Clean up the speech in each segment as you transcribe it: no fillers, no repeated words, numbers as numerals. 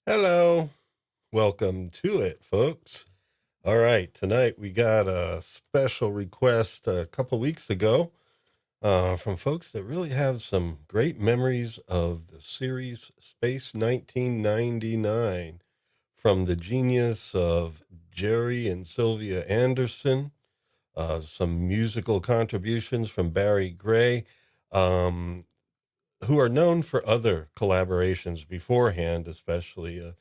Hello. Welcome to it, folks. All right. Tonight we got a special request a couple weeks ago from folks that really have some great memories of the series Space 1999 from the genius of Gerry and Sylvia Anderson. Some musical contributions from Barry Gray, um, who are known for other collaborations beforehand, especially.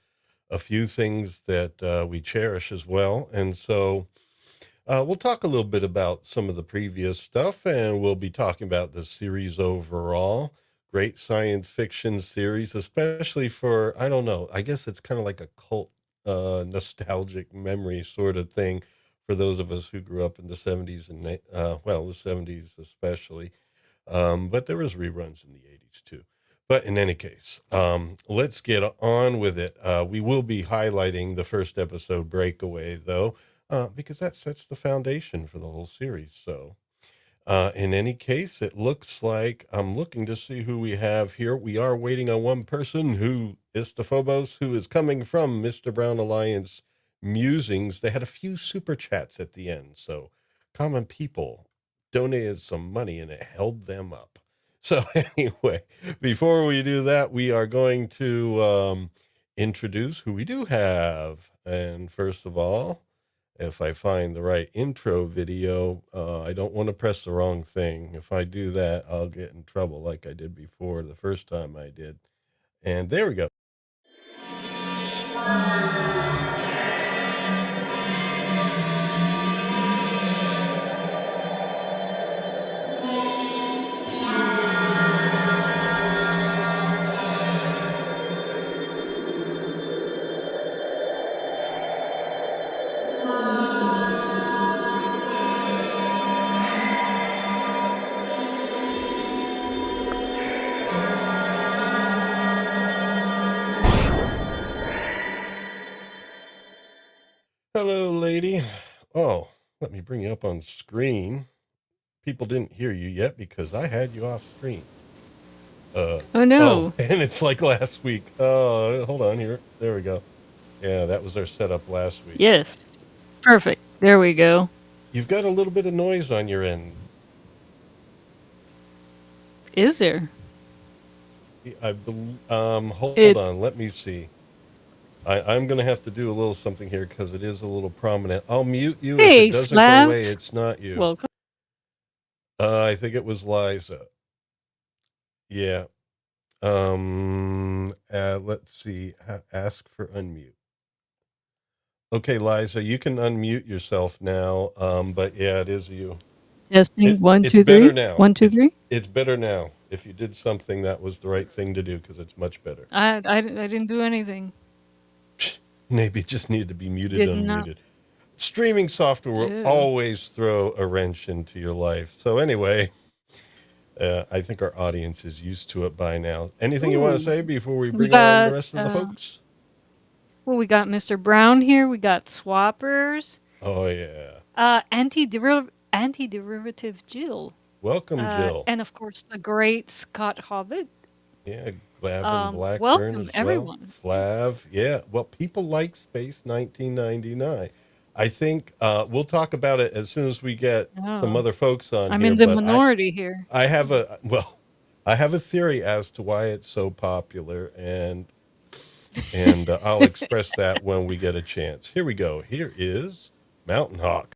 A few things that we cherish as well. And so we'll talk a little bit about some of the previous stuff, and we'll be talking about the series overall. Great science fiction series, especially for, I don't know, I guess it's kind of like a cult nostalgic memory sort of thing for those of us who grew up in the 70s and, the 70s especially. But there was reruns in the 80s too. But in any case, let's get on with it. We will be highlighting the first episode, Breakaway, though, because that sets the foundation for the whole series. So, in any case, it looks like I'm looking to see who we have here. We are waiting on one person who is the Phobos, who is coming from Mr. Brown Alliance Musings. They had a few super chats at the end. So, common people donated some money and it held them up. So, anyway, before we do that, we are going to introduce who we do have. And first of all, if I find the right intro video, I don't want to press the wrong thing. If I do that, I'll get in trouble like I did before the first time I did. And there we go. Hello, lady. Oh, let me bring you up on screen. People didn't hear you yet because I had you off screen. Oh Oh, no. and it's like last week. Oh, hold on here. There we go. Yeah, that was our setup last week. Yes. Perfect. There we go. You've got a little bit of noise on your end. Is there? Hold It. on. Let me see. I'm going to have to do a little something here because it is a little prominent. I'll mute you. If it Hey, doesn't go away, Flav. it's not you. Welcome. I think it was Liza. Yeah. Let's see. Ask for unmute. Okay, Liza, you can unmute yourself now. But yeah, it is you. Testing. One, It's two, better three. now. 1, 2, 3. It's better now. If you did something, that was the right thing to do because it's much better. I didn't do anything. Maybe it just needed to be muted, Did not. unmuted. Streaming software will Ew. always throw a wrench into your life. So anyway, I think our audience is used to it by now. Anything you want to Ooh. say before we We bring on the got, rest of the folks? well, we got Mr. Brown here. We got Swappers. Oh yeah. Anti-derivative Jill. Welcome, Jill. And of course, the great Scott Hobbit. Yeah, Glavin Blackburn Welcome, as well. everyone. Yes. Flav. Yeah. Well, people like Space 1999. I think we'll talk about it as soon as we get some Oh, other folks on I'm here. in the But minority here. I have I have a theory as to why it's so popular, and I'll express that when we get a chance. Here we go. Here is Mountain Hawk.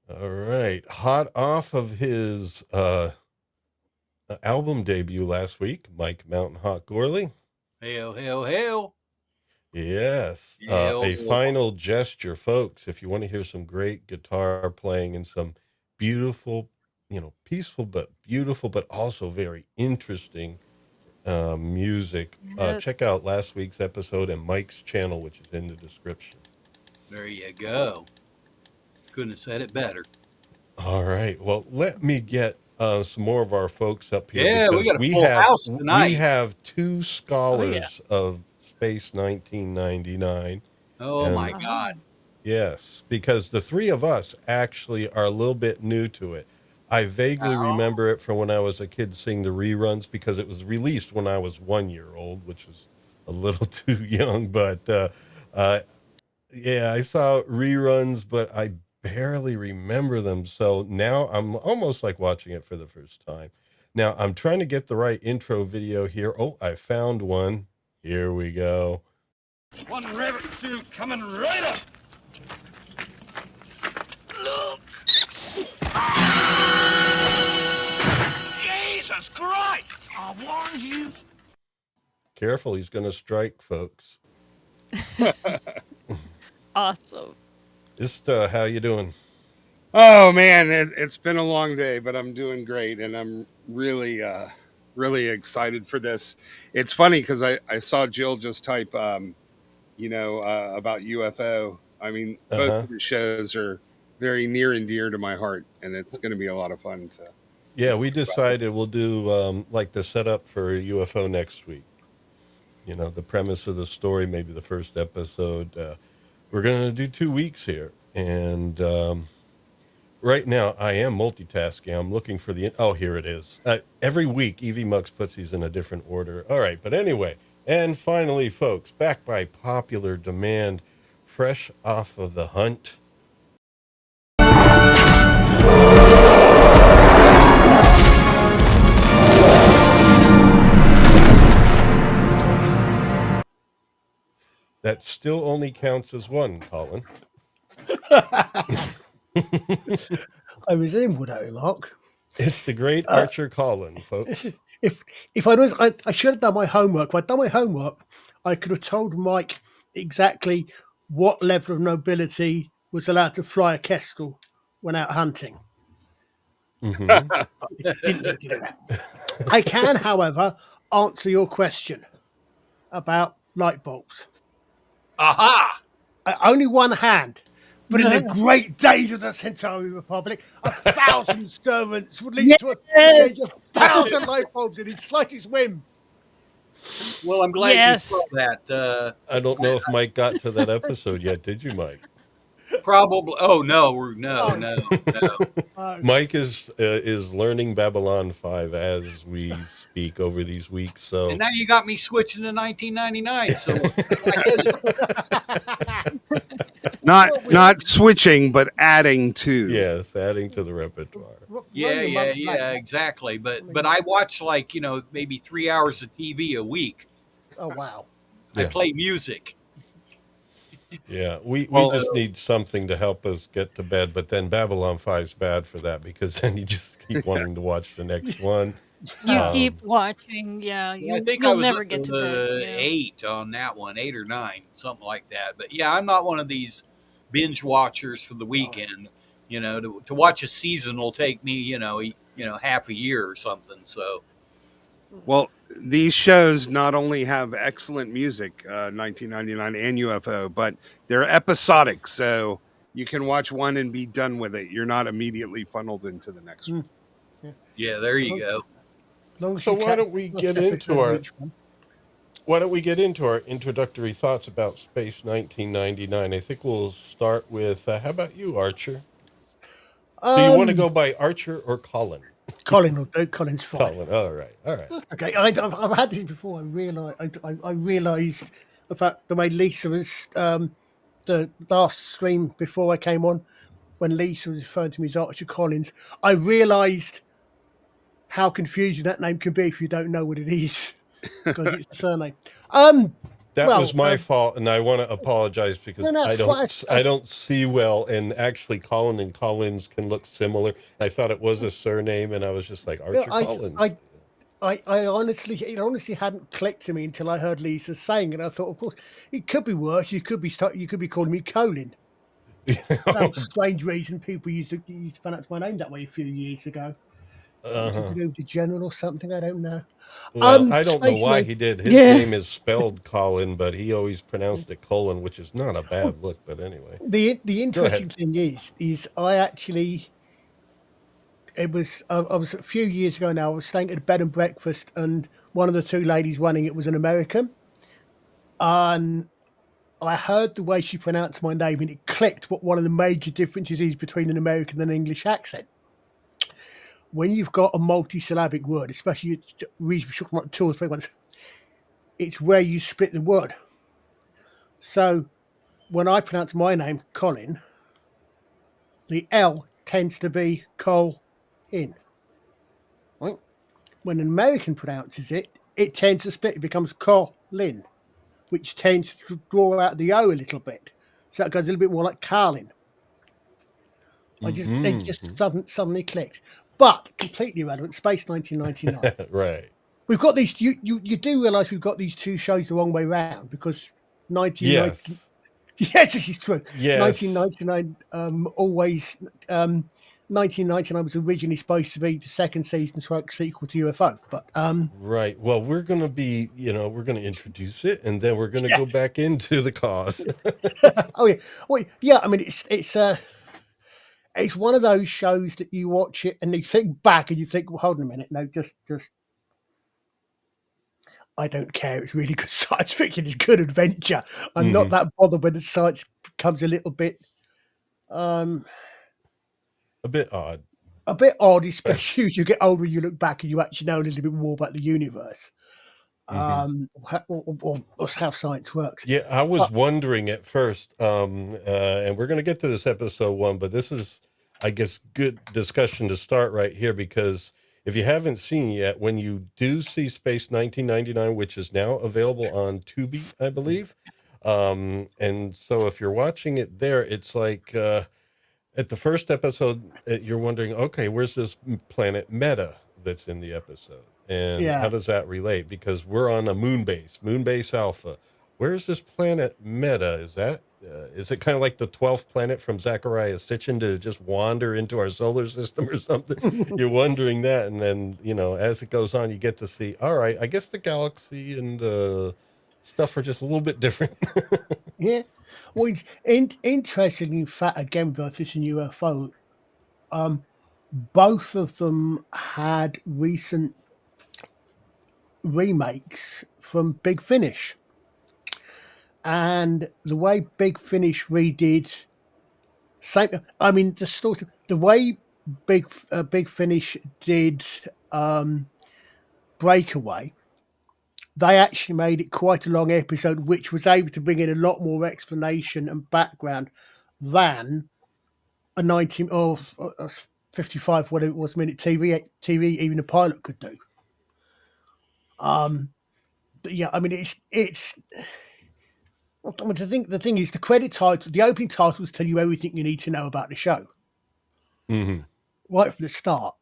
All right, hot off of his album debut last week, Mike Mountain Hawk Gorley. Hail, hail, hail. Yes, Hail. a final gesture, folks. If you want to hear some great guitar playing and some beautiful, peaceful but beautiful, but also very interesting music, check Yes. out last week's episode and Mike's channel, which is in the description. There you go. Couldn't have said it better. All right. Well, let me get some more of our folks up here Yeah, we because got a full house we tonight. have two Oh yeah. scholars of Space 1999. Oh my And God. Oh. yes, because the three of us actually are a little bit new to it. I vaguely Oh, remember it from when I was a kid seeing the reruns because it was released when I was 1 year old, which is a little too young. But uh, yeah, I saw reruns, but I barely remember them. So now I'm almost like watching it for the first time. Now I'm trying to get the right intro video here. Oh, I found one. Here we go. One rabbit stew coming right up. Look. Jesus Christ! I warned you. Careful, he's going to strike, folks. Awesome. Just how you doing? Oh man, it's been a long day, but I'm doing great, and I'm really excited for this. It's funny because I saw Jill just type, about UFO. I mean, both Uh-huh. of the shows are very near and dear to my heart, and it's going to be a lot of fun to Yeah, we talk about it. decided we'll do like the setup for UFO next week. You know, the premise of the story, maybe the first episode. We're going to do 2 weeks here. And right now I am multitasking. I'm looking for oh, here it is. Every week, Evie Muggs puts these in a different order. All right. But anyway, and finally, folks, back by popular demand, fresh off of the hunt. That still only counts as one, Colin. I resemble that remark. It's the great Uh, Archer Colin, folks. if I should have done my homework. If I'd done my homework, I could have told Mike exactly what level of nobility was allowed to fly a kestrel when out hunting. Mm-hmm. But didn't need to do that. I can, however, answer your question about light bulbs. aha! Only one hand. But in the great days of the Centauri Republic, 1,000 servants would leap to a change Yes. 1,000 light bulbs in his slightest whim. Well, I'm glad you saw Yes. that. I don't know if Mike got to that episode yet. Did you, Mike? Probably. Oh no, no, Oh, no, no. Mike is learning Babylon 5 as we speak over these weeks. So And now you got me switching to 1999. So I get it. Not switching, but adding to. yes, adding to the repertoire. Yeah, exactly. But I watch maybe 3 hours of TV a week. Oh, wow. I Yeah. play music. Yeah, we Well, just need something to help us get to bed. But then Babylon 5 is bad for that because then you just keep wanting to watch the next one. You keep watching. Yeah. I think You'll I was never up get to to bed. Yeah. 8 on that one, 8 or 9, something like that. But yeah, I'm not one of these binge watchers for the weekend. To watch a season will take me, half a year or something. So Well, these shows not only have excellent music, 1999 and UFO, but they're episodic. So you can watch one and be done with it. You're not immediately funneled into the next one. yeah, there you go. So why don't we get into our introductory thoughts about Space 1999? I think we'll start with how about you, Archer? Do you want to go by Archer or Colin? Colin will do. Colin's fine. Colin. All right. Okay, I've had this before. I realised the fact the way Lisa was the last stream before I came on, when Lisa was referring to me as Archer Collins, I realised how confusing that name can be if you don't know what it is because it's the surname. That Well, was my fault, and I want to apologize because No, I that's don't I don't see well, and actually Colin and Collins can look similar. I thought it was a surname, and I was just like Archer Collins. I honestly hadn't clicked to me until I heard Lisa saying it. I thought, of course, it could be worse. You could be calling me Colin. That was a strange reason people used to pronounce my name that way a few years ago. To do with the general or something, I don't know. Well, I don't know Space why Knight- he did. His Yeah. name is spelled Colin, but he always pronounced it Colin, which is not a bad look. But anyway, The interesting thing is I actually it was I was a few years ago now. I was staying at a bed and breakfast, and one of the two ladies running it was an American, and I heard the way she pronounced my name, and it clicked what one of the major differences is between an American and an English accent. When you've got a multi-syllabic word, especially we talking about 2 or 3 ones, it's where you split the word. So when I pronounce my name, Colin, the L tends to be Col in. Right? When an American pronounces it, it tends to split. It becomes Colin, which tends to draw out the O a little bit. So it goes a little bit more like Carlin. It just suddenly clicked. But completely irrelevant. Space 1999. Right. We've got these. You do realise we've got these two shows the wrong way round, because 1990. Yes. Yes, this is true. Yes. 1999 always. 1999 was originally supposed to be the second season sequel to UFO, but Right. Well, we're going to be, we're going to introduce it, and then we're going to yeah. go back into the cause. Oh yeah, well yeah. I mean, it's one of those shows that you watch it and you think back and you think, well, hold on a minute, no, just I don't care. It's really good science fiction. It's good adventure. I'm not that bothered when the science becomes a little bit A bit odd. especially as you get older and you look back and you actually know a little bit more about the universe, or how science works. Yeah, I was wondering at first, and we're going to get to this episode 1, but this is, I guess, good discussion to start right here, because if you haven't seen yet, when you do see Space 1999, which is now available on Tubi, I believe, and so if you're watching it there, it's like at the first episode, you're wondering, okay, where's this planet Meta that's in the episode? And how Yeah. does that relate? Because we're on a moon base Alpha. Where's this planet Meta? Is it kind of like the 12th planet from Zachariah Sitchin to just wander into our solar system or something? You're wondering that. And then, as it goes on, you get to see, all right, I guess the galaxy and stuff are just a little bit different. Yeah. Well, it's interesting, in fact, again, both this and UFO, both of them had recent remakes from Big Finish. And the way Big Finish redid, the way Big Finish did Breakaway, they actually made it quite a long episode, which was able to bring in a lot more explanation and background than a 19 or 55, whatever it was, minute TV, even a pilot could do. But yeah, I mean, it's. I mean, the thing is, the credit title, the opening titles tell you everything you need to know about the show, right from the start.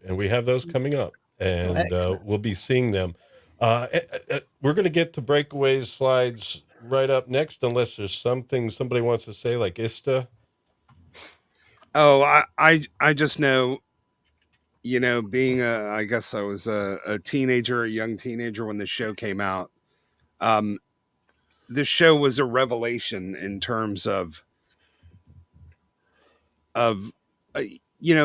And we have those coming up, and we'll be seeing them. We're going to get to Breakaway slides right up next, unless there's something somebody wants to say, like Ista. Oh, I just know, being I guess I was a teenager, a young teenager when the show came out. This show was a revelation in terms of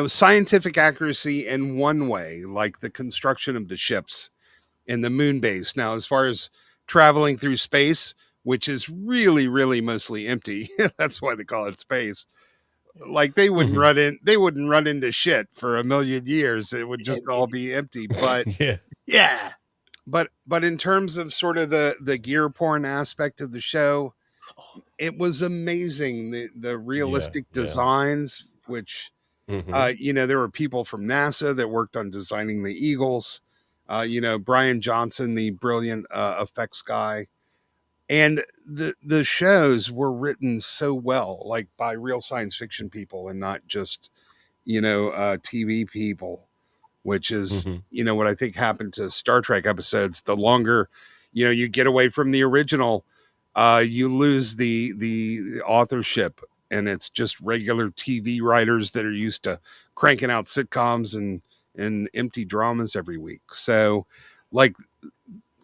scientific accuracy in one way, like the construction of the ships in the moon base. Now, as far as traveling through space, which is really, really mostly empty, that's why they call it space. Like they wouldn't run into shit for a million years. It would just all be empty. But yeah. But in terms of sort of the gear porn aspect of the show, it was amazing. The realistic designs, which there were people from NASA that worked on designing the Eagles. Brian Johnson, the brilliant effects guy, and the shows were written so well, like by real science fiction people and not just TV people, which is what I think happened to Star Trek episodes. The longer you get away from the original, you lose the authorship, and it's just regular TV writers that are used to cranking out sitcoms and empty dramas every week. So, like,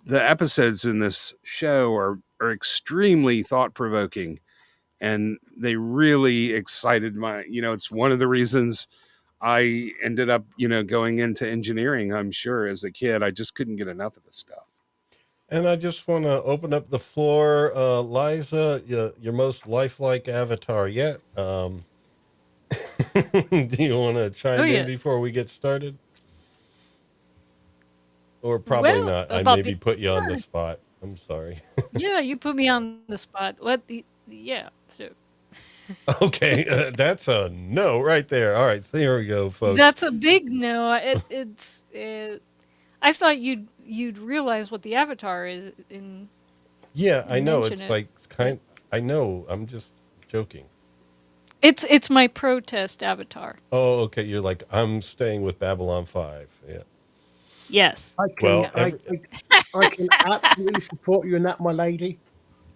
the episodes in this show are extremely thought provoking, and they really excited my. It's one of the reasons I ended up, going into engineering, I'm sure, as a kid. I just couldn't get enough of this stuff. And I just want to open up the floor. Liza, your most lifelike avatar yet. Do you want to Oh chime in yes. before we get started? Or probably Well, not. I about the maybe put you on the spot. I'm sorry. yeah, you put me on the spot. What the yeah. So Okay, that's a no right there. All right, so here we go, folks. that's a big no. I thought you'd realize what the avatar is Yeah, I and know. mention It's it. like I know. I'm just joking. It's my protest avatar. Oh, okay. You're like, I'm staying with Babylon 5. Yeah. Yes. I can Well, I, I can absolutely support you in that, my lady.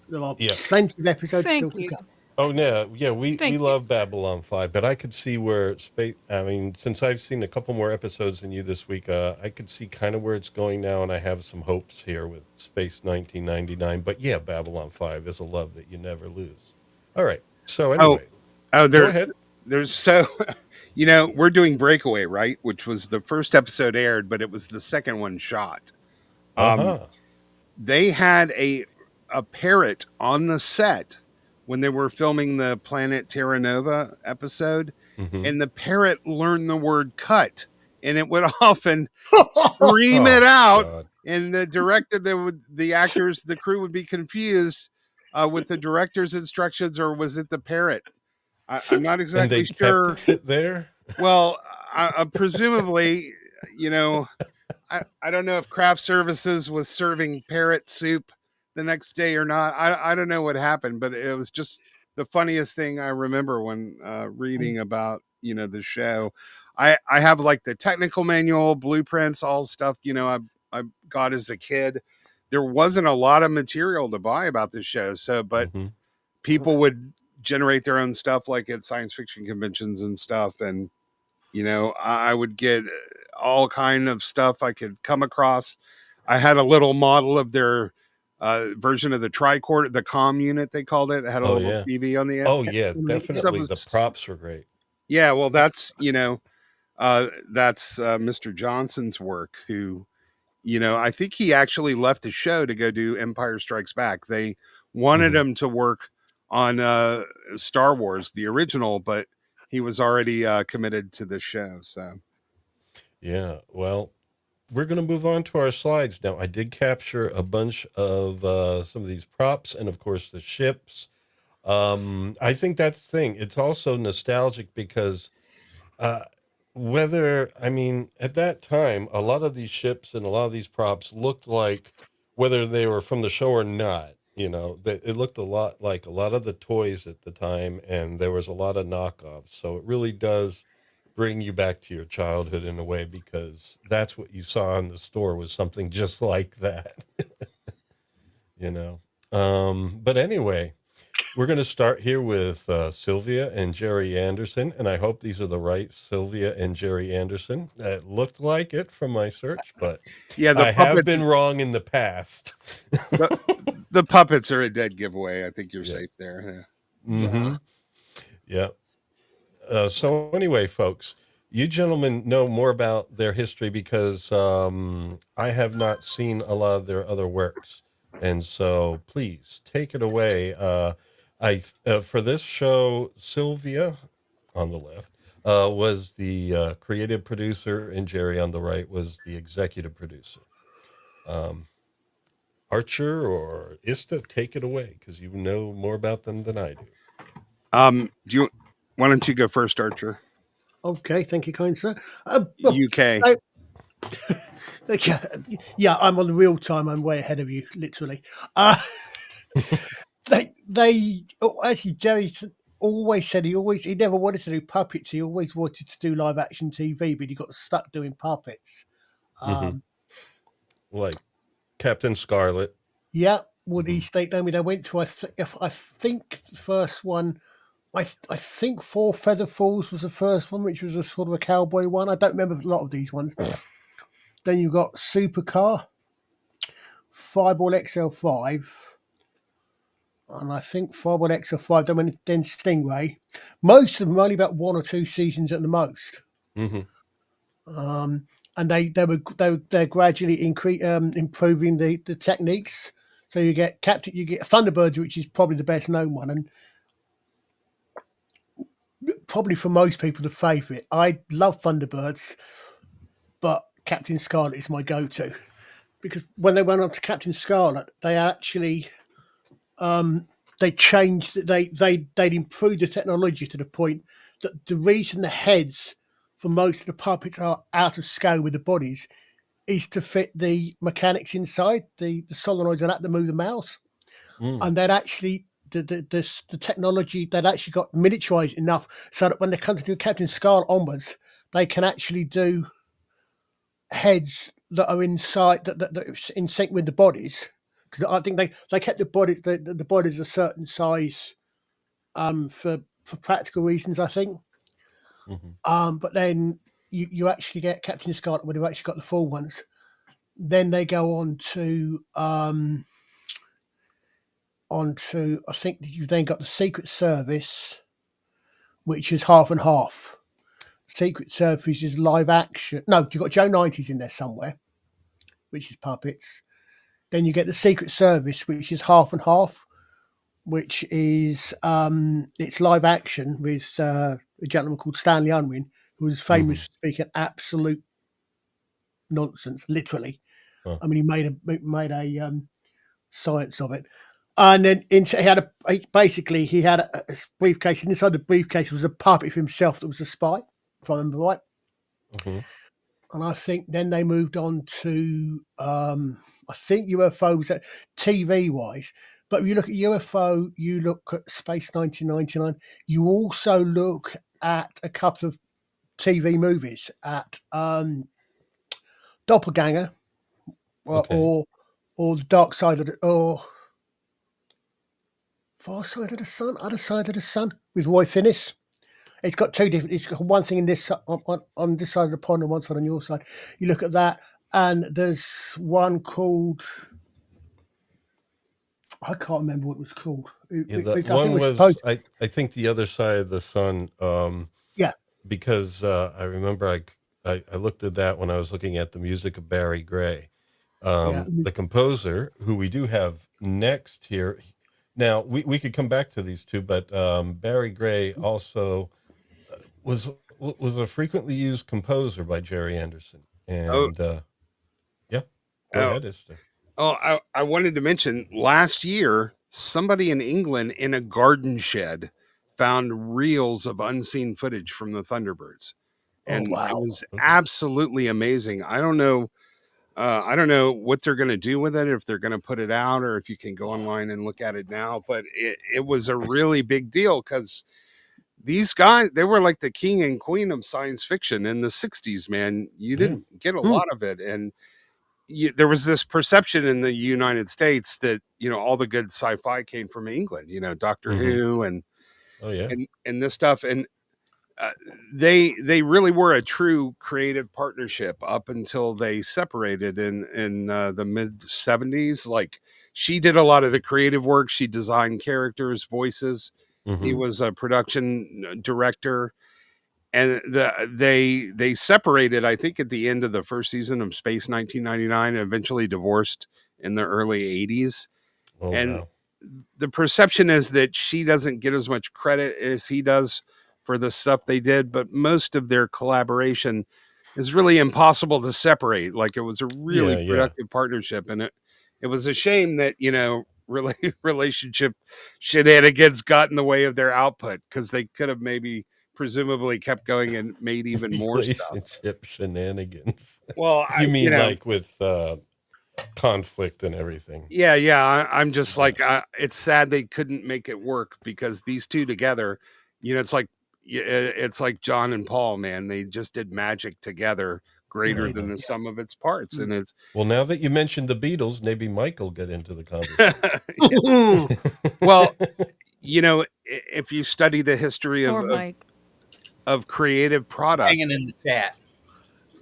There are yeah. plenty of episodes still Thank to you. come. Oh, yeah. We Thank you. love Babylon 5, but I could see where space. I mean, since I've seen a couple more episodes than you this week, I could see kind of where it's going now, and I have some hopes here with Space 1999. But yeah, Babylon 5 is a love that you never lose. All right. So Oh, anyway, oh, go ahead. there's so, we're doing Breakaway, right? Which was the first episode aired, but it was the second one shot. Um, Uh-huh. they had a parrot on the set when they were filming the Planet Terra Nova episode, Mm-hmm. and the parrot learned the word cut, and it would often scream Oh, it out, God. and the actors, the crew would be confused with the director's instructions, or was it the parrot? I'm not And they exactly kept sure. it there? Well, presumably, you know, I don't know if craft services was serving parrot soup the next day or not. I don't know what happened, but it was just the funniest thing I remember when reading about, the show. I have like the technical manual, blueprints, all stuff, I got as a kid. There wasn't a lot of material to buy about this show. So, but Mm-hmm. people would generate their own stuff like at science fiction conventions and stuff. And, I would get all kind of stuff I could come across. I had a little model of their version of the tricorder, the comm unit, they called it. It had a Oh, little yeah. TV on the end. Oh, yeah, Stuff definitely. The was, props were great. yeah, well, that's, that's Mr. Johnson's work, who, I think he actually left the show to go do Empire Strikes Back. They wanted Mhm. him to work on Star Wars, the original, but he was already committed to the show. So, Yeah, well, we're going to move on to our slides now. I did capture a bunch of some of these props and, of course, the ships. I think that's the thing. It's also nostalgic because uh, I mean, at that time, a lot of these ships and a lot of these props looked like whether they were from the show or not. That it looked a lot like a lot of the toys at the time, and there was a lot of knockoffs. So it really does bring you back to your childhood in a way because that's what you saw in the store was something just like that. you know. But anyway, we're going to start here with Sylvia and Gerry Anderson, and I hope these are the right Sylvia and Gerry Anderson. It looked like it from my search, but yeah, I have been wrong in the past. the puppets are a dead giveaway. I think you're Yeah. safe there. Mm-hmm. Yeah. So anyway, folks, you gentlemen know more about their history because I have not seen a lot of their other works, and so please take it away. For this show, Sylvia on the left was the creative producer, and Gerry on the right was the executive producer. Um, Archer or Ista, take it away because you know more about them than I do. Why don't you go first, Archer? Okay, thank you, kind sir. UK. Yeah, I'm on real time. I'm way ahead of you, literally. Actually, Gerry always said he never wanted to do puppets. He always wanted to do live action TV, but he got stuck doing puppets. Mm-hmm. Like Captain Scarlet. Yeah, Woody State Army. They went to I think the first one. I think Four Feather Falls was the first one, which was a sort of a cowboy one. I don't remember a lot of these ones. Then you got Supercar, Fireball XL5, and I think Fireball XL5. Then Stingray. Most of them are only about 1 or 2 seasons at the most. Mm-hmm. And they're gradually improving the techniques. So you get Thunderbirds, which is probably the best known one, and probably for most people the favourite. I love Thunderbirds, but Captain Scarlet is my go-to because when they went on to Captain Scarlet, they actually they changed. They'd improved the technology to the point that the reason the heads for most of the puppets are out of scale with the bodies is to fit the mechanics inside the solenoids and that to move the mouse. Mm. And they'd actually the technology they'd actually got miniaturized enough so that when they come to do Captain Scarlet onwards, they can actually do heads that are inside that are in sync with the bodies. Because I think they kept the bodies a certain size for practical reasons, I think. Mm-hmm. But then you actually get Captain Scarlet when you've actually got the full ones. Then they go on to I think you then got the Secret Service, which is half and half. Secret Service is live action. No, you've got Joe 90s in there somewhere, which is puppets. Then you get the Secret Service, which is half and half, which is it's live action with a gentleman called Stanley Unwin, who was famous Mm-hmm. for speaking absolute nonsense, literally. Huh. I mean, he made a science of it. And then he had a briefcase, and inside the briefcase was a puppet of himself that was a spy, if I remember right. Mm-hmm. And I think then they moved on to I think UFO was TV wise. But if you look at UFO, you look at Space 1999. You also look at a couple of TV movies at Doppelganger Okay. or the Dark Side of the or Far Side of the Sun, Other Side of the Sun with Roy Finnis. It's got two different. It's got one thing in this on this side of the pond and one side on your side. You look at that, and there's one called I can't remember what it was called. Yeah, that I think one it was was supposed. I think the other side of the sun. Yeah, Because I remember I looked at that when I was looking at the music of Barry Gray, yeah, the composer who we do have next here. Now we could come back to these two, but Barry Gray also was a frequently used composer by Gerry Anderson, Oh, and yeah, go oh, ahead, Esther. I wanted to mention last year, somebody in England in a garden shed found reels of unseen footage from the Thunderbirds, Oh and it wow. was Okay. absolutely amazing. I don't know what they're going to do with it, if they're going to put it out or if you can go online and look at it now. But it was a really big deal because these guys, they were like the king and queen of science fiction in the 60s, man. You Yeah. didn't get a Hmm. lot of it. And there was this perception in the United States that, all the good sci-fi came from England, Doctor Mm-hmm. Who and, Oh yeah. and this stuff. And uh, they really were a true creative partnership up until they separated in the mid 70s. Like, she did a lot of the creative work, she designed characters, voices. He Mm-hmm. was a production director, and they separated, I think, at the end of the first season of Space 1999, and eventually divorced in the early 80s. Oh And wow. the perception is that she doesn't get as much credit as he does for the stuff they did, but most of their collaboration is really impossible to separate. Like, it was a really Yeah. Yeah. productive partnership, and it was a shame that, really relationship shenanigans got in the way of their output, because they could have maybe presumably kept going and made even more stuff. Relationship shenanigans. Well, You mean like with conflict and everything? yeah, I'm just Yeah. like, it's sad they couldn't make it work, because these two together, it's like, it's like John and Paul, man. They just did magic together, Yeah, greater they Uh-huh. than did. the sum of its parts. Yeah. And it's Well, now that you mentioned the Beatles, maybe Mike will get into the conversation. well, if you study the history of, Or of Mike. of creative product, Hanging in the chat.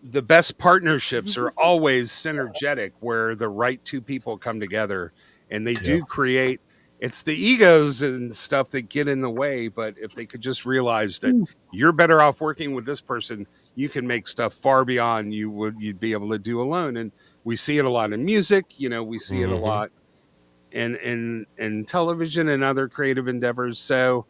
the best partnerships are always synergetic, where the right two people come together and they Yeah. do create. It's the egos and stuff that get in the way, but if they could just realize that you're better off working with this person, you can make stuff far beyond you'd be able to do alone. And we see it a lot in music, we see it a Mm-hmm. lot in television and other creative endeavors. So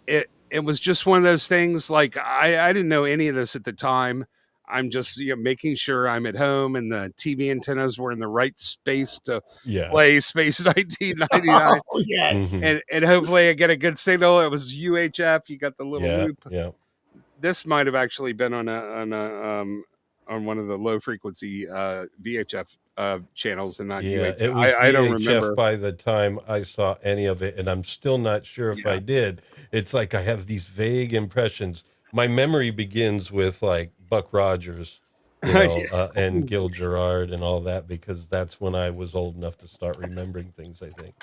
it was just one of those things. Like I didn't know any of this at the time. I'm just making sure I'm at home and the TV antennas were in the right space to Yeah. play Space 1999, Oh, yes. Mm-hmm. and hopefully I get a good signal. It was UHF. You got the little Yeah. loop. Yeah. This might have actually been on one of the low frequency VHF channels and not Yeah, UHF. it was I don't VHF remember. by the time I saw any of it, and I'm still not sure if Yeah. I did. It's like I have these vague impressions. My memory begins with like Buck Rogers, Yeah. and Oh, Gil yes. Gerard and all that, because that's when I was old enough to start remembering things, I think.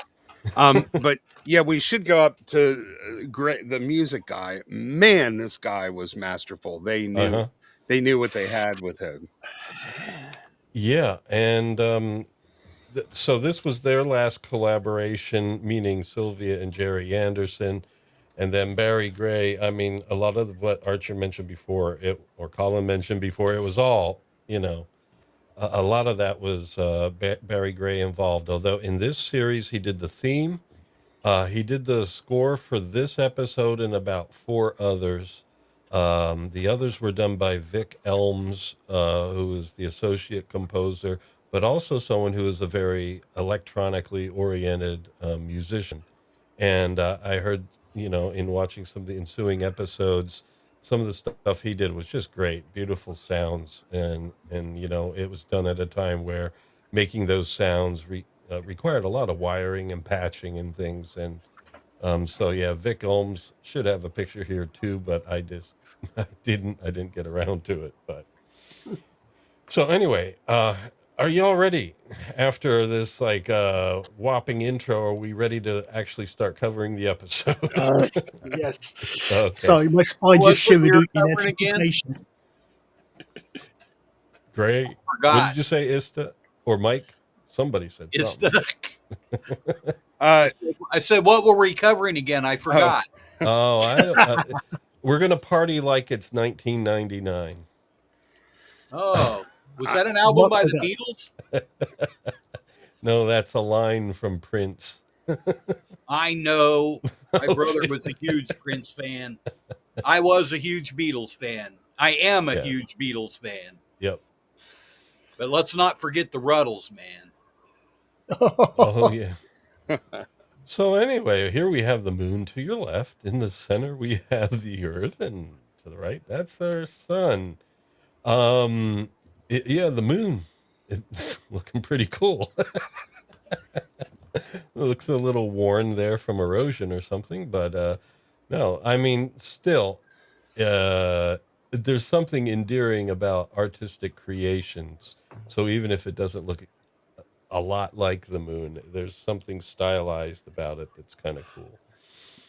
But yeah, we should go up to the music guy. Man, this guy was masterful. Uh-huh. They knew what they had with him. Yeah, and so this was their last collaboration, meaning Sylvia and Gerry Anderson, and then Barry Gray. I mean, a lot of what Archer mentioned before, or Colin mentioned before, it was all, a lot of that was Barry Gray involved. Although in this series, he did the theme, he did the score for this episode and about 4 others. The others were done by Vic Elms, who is the associate composer, but also someone who is a very electronically oriented musician. And I heard, in watching some of the ensuing episodes, some of the stuff he did was just great, beautiful sounds, and it was done at a time where making those sounds required a lot of wiring and patching and things. And so yeah, Vic Ohms should have a picture here too, but I didn't get around to it. But so anyway, are y'all ready after this like whopping intro? Are we ready to actually start covering the episode? Yes. Okay, Sorry, my spine What just shivered we were in covering again? anticipation. great. What Forgot. did you say, Ista or Mike? Somebody said It's something. I said, what were we covering again? I forgot. Oh, we're gonna party like it's 1999. Oh, was that an album What by was the that? Beatles? No, that's a line from Prince. I know. My brother was a huge Prince fan. I was a huge Beatles fan. I am a Yes. huge Beatles fan. Yep. But let's not forget the Ruddles, man. Oh yeah. So anyway, here we have the moon to your left. In the center, we have the Earth, and to the right, that's our sun. Yeah, the moon. It's looking pretty cool. It looks a little worn there from erosion or something, but no, I mean, still, there's something endearing about artistic creations. So even if it doesn't look a lot like the moon, there's something stylized about it that's kind of cool.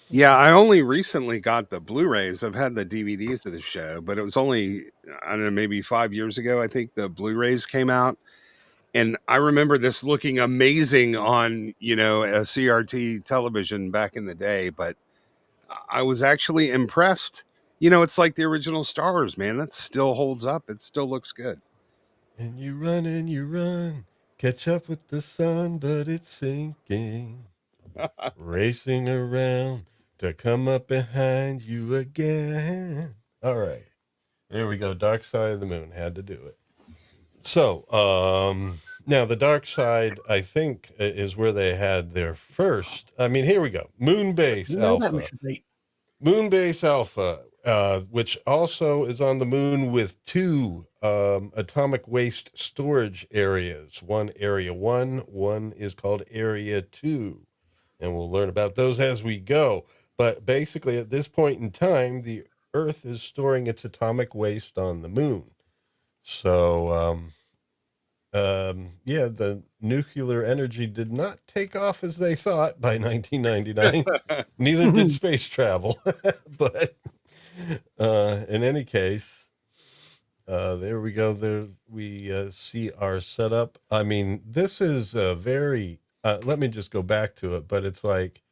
Yeah, I only recently got the Blu-rays. I've had the DVDs of the show, but it was only, I don't know, maybe 5 years ago. I think the Blu-rays came out. And I remember this looking amazing on, a CRT television back in the day, but I was actually impressed. It's like the original Star Wars, man. That still holds up. It still looks good. And you run, catch up with the sun, but it's sinking, racing around to come up behind you again. All right, there we go. Dark Side of the Moon, had to do it. So, now the Dark Side, I think, is where they had their first. I mean, here we go. Moonbase You know that, Alpha. Mr. B. Moonbase Alpha, which also is on the moon with 2 atomic waste storage areas. One area 1 is called area 2. And we'll learn about those as we go. But basically, at this point in time, the Earth is storing its atomic waste on the moon. So, yeah, the nuclear energy did not take off as they thought by 1999. Neither did space travel. But in any case, there we go. There we see our setup. I mean, this is a very, let me just go back to it, but it's like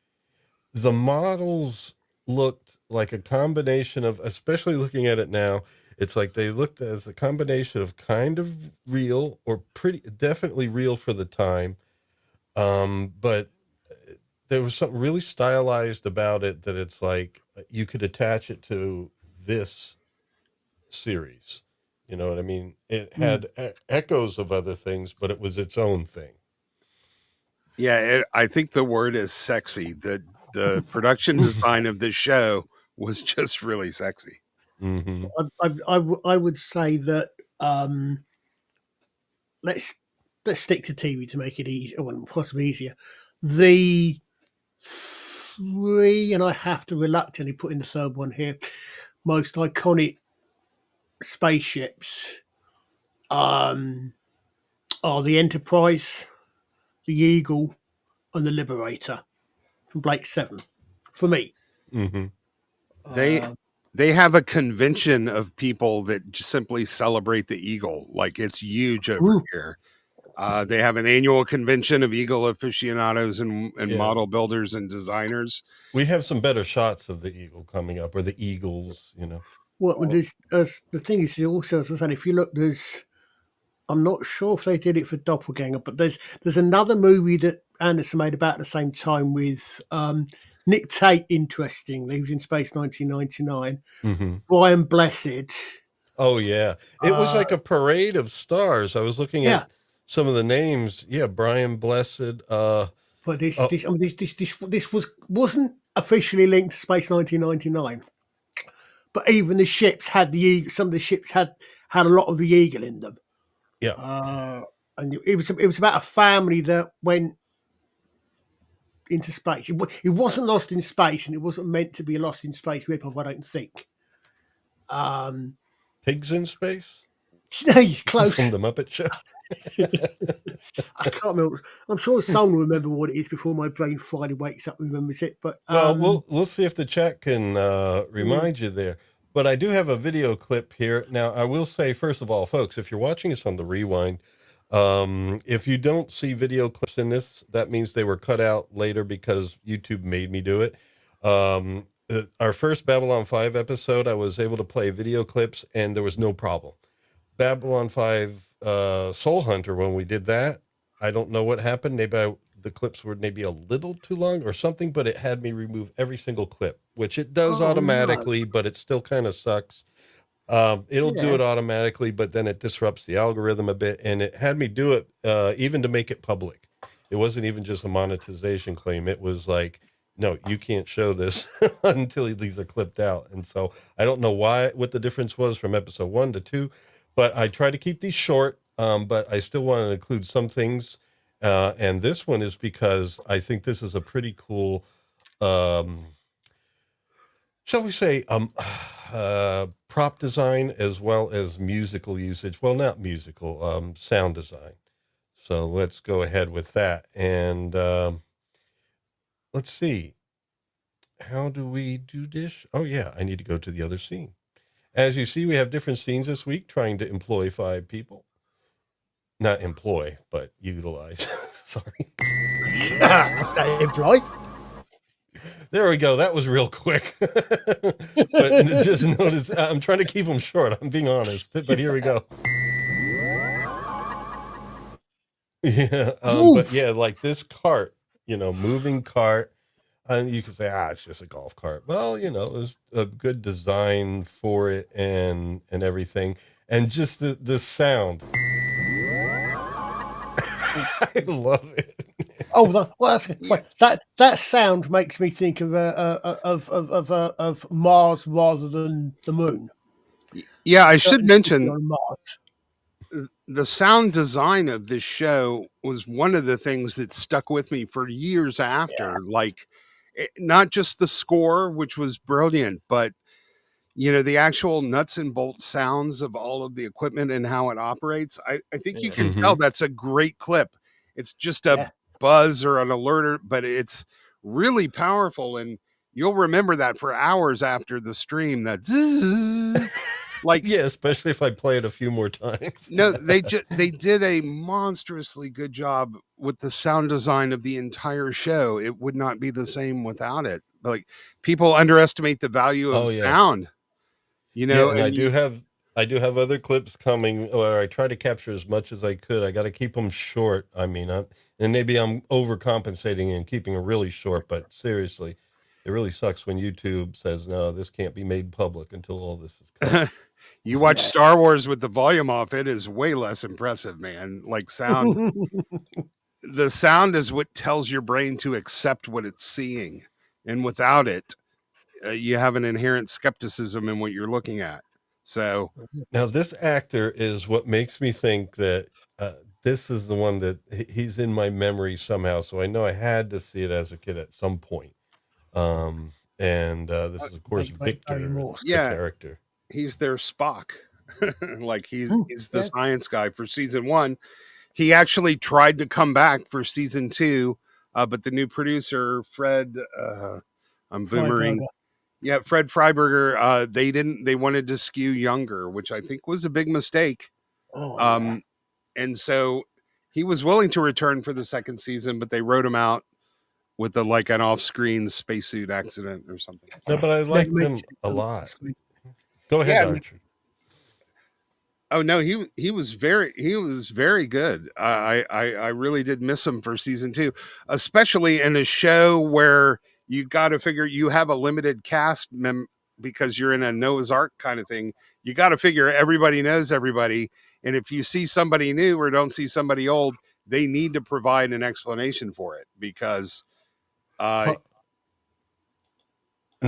the models looked like a combination of, especially looking at it now, It's like they looked as a combination of kind of real or pretty definitely real for the time. But there was something really stylized about it that it's like you could attach it to this series. You know what I mean? It Mm. had echoes of other things, but it was its own thing. Yeah, I think the word is sexy. The production design of this show was just really sexy. Mm-hmm. I would say that let's let's stick to TV to make it easy, well, possibly easier. The three, and I have to reluctantly put in the third one here, most iconic spaceships um, are the Enterprise, the Eagle, and the Liberator from Blake Seven. For me, Mm-hmm. They uh, they have a convention of people that just simply celebrate the eagle. Like it's huge over ooh, here. They have an annual convention of eagle aficionados and Yeah. model builders and designers. We have some better shots of the eagle coming up, or the eagles, you know. well, there's, the thing is also, as I said, if you look, there's I'm not sure if they did it for Doppelganger, but there's another movie that Anderson made about the same time with Nick Tate. Interestingly, he was in Space 1999. Mm-hmm. Brian Blessed. Oh yeah, it was Uh, like a parade of stars. I was looking yeah, at some of the names. Yeah, Brian Blessed. but Oh I mean, this wasn't officially linked to Space 1999, but even the ships had the eagle. Some of the ships had a lot of the eagle in them. yeah, And it was about a family that went into space. It wasn't lost in space, and it wasn't meant to be a lost in space ripoff, I don't think. Um, pigs in space you're from close. the Muppet Show. I can't remember. I'm sure someone will remember what it is before my brain finally wakes up and remembers it. But Well, we'll see if the chat can mm, remind you there. But I do have a video clip here. Now, I will say, first of all, folks, if you're watching us on the rewind, if you don't see video clips in this, that means they were cut out later because YouTube made me do it. Our first Babylon 5 episode, I was able to play video clips and there was no problem. Babylon 5 Soul Hunter, when we did that, I don't know what happened. The clips were maybe a little too long or something, but it had me remove every single clip, which it does oh no, automatically, but it still kind of sucks. It'll do yeah, it automatically, but then it disrupts the algorithm a bit, and it had me do it even to make it public. It wasn't even just a monetization claim. It was like, no, you can't show this until these are clipped out. And so I don't know what the difference was from episode 1 to 2, but I try to keep these short, but I still want to include some things. And this one is because I think this is a pretty cool, um, shall we say, prop design as well as musical usage. Well, not musical, sound design. So let's go ahead with that. And let's see. How do we do this? Oh, yeah, I need to go to the other scene. As you see, we have different scenes this week trying to employ 5 people. Not employ, but utilize. Sorry. okay, employ. There we go. That was real quick. But just notice, I'm trying to keep them short. I'm being honest. But here we go. Yeah. But Oof. yeah, like this cart, moving cart. And you could say, it's just a golf cart. Well, there's a good design for it and everything. And just the sound. I love it. Oh, well, Yeah, that sound makes me think of Mars rather than the Moon. yeah. I should Certain people mention on Mars. the sound design of this show was one of the things that stuck with me for years Yeah, after. Like, not just the score, which was brilliant, but the actual nuts and bolts sounds of all of the equipment and how it operates. I think you yeah, can Hmm. tell that's a great clip. It's just a yeah. buzz or an alert, but it's really powerful. And you'll remember that for hours after the stream. That zzz, like, Yeah, especially if I play it a few more times. no, they did a monstrously good job with the sound design of the entire show. It would not be the same without it. Like, people underestimate the value of Oh, yeah. sound, Yeah, and I and do have I do have other clips coming where I try to capture as much as I could. I got to keep them short. I mean, and maybe I'm overcompensating and keeping it really short, but seriously, it really sucks when YouTube says, no, this can't be made public until all this is cut. You watch Yeah. Star Wars with the volume off, it is way less impressive, man. Like sound, the sound is what tells your brain to accept what it's seeing. And without it, you have an inherent skepticism in what you're looking at. So, Now, this actor is what makes me think that this is the one that he's in my memory somehow. So I know I had to see it as a kid at some point. And this is, of course, Barry Victor, Morse. the yeah, character. he's their Spock. Like he's the Yeah. science guy for season 1. He actually tried to come back for season 2, but the new producer, Fred, I'm boomering. Freiberger. Yeah, Fred Freiberger, they wanted to skew younger, which I think was a big mistake. Oh, yeah. And so he was willing to return for the second season, but they wrote him out with like an off-screen spacesuit accident or something. No, but I Never liked him mentioned a it. lot. Go ahead, Yeah. Archer. Oh no, he was very good. I really did miss him for season 2, especially in a show where you got to figure you have a limited cast because you're in a Noah's Ark kind of thing. You got to figure everybody knows everybody, and if you see somebody new or don't see somebody old, they need to provide an explanation for it because Huh. Oh,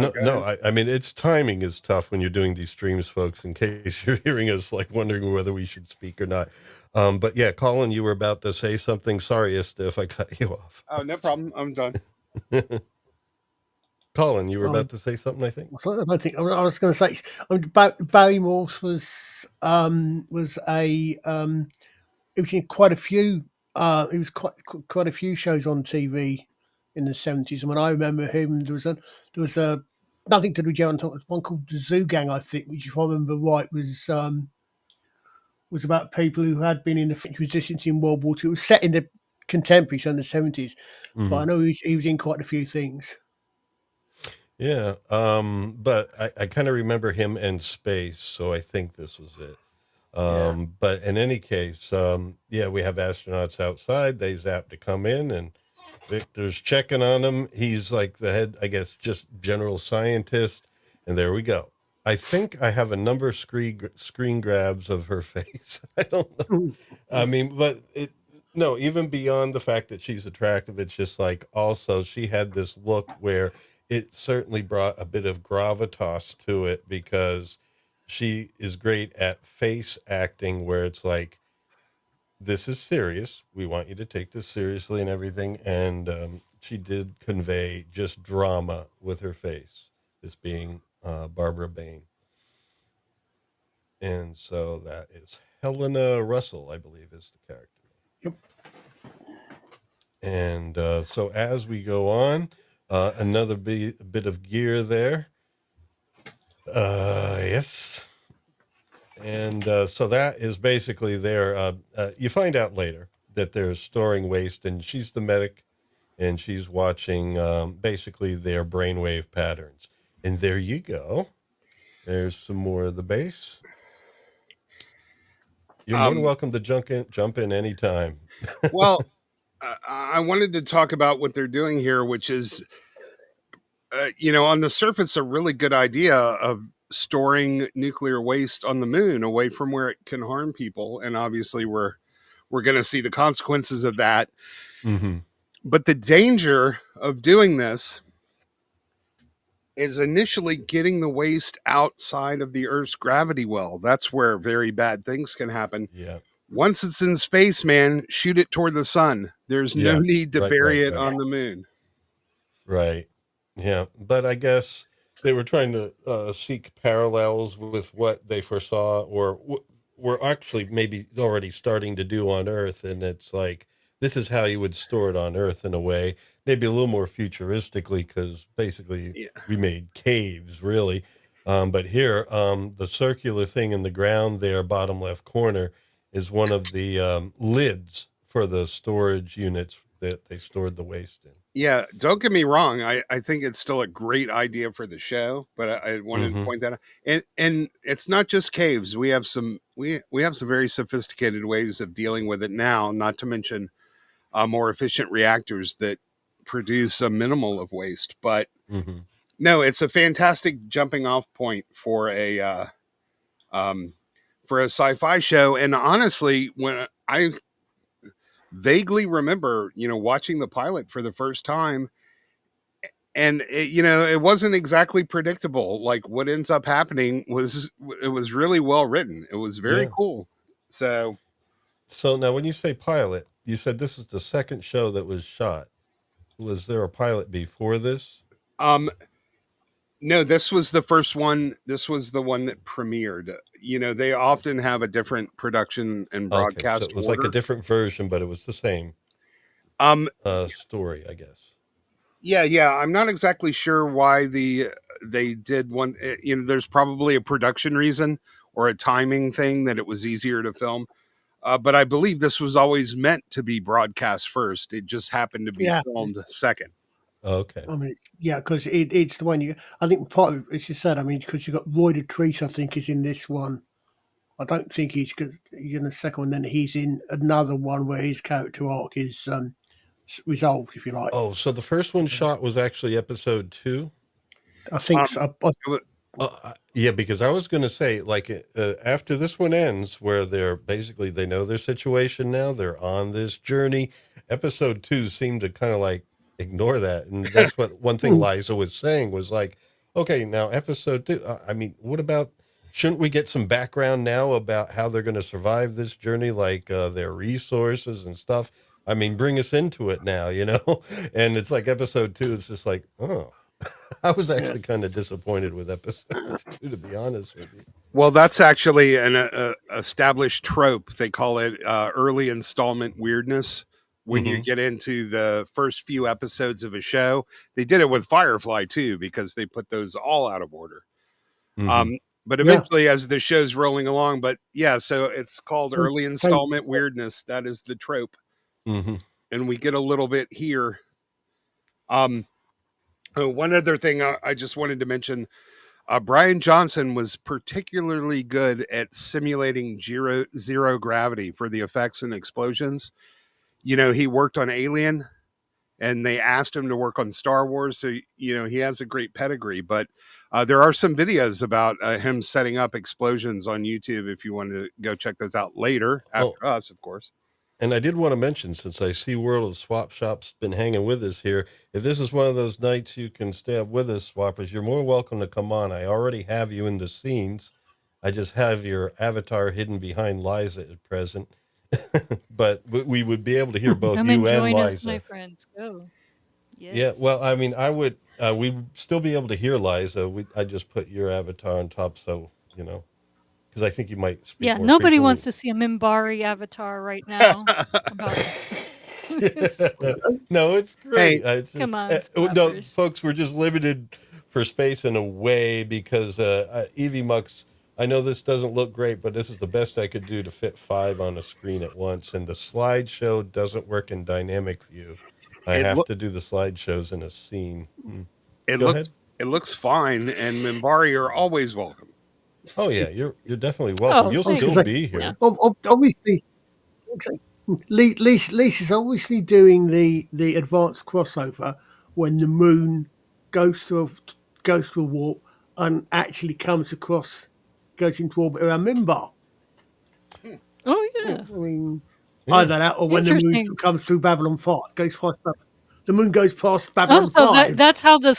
No, go no. ahead. I mean, its timing is tough when you're doing these streams, folks. In case you're hearing us like wondering whether we should speak or not. But yeah, Colin, you were about to say something. Sorry, Ista, if I cut you off. Oh, no problem. I'm done. Colin, you were about to say something, I think. So I don't think I was going to say. Barry Morse was a it was in quite a few. It was quite a few shows on TV in the 70s. And when I remember him, there was a nothing to do with Gerry Anderson. One called the Zoo Gang, I think, which if I remember right was about people who had been in the French resistance in World War II. It was set in the contemporary, so in the 70s. But I know he was in quite a few things. Yeah. But I kind of remember him in space, so I think this was it. But in any case, yeah, we have astronauts outside. They zap to come in, and Victor's checking on them. He's like the head, I guess, just general scientist. And there we go. I think I have a number of screen grabs of her face. I don't know. I mean, but no, even beyond the fact that she's attractive, it's just like also she had this look where it certainly brought a bit of gravitas to it because she is great at face acting where it's like, this is serious. We want you to take this seriously and everything. And she did convey just drama with her face, this being Barbara Bain. And so that is Helena Russell, I believe, is the character. Yep. And so as we go on, another bit of gear there. Yes. And so that is basically there. You find out later that they're storing waste, and she's the medic, and she's watching basically their brainwave patterns. And there you go. There's some more of the base. You're more than welcome to jump in anytime. Well, I wanted to talk about what they're doing here, which is, on the surface, a really good idea of storing nuclear waste on the moon away from where it can harm people. And obviously we're going to see the consequences of that. Mm-hmm. But the danger of doing this is initially getting the waste outside of the Earth's gravity well. That's where very bad things can happen. Yeah. Once it's in space, man, shoot it toward the sun. There's no need to bury it on the moon. Right. Yeah. But I guess they were trying to seek parallels with what they foresaw or were actually maybe already starting to do on Earth. And it's like, this is how you would store it on Earth in a way, maybe a little more futuristically, because basically we made caves, really. But here, the circular thing in the ground there, bottom left corner, is one of the lids for the storage units that they stored the waste in. Yeah, don't get me wrong. I think it's still a great idea for the show, but I wanted to Mm-hmm. point that out. And it's not just caves. We have some very sophisticated ways of dealing with it now. Not to mention more efficient reactors that produce a minimal of waste. But Mm-hmm. no, it's a fantastic jumping off point um, for a sci-fi show. And honestly, when I vaguely remember, watching the pilot for the first time, and it wasn't exactly predictable. Like what ends up happening it was really well written. It was very Yeah. cool. So, So now, when you say pilot, you said this is the second show that was shot. Was there a pilot before this? um, no, this was the first one. This was the one that premiered. They often have a different production and Okay, so broadcast it was like a order. different version, but it was the same Um, story, I guess. yeah. I'm not exactly sure why they did one. There's probably a production reason or a timing thing that it was easier to film. But I believe this was always meant to be broadcast first. It just happened to be Yeah. filmed second. Okay. I mean, yeah, because it's the one you. I think part of it, as you said, I mean, because you got Roy de Treese, I think, is in this one. I don't think he's in the second one. Then he's in another one where his character arc is resolved, if you like. Oh, so the first one shot was actually episode 2? I think Um, so. it wa- Yeah, because I was going to say, like, after this one ends, where they know their situation now, they're on this journey. Episode 2 seemed to kind of like ignore that, and that's what one thing Liza was saying was like, okay, now episode 2. I mean, what about? Shouldn't we get some background now about how they're going to survive this journey, like their resources and stuff? I mean, bring us into it now, you know? And it's like episode 2. It's just like, oh. I was Yeah. actually kind of disappointed with episode 2, to be honest with you. well, that's actually an established trope. They call it early installment weirdness. When you Mm-hmm. get into the first few episodes of a show, they did it with Firefly too, because they put those all out of order. Mm-hmm. But Yeah. eventually, as the show's rolling along, but yeah, so it's called Well, early installment weirdness. That is the trope, Mm-hmm. and we get a little bit here. One other thing I just wanted to mention: Brian Johnson was particularly good at simulating zero gravity for the effects and explosions. He worked on Alien, and they asked him to work on Star Wars. So, he has a great pedigree, but there are some videos about him setting up explosions on YouTube if you want to go check those out later after us, of course. And I did want to mention, since I see World of Swap Shop's been hanging with us here, if this is one of those nights you can stay up with us, Swappers, you're more welcome to come on. I already have you in the scenes. I just have your avatar hidden behind Liza at present. But we would be able to hear both Come you and and join us, Liza. my friends. Go. Yes. Yeah, well, I mean, we'd still be able to hear Liza. I just put your avatar on top, so, because I think you might speak Yeah, more nobody frequently. wants to see a Mimbari avatar right now. About this. No, it's great. Hey, It's Come just, on, no, Swappers. folks, we're just limited for space in a way because Evie Mux, I know this doesn't look great, but this is the best I could do to fit 5 on a screen at once. And the slideshow doesn't work in dynamic view. I It have loo- to do the slideshows in a scene. it Go looks ahead. it looks fine, and Mimbari are always welcome. Oh yeah, you're definitely welcome. Oh, You'll thank still you. be here. Yeah. Obviously, Lisa's obviously doing the advanced crossover when the moon goes through a warp and actually goes into orbit around Mimbar. Oh yeah. I mean, Yeah. either that or when the moon Interesting. comes through Babylon 5, the moon goes past Oh, Babylon so 5. that's how the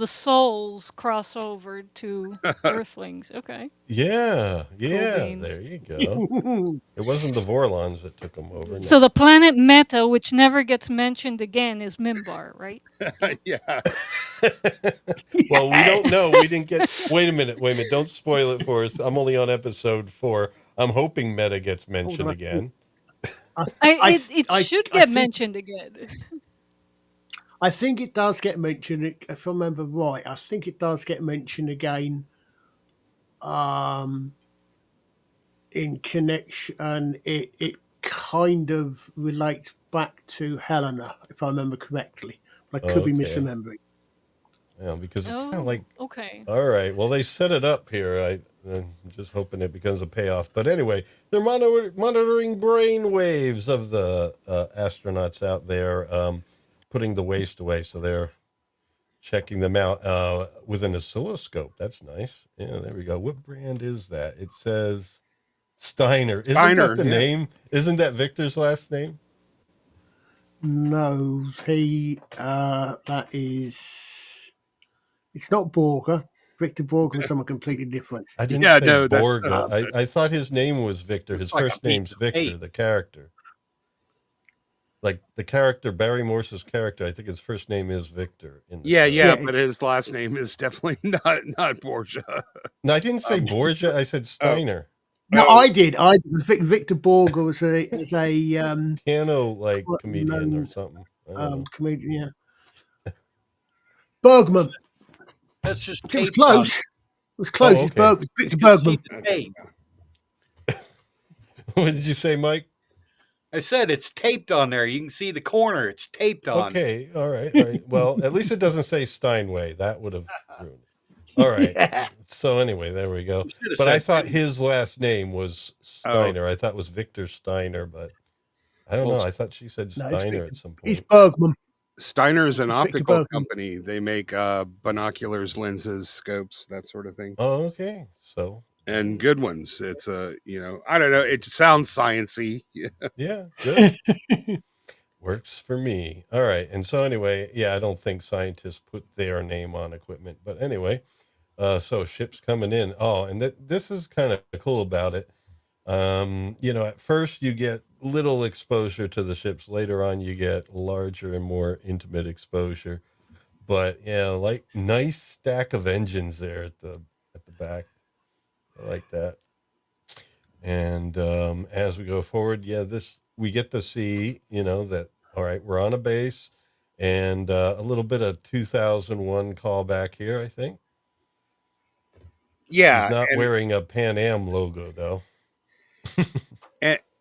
souls cross over to Earthlings. Okay. Yeah, Cool yeah. beans. There you go. It wasn't the Vorlons that took them over. So the planet Meta, which never gets mentioned again, is Mimbar, right? Yeah. Well, we don't know. We didn't get. Wait a minute. Don't spoil it for us. I'm only on episode 4. I'm hoping Meta gets mentioned again. It should I get think- mentioned again. I think it does get mentioned, if I remember right. I think it does get mentioned again in connection. It kind of relates back to Helena, if I remember correctly. But I could be Okay. misremembering. Yeah, because it's kind of like, okay. all right, well, they set it up here. I'm just hoping it becomes a payoff. But anyway, they're monitoring brain waves of the astronauts out there, putting the waste away. So they're checking them out with an oscilloscope. That's nice. Yeah, there we go. What brand is that? It says Steiner. Isn't Steiner, that the yeah. name? Isn't that Victor's last name? No, that is. It's not Borger. Victor Borger was someone completely different. I didn't Yeah, say no, that's Borga. I thought his name was Victor. His Looks like a first name's piece of Victor, tape. the character. Like the character, Barry Morse's character, I think his first name is Victor. In the yeah, show. yeah, Yeah, but it's- his last name is definitely not Borgia. No, I didn't say Borgia. I said Steiner. No, Oh. I did. Victor Borger was a Piano like Well, comedian or no, something. I don't know. comedian. Yeah, Bergman. That's just It was taped on. close. It was close. Oh, It's okay. Victor You can see Bergman. the tape. What did you say, Mike? I said it's taped on there. You can see the corner. It's taped on. Okay, all right, all right. Well, at least it doesn't say Steinway. That would have ruined it. All right. Yeah. So anyway, there we go. You should have But I said thought taped. his last name was Steiner. I thought it was Victor Steiner, but I don't Well, know. I thought she said No, it's Steiner Victor. at some It's point. Bergman. Steiner is an It's Victor optical Bergman. company. They make binoculars, lenses, scopes, that sort of thing, Oh, okay. So and good ones. It's I don't know. It sounds sciency. yeah, good. Works for me. All right. And so anyway, yeah, I don't think scientists put their name on equipment, but anyway, so ships coming in. Oh, and this is kind of cool about it. At first you get little exposure to the ships. Later on, you get larger and more intimate exposure. But yeah, like nice stack of engines there at the back. I like that. And as we go forward, yeah, we get to see, that all right, we're on a base, and a little bit of 2001 callback here. I think Yeah, he's not wearing a Pan Am logo though.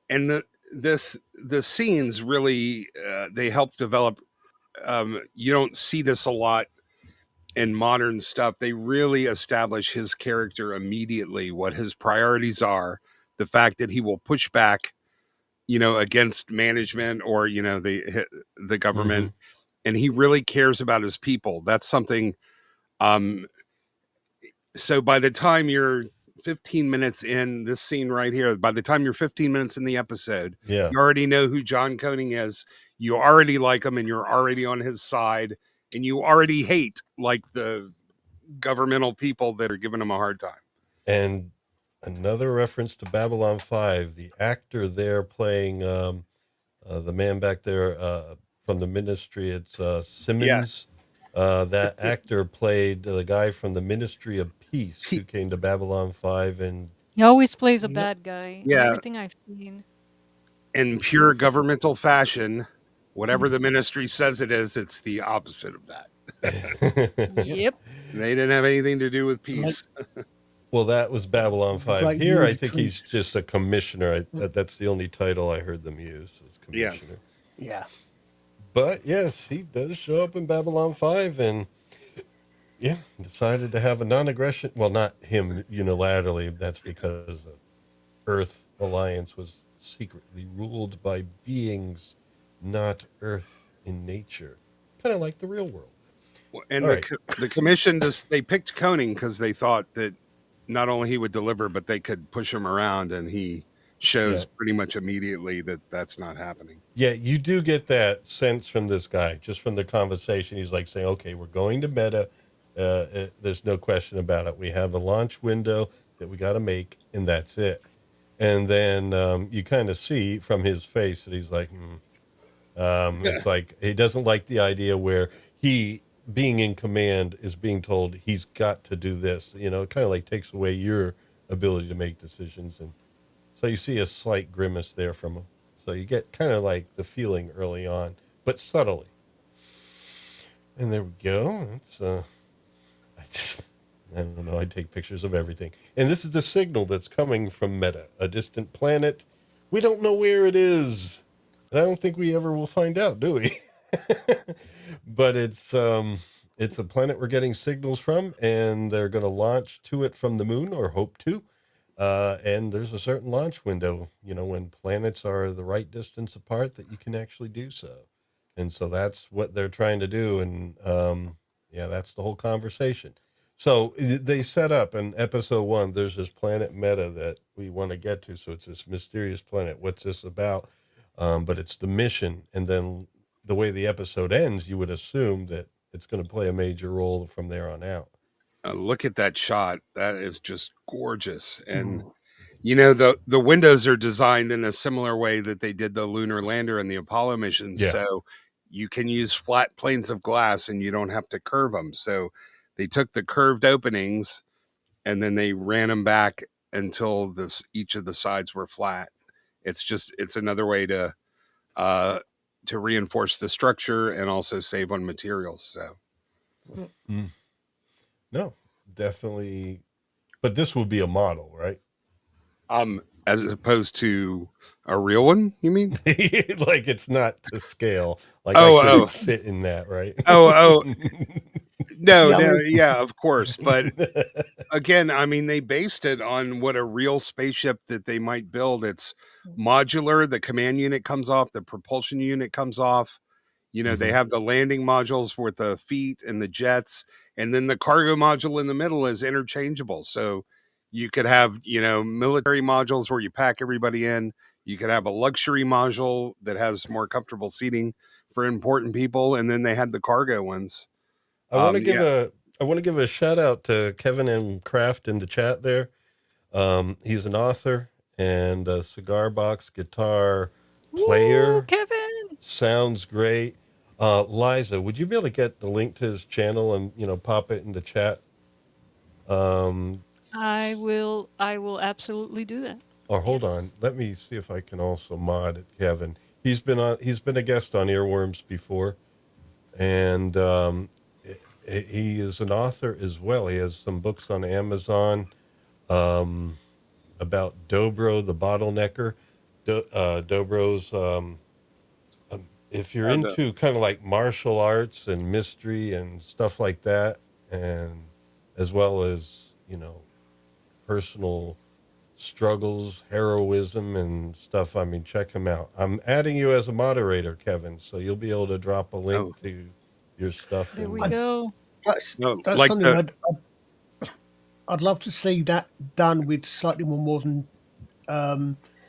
and the scenes really they help develop. You don't see this a lot in modern stuff. They really establish his character immediately, what his priorities are, the fact that he will push back, against management or the government, and he really cares about his people. That's something. So by the time you're 15 minutes in this scene right here, by the time you're 15 minutes in the episode, Yeah, you already know who John Koenig is. You already like him, and you're already on his side, and you already hate like the governmental people that are giving him a hard time. and another reference to Babylon 5. The actor there playing the man back there from the ministry. It's Simmons. That actor played the guy from the Ministry of Peace who came to Babylon 5 and He always plays a bad guy in Yeah. everything I've seen. In pure governmental fashion, whatever the ministry says it is, it's the opposite of that. Yep. They didn't have anything to do with peace. Well, that was Babylon 5. Like Here, I music think he's just a commissioner. That's the only title I heard them use as Yeah. commissioner. Yeah. But yes, he does show up in Babylon 5 and yeah, decided to have a non-aggression. Well, not him unilaterally. That's because the Earth Alliance was secretly ruled by beings not Earth in nature, kind of like the real world. And All the, right. the commission they picked Koenig because they thought that not only he would deliver, but they could push him around, and he shows Yeah. pretty much immediately that that's not happening. Yeah, you do get that sense from this guy, just from the conversation. He's like saying, okay, we're going to meta. There's no question about it. We have a launch window that we got to make, and that's it. And then you kind of see from his face that he's like, it's like he doesn't like the idea where he, being in command, is being told he's got to do this. It kind of like takes away your ability to make decisions. And so you see a slight grimace there from him. So you get kind of like the feeling early on, but subtly. And there we go. It's I don't know. I take pictures of everything. And this is the signal that's coming from Meta, a distant planet. We don't know where it is. And I don't think we ever will find out, do we? But it's a planet we're getting signals from, and they're going to launch to it from the moon, or hope to. And there's a certain launch window, when planets are the right distance apart, that you can actually do so. And so that's what they're trying to do. And yeah, that's the whole conversation. So they set up in episode 1, there's this planet Meta that we want to get to. So it's this mysterious planet. What's this about? But it's the mission. And then the way the episode ends, you would assume that it's going to play a major role from there on out. Look at that shot. That is just gorgeous. And Mm. the windows are designed in a similar way that they did the lunar lander and the Apollo missions. Yeah. So you can use flat planes of glass and you don't have to curve them. So they took the curved openings and then they ran them back until each of the sides were flat. It's another way to reinforce the structure and also save on materials. So No, definitely. But this will be a model, right? as opposed to a real one, you mean? Like it's not to scale. Like Oh, I couldn't oh. sit in that, right? No, Yeah, I no, mean- yeah, of course. But again, I mean, they based it on what a real spaceship that they might build. It's modular. The command unit comes off, the propulsion unit comes off. They have the landing modules with the feet and the jets, and then the cargo module in the middle is interchangeable. So you could have, military modules where you pack everybody in. You could have a luxury module that has more comfortable seating for important people, and then they had the cargo ones. I want to give Yeah. a shout out to Kevin M. Kraft in the chat there. He's an author and a cigar box guitar player. Woo, Kevin. Sounds great. Liza, would you be able to get the link to his channel and pop it in the chat? I will absolutely do that. Or hold Yes. on, let me see if I can also mod Kevin. He's been a guest on Earworms before, and he is an author as well. He has some books on Amazon about Dobro the Bottlenecker. Dobro's if you're into kind of like martial arts and mystery and stuff like that, and as well as personal struggles, heroism, and stuff. I mean, check him out. I'm adding you as a moderator, Kevin, so you'll be able to drop a link to your stuff. There we and- go. That's like something I'd love to see that done with slightly more modern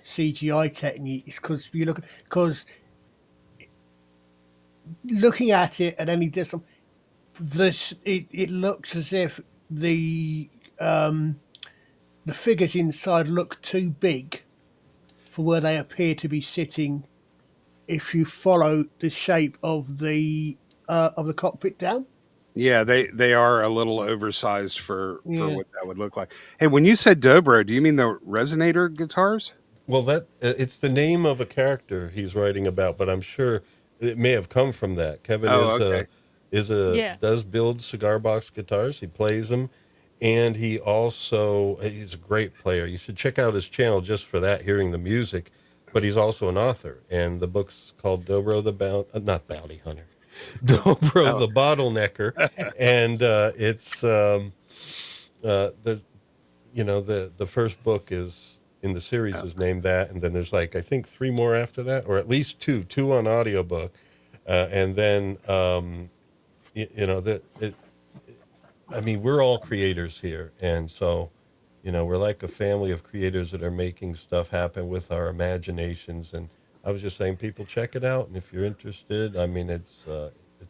CGI techniques, because looking at it at any distance, it looks as if the figures inside look too big for where they appear to be sitting. If you follow the shape of the cockpit down. Yeah, they are a little oversized for Yeah. what that would look like. Hey, when you said dobro, do you mean the resonator guitars? Well, that it's the name of a character he's writing about, but I'm sure it may have come from that. Kevin Okay. Yeah. does build cigar box guitars. He plays them, and he's a great player. You should check out his channel just for that, hearing the music. But he's also an author, and the book's called Dobro not Bounty Hunter, Dobro the Bottlenecker, and it's the first book is in the series is named that, and then there's I think 3 more after that, or at least two on audiobook, and then I mean, we're all creators here, and so we're like a family of creators that are making stuff happen with our imaginations. And I was just saying, people, check it out, and if you're interested, I mean, it's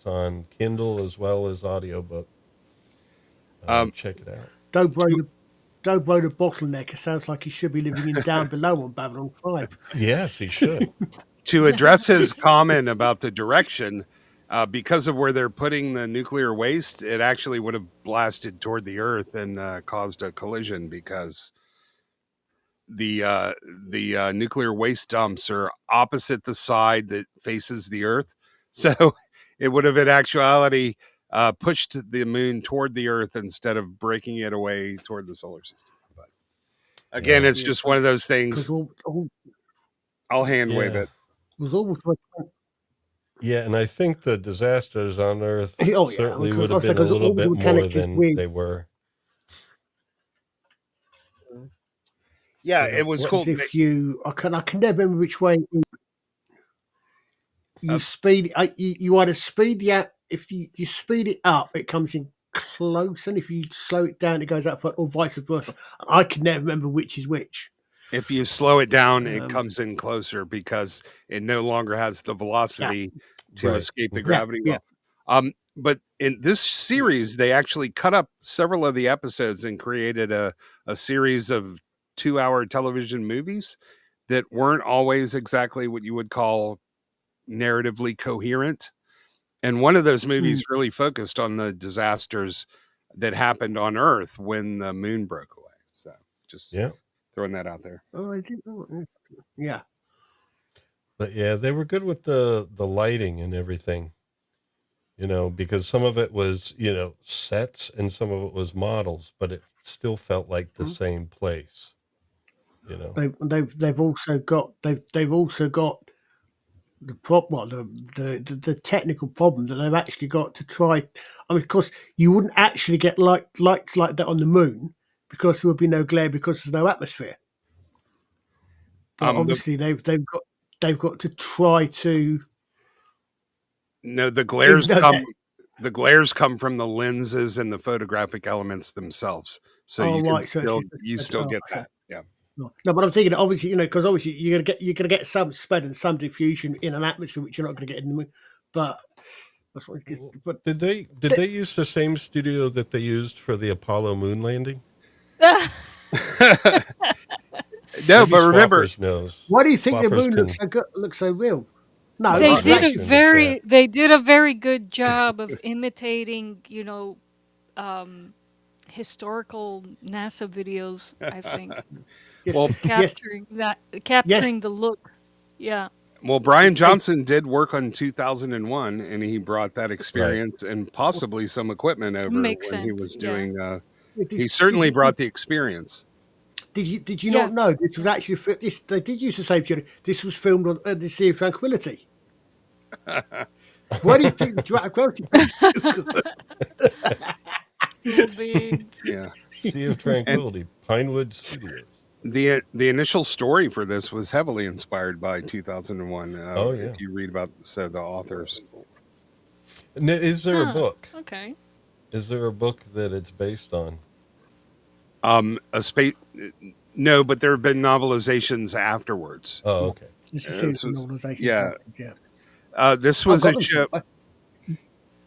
on Kindle as well as audiobook. Check it out. Dobro the bottleneck. It sounds like he should be living in down below on Babylon 5. Yes, he should. To address his comment about the direction, because of where they're putting the nuclear waste, it actually would have blasted toward the Earth and caused a collision, because the nuclear waste dumps are opposite the side that faces the Earth. So it would have, in actuality, pushed the moon toward the Earth instead of breaking it away toward the solar system. But again, Yeah. it's just one of those things. Because all I'll hand wave Yeah. it. was always Yeah, and I think the disasters on Earth oh yeah, certainly because would have like I say, been a because little all the bit more mechanics is than weird. they were. Yeah, You it know, was what? cool. Because if you, I can never remember which way you Uh, speed. You either speed the app. If you speed it up, it comes in close, and if you slow it down, it goes up, or vice versa. I can never remember which is which. if you slow it down, it Um, comes in closer because it no longer has the yeah, velocity to Right. escape the Mhm. gravity yeah. well. But in this series, they actually cut up several of the episodes and created a series of 2-hour television movies that weren't always exactly what you would call narratively coherent. And one of those Mm. movies really focused on the disasters that happened on Earth when the moon broke away. So just Yeah. throwing that out there. Oh, I did. Yeah. But yeah, they were good with the lighting and everything, you know, because some of it was, you know, sets and some of it was models, but it still felt like the Mm. same place, you know. They've also got they've also got the well, the technical problem that they've actually got to try. I mean, of course, you wouldn't actually get lights like that on the moon because there would be no glare because there's no atmosphere. But The obviously, they've got to try to, no, even though that. the glares come from the lenses and the photographic elements themselves. So Oh you can right, so still it's get I see. that. Yeah. No, but I'm thinking that obviously, because obviously you're gonna get some spread and some diffusion in an atmosphere which you're not gonna get in the moon. But that's what. But Did they use the same studio that they used for the Apollo moon landing? No, Maybe but remember, Swappers knows. why do you think the Swappers moon looks can so good, looks so real? No, put They it his was did a links actually in the chat. they did a very good job of imitating, um, historical NASA videos, I think. yes, well, yes, yes. Capturing the look. Yeah. Brian Hey, Johnson did work on 2001, and he brought that Right. experience and possibly some equipment over Makes when he sense. was Yeah. doing. did, He did certainly you brought the experience. did you Yeah. not know this was actually this? They did use the same studio. This was filmed on the Sea of Tranquility. Why do you think the Tranquility was so good? Cool beans. Yeah, Sea of and Tranquility, Pinewood Studios. the initial story for this was heavily inspired by 2001. Oh If yeah. you read about the authors, Is there a Huh. book? Okay. Is there a book that it's based on? a space. No, but there have been novelizations afterwards. Oh, okay. This is This serious was normalization. yeah. Yeah, This I've was a got them show. somewhere.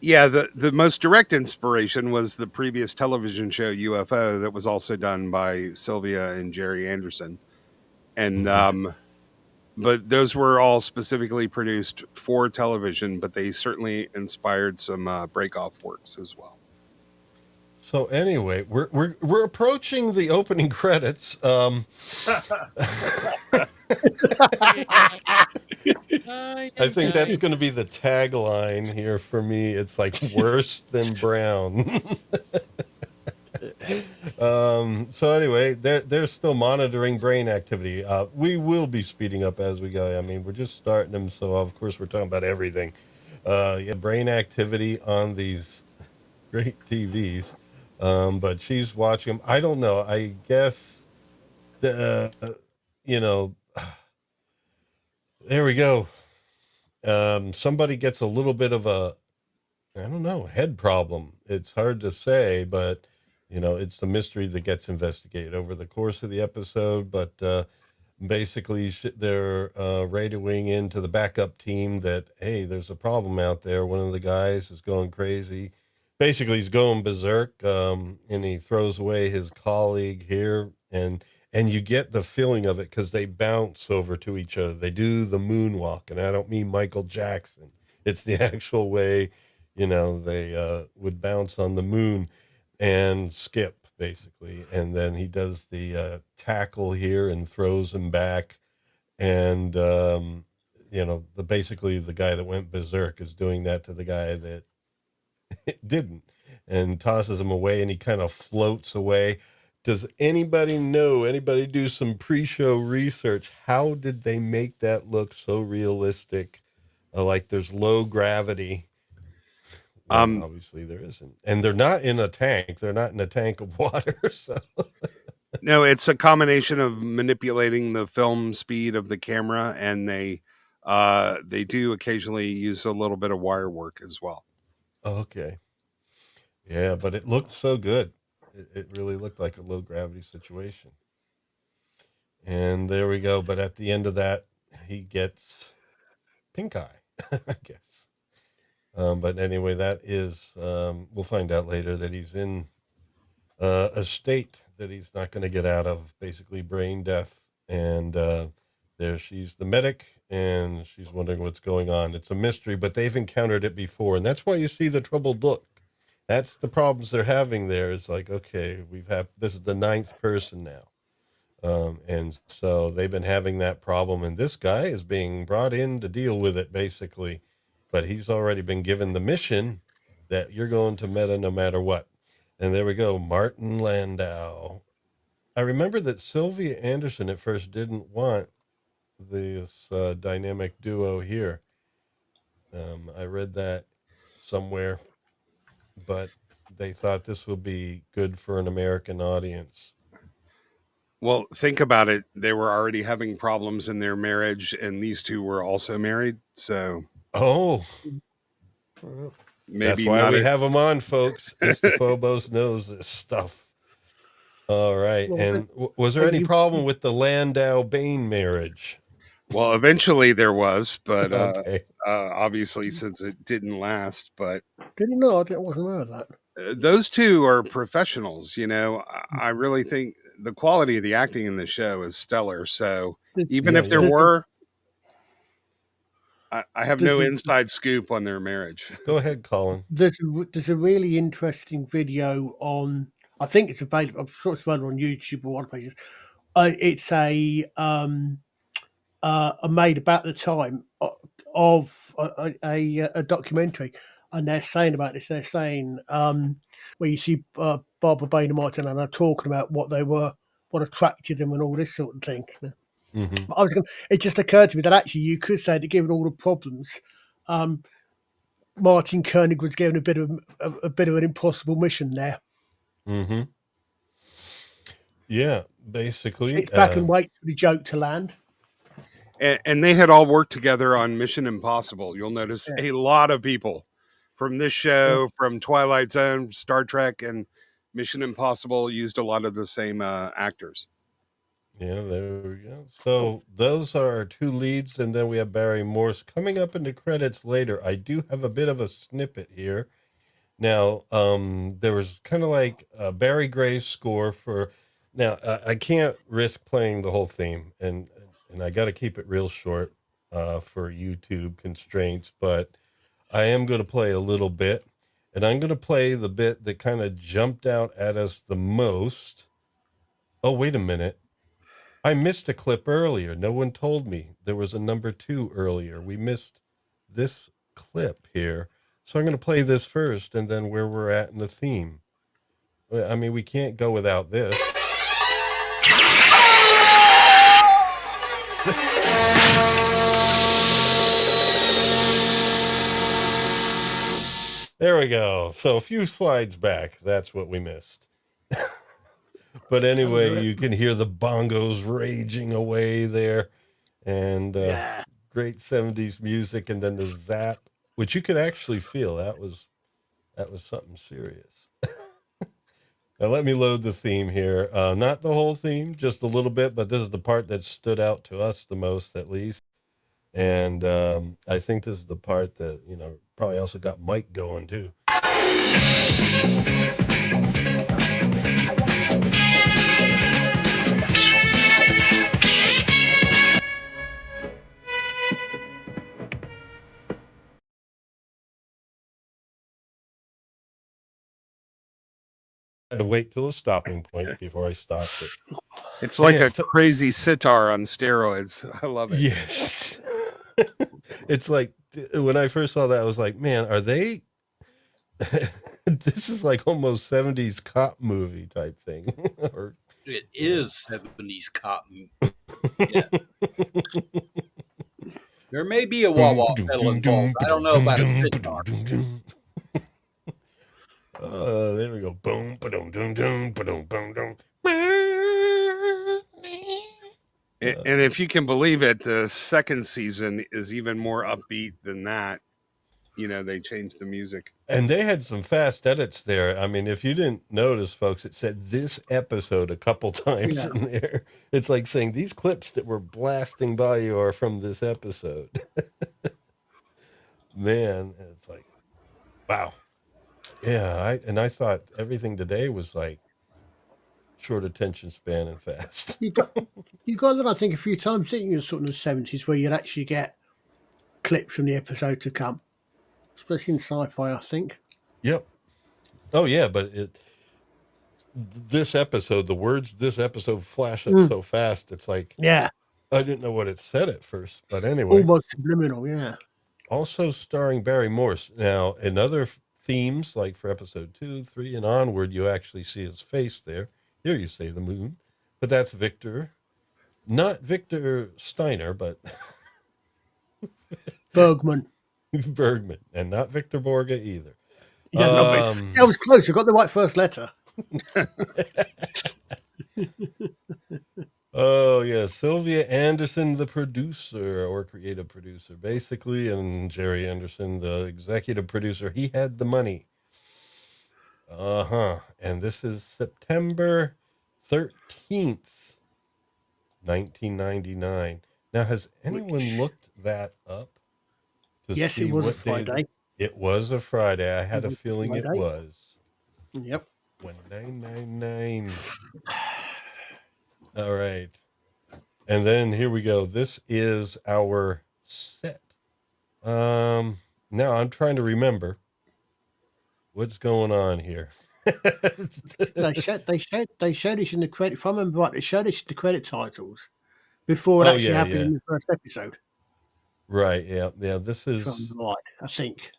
Yeah, the most direct inspiration was the previous television show UFO that was also done by Sylvia and Gerry Anderson, and Mhm. but those were all specifically produced for television. But they certainly inspired some break-off works as well. So anyway, we're approaching the opening credits. I think that's going to be the tagline here for me. It's like worse than Brown. So anyway, they're still monitoring brain activity. We will be speeding up as we go. I mean, we're just starting them, so of course we're talking about everything. Yeah, brain activity on these great TVs. But she's watching them. I don't know. I guess the you know, there we go. Somebody gets a little bit of a, I don't know, head problem. It's hard to say, but you know, it's the mystery that gets investigated over the course of the episode. But basically, they're radioing into the backup team that, hey, there's a problem out there. One of the guys is going crazy. Basically, he's going berserk, and he throws away his colleague here, and you get the feeling of it because they bounce over to each other. They do the moonwalk, and I don't mean Michael Jackson. It's the actual way, you know, they would bounce on the moon and skip basically, and then he does the tackle here and throws him back, and you know, basically the guy that went berserk is doing that to the guy that didn't, and tosses him away, and he kind of floats away. Does anybody know? Anybody do some pre-show research? How did they make that look so realistic? Like there's low gravity when obviously there isn't, and they're not in a tank. They're not in a tank of water. So No, it's a combination of manipulating the film speed of the camera, and they do occasionally use a little bit of wire work as well. okay, yeah, but it looked so good. It really looked like a low gravity situation. And there we go. But at the end of that, he gets pink eye, I guess. But anyway, that is, we'll find out later that he's in a state that he's not going to get out of, basically brain death. And there she's the medic, and she's wondering what's going on. It's a mystery, but they've encountered it before. And that's why you see the troubled look. That's the problems they're having there. It's like, okay, this is the 9th person now. And so they've been having that problem, and this guy is being brought in to deal with it, basically. But he's already been given the mission that you're going to Meta no matter what. And there we go, Martin Landau. I remember that Sylvia Anderson at first didn't want this dynamic duo here. I read that somewhere, but they thought this would be good for an American audience. Well, think about it. They were already having problems in their marriage, and these two were also married. So, maybe that's why not we have them on, folks. Mr. Phobos knows this stuff. All right. Well, And was there any problem with the Landau Bain marriage? Well, eventually there was, but Okay. obviously since it didn't last. But did he not? I wasn't aware of that. those two are professionals. You know, I really think the quality of the acting in the show is stellar. So even if there were, I have no inside scoop on their marriage. Go ahead, Colin. There's a really interesting video on. I think it's available. I'm sure it's available on YouTube or other places. It's a made about the time of a documentary, and they're saying about this. They're saying where you see Barbara Bain and Martin and are talking about what attracted them and all this sort of thing. Mm-hmm. It just occurred to me that actually you could say that given all the problems, Martin Koenig was given a bit of an impossible mission there. Mm-hmm. Yeah, basically. Sit back and wait for the joke to land. And they had all worked together on Mission Impossible. You'll notice a lot of people from this show, from Twilight Zone, Star Trek, and Mission Impossible used a lot of the same actors. Yeah, there we go. So those are our two leads, and then we have Barry Morse coming up in the credits later. I do have a bit of a snippet here. Now, there was kind of like Barry Gray's score for. Now, I can't risk playing the whole theme, and I got to keep it real short for YouTube constraints, but I am going to play a little bit, and I'm going to play the bit that kind of jumped out at us the most. Oh, wait a minute. I missed a clip earlier. No one told me there was a number 2 earlier. We missed this clip here. So I'm going to play this first and then where we're at in the theme. I mean, we can't go without this. There we go. So a few slides back, that's what we missed. But anyway, you can hear the bongos raging away there, and great 70s music, and then the zap, which you could actually feel. That was something serious. Now let me load the theme here. Not the whole theme, just a little bit, but this is the part that stood out to us the most, at least. And I think this is the part that, probably also got Mike going too. I had to wait till a stopping point before I stopped it. It's like a crazy sitar on steroids. I love it. Yes. It's like when I first saw that, I was like, man, are they This is like almost 70s cop movie type thing. Or It yeah. is 70s cotton. Yeah. There may be a wah Boom, wah ba-dum, pedal dum, involved. dum, I don't ba-dum, know dum, about a dum, sitar. ba-dum, dum, dum. There we go. Boom, ba-dum, dum, dum, ba-dum, bum, dum. And if you can believe it, the second season is even more upbeat than that. They changed the music. And they had some fast edits there. I mean, if you didn't notice, folks, it said this episode a couple times Yeah. in there. It's like saying these clips that were blasting by you are from this episode. Man, it's like, wow. Yeah, I thought everything today was like short attention span and fast. You got you got that I think a few times, didn't you, sort of the 70s, where you'd actually get clips from the episode to come, especially in sci-fi, I think. Yep. Oh yeah, but this episode, the words this episode flash up Mm. so fast. It's like Yeah, I didn't know what it said at first, but anyway. almost subliminal. Yeah, Also starring Barry Morse. Now, in other themes, like for episode 2, 3, and onward, you actually see his face there. Here you say the moon, but that's Victor, not Victor Steiner, but Bergman. Bergman, and not Victor Borga either. Yeah, not bad. I was close. I got the right first letter. Oh yeah, Sylvia Anderson, the producer or creative producer, basically, and Gerry Anderson, the executive producer. He had the money. And this is September 13th, 1999. Now, has anyone looked that up to Yes, see it was a what day? Friday. It was a Friday. I had It a was a feeling it Friday. was. Yep. 1999. All right. And then here we go. This is our set. Now I'm trying to remember what's going on here. They showed us in the credit. If I remember right, they showed us the credit titles before it Oh actually yeah, happened yeah. in the first episode. Right, yeah. This If I'm is right, I think.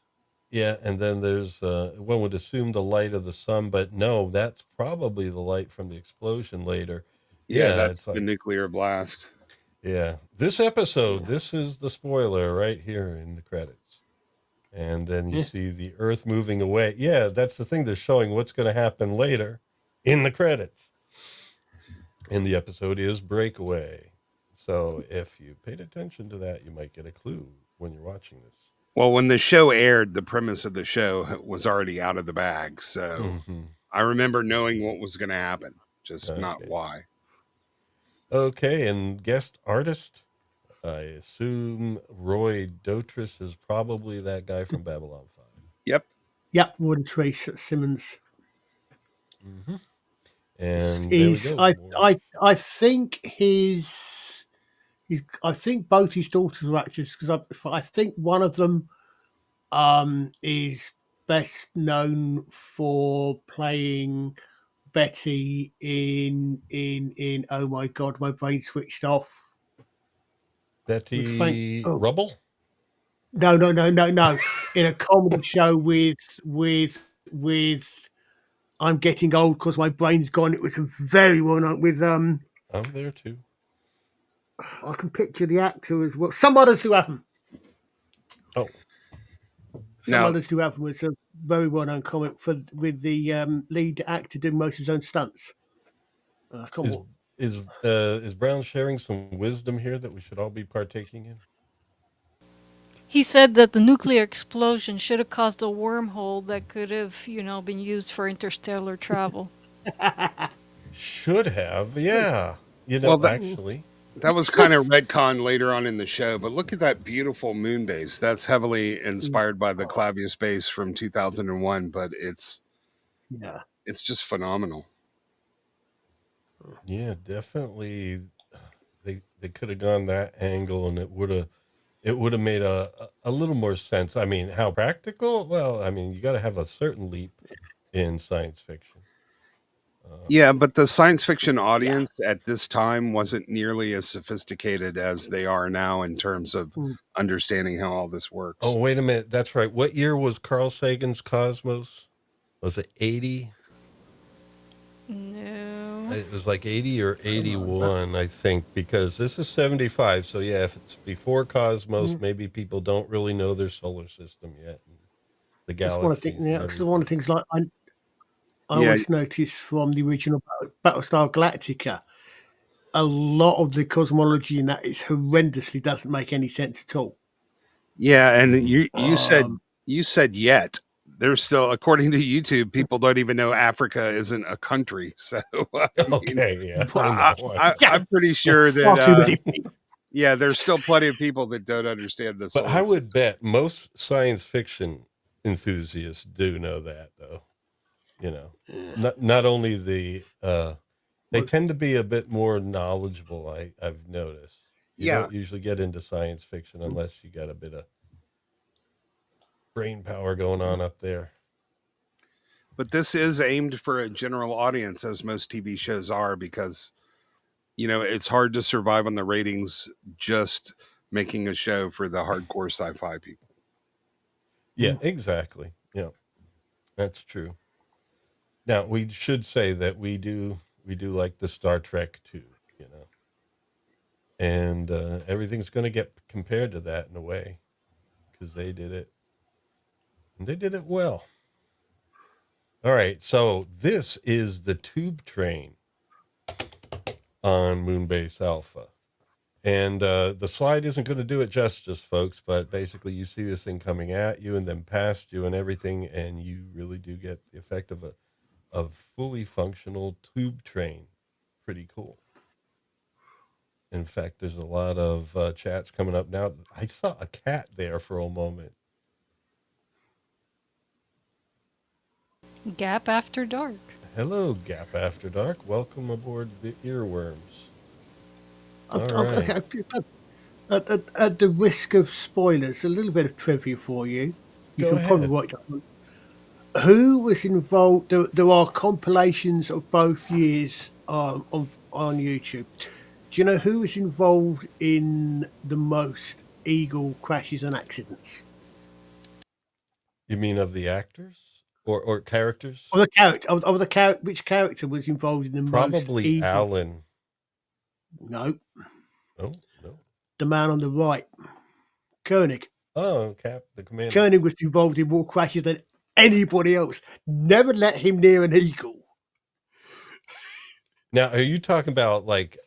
yeah, and then there's one would assume the light of the sun, but no, that's probably the light from the explosion later. Yeah, Yeah, that's it's the like nuclear blast. yeah. This episode, this is the spoiler right here in the credits. And then you Yeah. see the Earth moving away. Yeah, that's the thing. They're showing what's going to happen later in the credits. And the episode is Breakaway. So if you paid attention to that, you might get a clue when you're watching this. Well, when the show aired, the premise of the show was already out of the bag. So I remember knowing what was going to happen, just not Okay. why. Okay, and guest artist, I assume Roy Dotrice is probably that guy from Babylon 5. Yep. Yep, Warren Trace Simmons. And there we Is go. I think I think both his daughters are actors because I think one of them is best known for playing Betty in oh my god, my brain switched off. Betty Oh. Rubble? No. In a comedy show with I'm getting old because my brain's gone. It was a very well known with I'm there too. I can picture the actor as well. Some others who haven't. Oh. Some others who haven't was a very well known comic with the lead actor doing most of his own stunts. Is Brown sharing some wisdom here that we should all be partaking in? He said that the nuclear explosion should have caused a wormhole that could have, been used for interstellar travel. Should have, yeah. Actually. That was kind of retcon later on in the show, but look at that beautiful moon base. That's heavily inspired by the Clavius base from 2001, but it's just phenomenal. Yeah, definitely. They could have gone that angle, and it would have made a little more sense. I mean, how practical? Well, I mean, you got to have a certain leap in science fiction. Yeah, but the science fiction Yeah. audience at this time wasn't nearly as sophisticated as they are now in terms of Mm. understanding how all this works. Oh, wait a minute. That's right. What year was Carl Sagan's Cosmos? Was it 80? No. It was like 80 or Something like that. 81, I think, because this is 75. So, yeah, if it's before Cosmos, Mm. maybe people don't really know their solar system yet, and the That's one of the galaxies things. Yeah, and that's one of the everything. things. Like I Yeah, always noticed from the original Battlestar Galactica, a lot of the cosmology in that is horrendously doesn't make any sense at all. yeah, and Mhm. you said yet. There's still, according to YouTube, people don't even know Africa isn't a country. So I mean, Okay, yeah, I Well, know. yeah, I'm pretty sure far that too many people. yeah, there's still plenty of people that don't understand the But I solar system. would bet most science fiction enthusiasts do know that, though. You know, Yeah. not only they Well, tend to be a bit more knowledgeable. I've noticed. You Yeah, don't usually get into science fiction unless you got a bit of brain power going on up there. but this is aimed for a general audience, as most TV shows are, because it's hard to survive on the ratings just making a show for the hardcore sci-fi people. Yeah, exactly. Yeah, that's true. Now we should say that we do like the Star Trek too, and everything's going to get compared to that in a way because they did it and they did it well. All right, so this is the tube train on Moonbase Alpha. And the slide isn't going to do it justice, folks, but basically you see this thing coming at you and then past you and everything, and you really do get the effect of a fully functional tube train. Pretty cool. In fact, there's a lot of chats coming up now. I saw a cat there for a moment. Gap After Dark. Hello, Gap After Dark. Welcome aboard the Earworms. All okay, right. at the risk of spoilers, a little bit of trivia for you. You Go can probably ahead. work that one. Who was involved? There are compilations of both years on YouTube. Do you know who was involved in the most Eagle crashes and accidents? You mean of the actors or characters? Of the character, of the character, which character was involved in the most Probably Eagle? Alan. No, Oh, no. the man on the right, Koenig. Oh, Cap, the commander. Koenig was involved in more crashes than anybody else. Never let him near an Eagle. Now, are you talking about like,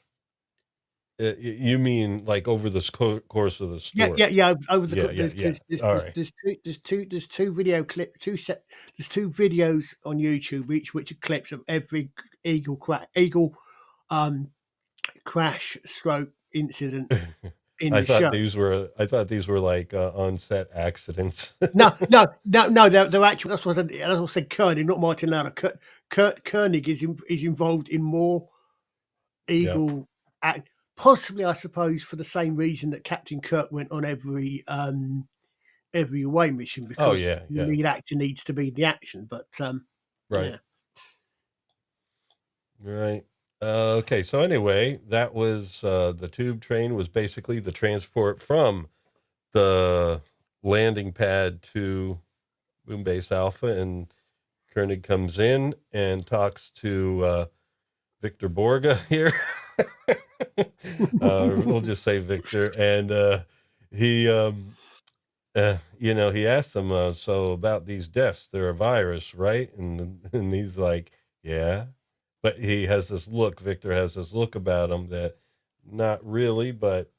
you mean like over the course of the story? Yeah. Over the Yeah. All right. there's two video clip there's two videos on YouTube each which are clips of every Eagle crash stroke incident in I the thought show. these were like on-set accidents. No, they're actual. That's what I said. Koenig, not Martin Lauder. Koenig is involved in more Yeah. Eagle act. Possibly, I suppose, for the same reason that Captain Kirk went on every away mission, because Oh, yeah. the lead actor needs to be in the action. But Right. yeah. Right. Okay. So anyway, that was the tube train was basically the transport from the landing pad to Moonbase Alpha, and Koenig comes in and talks to Victor Borga here. We'll just say Victor, and he, he asked him, so about these deaths, they're a virus, right? And he's like, yeah, but he has this look. Victor has this look about him that not really, but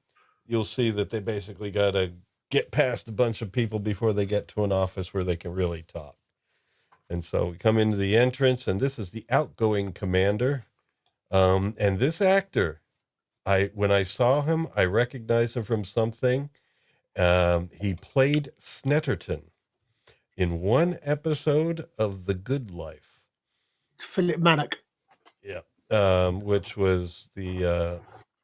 you'll see that they basically got to get past a bunch of people before they get to an office where they can really talk. And so we come into the entrance, and this is the outgoing commander. And this actor, when I saw him, I recognized him from something. He played Snetterton in one episode of The Good Life. Philip Maddock. Yeah. Which was the,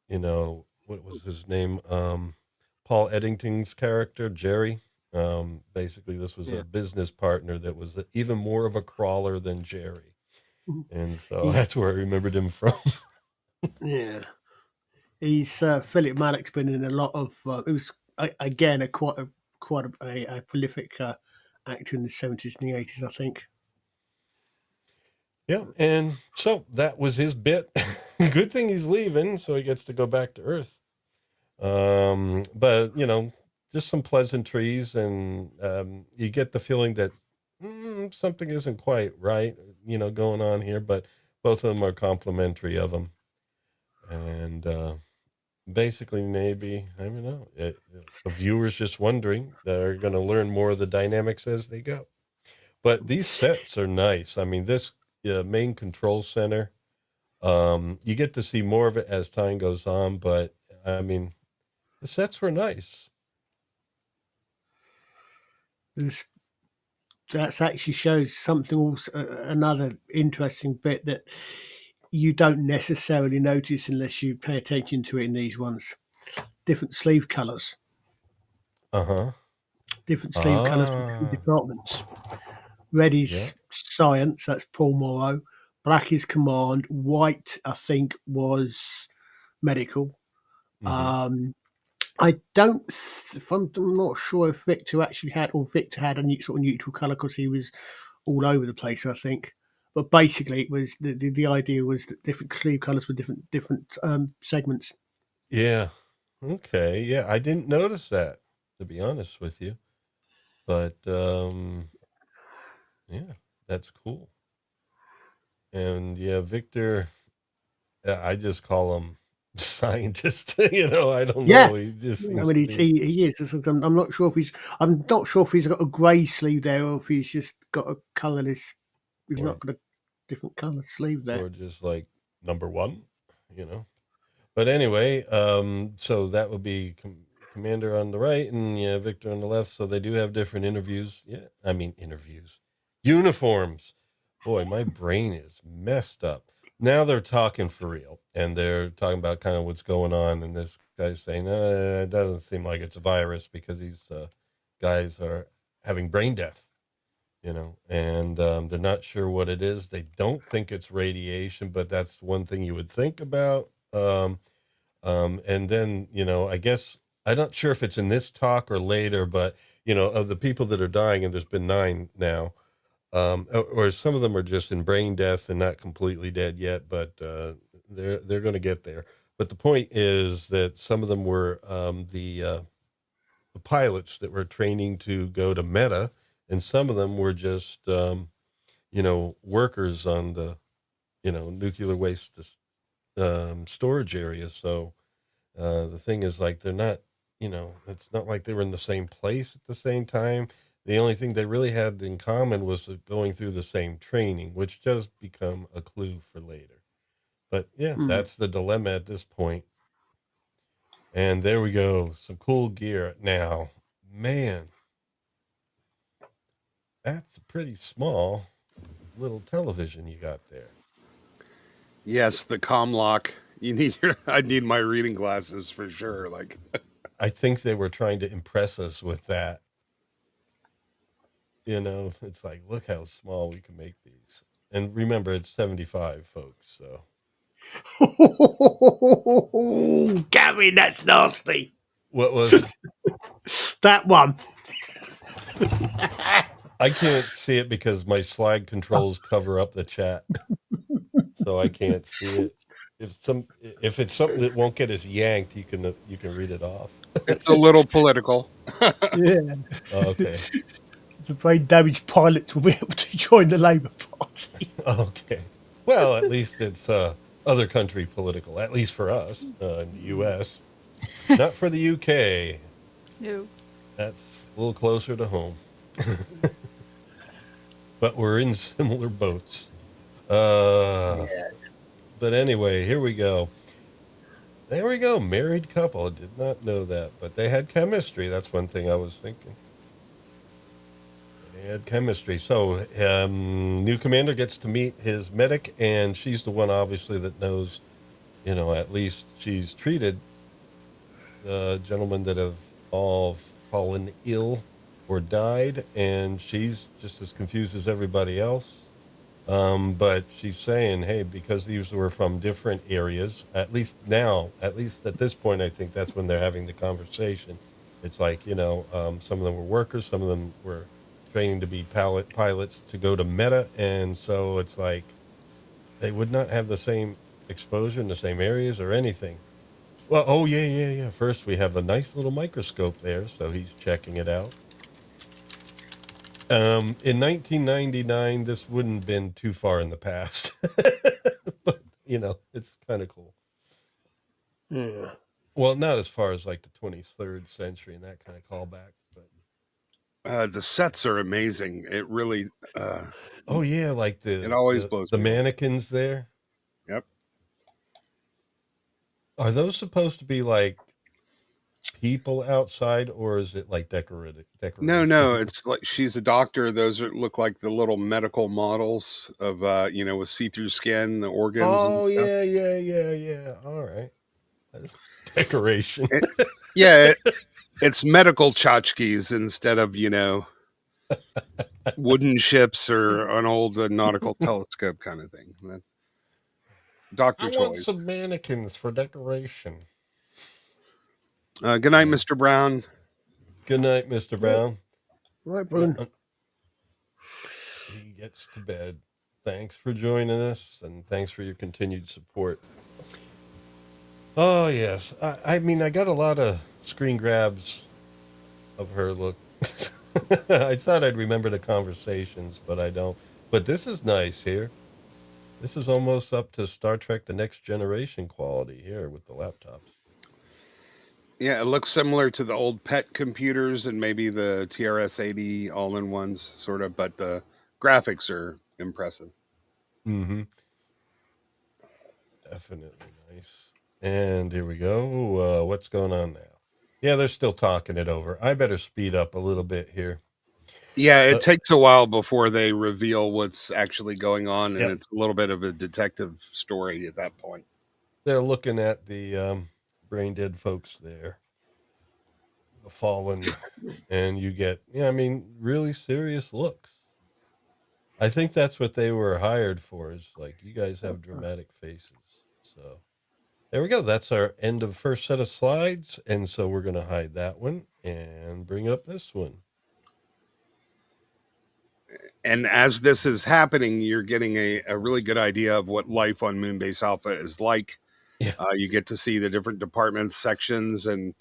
what was his name? Paul Eddington's character, Gerry. Basically, this was a business partner that was even more of a crawler than Gerry. And so He's that's where I remembered him from. yeah. He's Philip Mallock's been in a lot of. It was again a prolific actor in the 70s and the 80s, I think. Yeah. And so that was his bit. Good thing he's leaving, so he gets to go back to Earth. But, just some pleasantries, and you get the feeling that something isn't quite right, going on here, but both of them are complimentary of him. And basically, maybe, I don't know, the viewers just wondering, they're going to learn more of the dynamics as they go. But these sets are nice. I mean, this main control center, you get to see more of it as time goes on, but I mean, the sets were nice. There's, that actually shows something else, another interesting bit that you don't necessarily notice unless you pay attention to it in these ones. Different sleeve colours. Uh-huh. Different sleeve colours for different Ah, departments. Red yeah. is science, that's Paul Morrow. Black is command. White, I think, was medical. Mm-hmm. Um, I don't. If I'm not sure if Victor actually had, or Victor had a sort of neutral color because he was all over the place. I think, but basically, it was the idea was that different sleeve colors for different segments. Yeah. Okay. Yeah, I didn't notice that, to be honest with you. But yeah, that's cool. And yeah, Victor, I just call him scientist. I don't Yeah, know. He just I seems mean to be, he is. I'm not sure if he's. I'm not sure if he's got a grey sleeve there or if he's just got a colourless. He's not or got a different colour sleeve there. or just like number one, you know. But anyway, so that would be Commander on the right and yeah, Victor on the left. So they do have different interviews. Yeah, I mean interviews, uniforms. Boy, my brain is messed up. Now they're talking for real, and they're talking about kind of what's going on. And this guy's saying, it doesn't seem like it's a virus because these guys are having brain death. And they're not sure what it is. They don't think it's radiation, but that's one thing you would think about. And then, I guess I'm not sure if it's in this talk or later, but of the people that are dying, and there's been 9 now, or some of them are just in brain death and not completely dead yet, but they're going to get there. But the point is that some of them were the pilots that were training to go to Meta, and some of them were just workers on the nuclear waste storage area. So the thing is, like, they're not, it's not like they were in the same place at the same time. The only thing they really had in common was going through the same training, which does become a clue for later. But yeah, Mm. that's the dilemma at this point. And there we go. Some cool gear. Now, man, that's a pretty small little television you got there. Yes, the comm lock. I need my reading glasses for sure. Like, I think they were trying to impress us with that. It's like, look how small we can make these. And remember, it's 75, folks. So Gary, that's nasty. what was it? That one. I can't see it because my slide controls cover up the chat, so I can't see it. If it's something that won't get us yanked, you can read it off. it's a little political. Yeah. Okay. The brain damaged pilots will be able to join the Labour Party. Okay. Well, at least it's other country political, at least for us in the U.S. Not for the U.K. No. That's a little closer to home. But we're in similar boats. But anyway, here we go. There we go. Married couple. I did not know that, but they had chemistry. That's one thing I was thinking. They had chemistry. So, new commander gets to meet his medic, and she's the one, obviously, that knows, at least she's treated the gentlemen that have all fallen ill or died, and she's just as confused as everybody else. But she's saying, hey, because these were from different areas, at least now, at least at this point, I think that's when they're having the conversation. It's like, some of them were workers, some of them were training to be pilots to go to Meta. And so it's like they would not have the same exposure in the same areas or anything. Well, oh, yeah, yeah, yeah. First, we have a nice little microscope there. So he's checking it out. In 1999, this wouldn't have been too far in the past, but it's kind of cool. Yeah. Well, not as far as like the 23rd century and that kind of callback, but The sets are amazing. It really, oh yeah, like it the always the, blows the me away. mannequins there. Yep. Are those supposed to be like people outside, or is it like No, decoration? no, it's like she's a doctor. Those look like the little medical models of, with see-through skin, the organs and Oh stuff. yeah, yeah, yeah, yeah. All right, decoration. It, yeah, it's medical tchotchkes instead of, wooden ships or an old nautical telescope kind of thing. That's I doctor want toys. some mannequins for decoration. Good night, Mr. Brown. Good night, Mr. Brown. Right, Yeah, Boone. he gets to bed. Thanks for joining us, and thanks for your continued support. Oh yes, I mean I got a lot of screen grabs of her look. I thought I'd remember the conversations, but I don't. But this is nice here. This is almost up to Star Trek: The Next Generation quality here with the laptops. Yeah, it looks similar to the old PET computers and maybe the TRS-80 all-in-ones, sort of, but the graphics are impressive. Mm-hmm. Definitely nice. And here we go. What's going on now? Yeah, they're still talking it over. I better speed up a little bit here. Yeah, it Uh, takes a while before they reveal what's actually going on, and yep. it's a little bit of a detective story at that point. They're looking at the brain dead folks there, the fallen, and you get, I mean, really serious looks. I think that's what they were hired for, is like, you guys have dramatic faces. So there we go. That's our end of first set of slides. And so we're going to hide that one and bring up this one. And as this is happening, you're getting a really good idea of what life on Moonbase Alpha is like. Yeah. You get to see the different departments, sections, and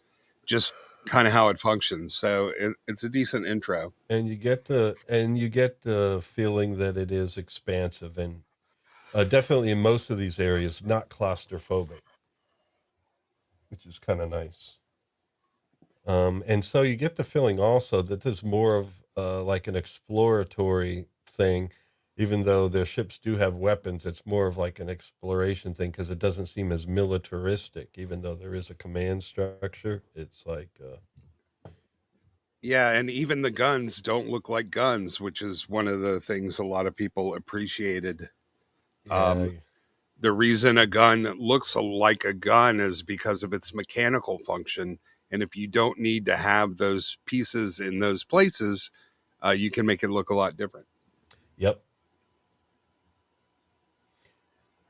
just kind of how it functions. So it's a decent intro. And you get the feeling that it is expansive and definitely in most of these areas, not claustrophobic, which is kind of nice. And so you get the feeling also that there's more of like an exploratory thing, even though their ships do have weapons. It's more of like an exploration thing because it doesn't seem as militaristic, even though there is a command structure. It's like, Yeah, and even the guns don't look like guns, which is one of the things a lot of people appreciated. yeah, Um, the reason a gun looks like a gun is because of its mechanical function. And if you don't need to have those pieces in those places, you can make it look a lot different. yep.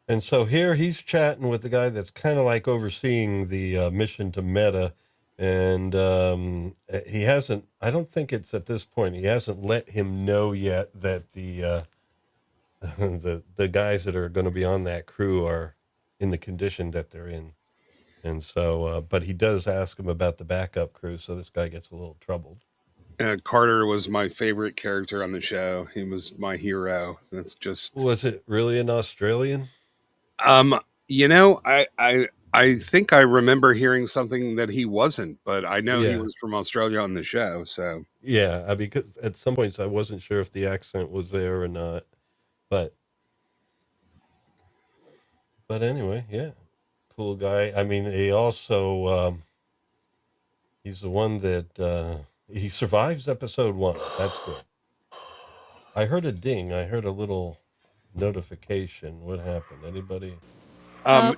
And so here he's chatting with the guy that's kind of like overseeing the mission to Meta. And he hasn't, I don't think it's at this point, he hasn't let him know yet that the the guys that are going to be on that crew are in the condition that they're in. And so, but he does ask him about the backup crew. So this guy gets a little troubled. Carter was my favorite character on the show. He was my hero. That's just, Was it really an Australian? um, I think I remember hearing something that he wasn't, but I know he Yeah. was from Australia on the show. So Yeah. Because at some points I wasn't sure if the accent was there or not, but, but anyway, yeah. Cool guy. I mean, he also, he's the one that, he survives episode 1. That's good. I heard a ding. I heard a little notification. What happened? Anybody? um,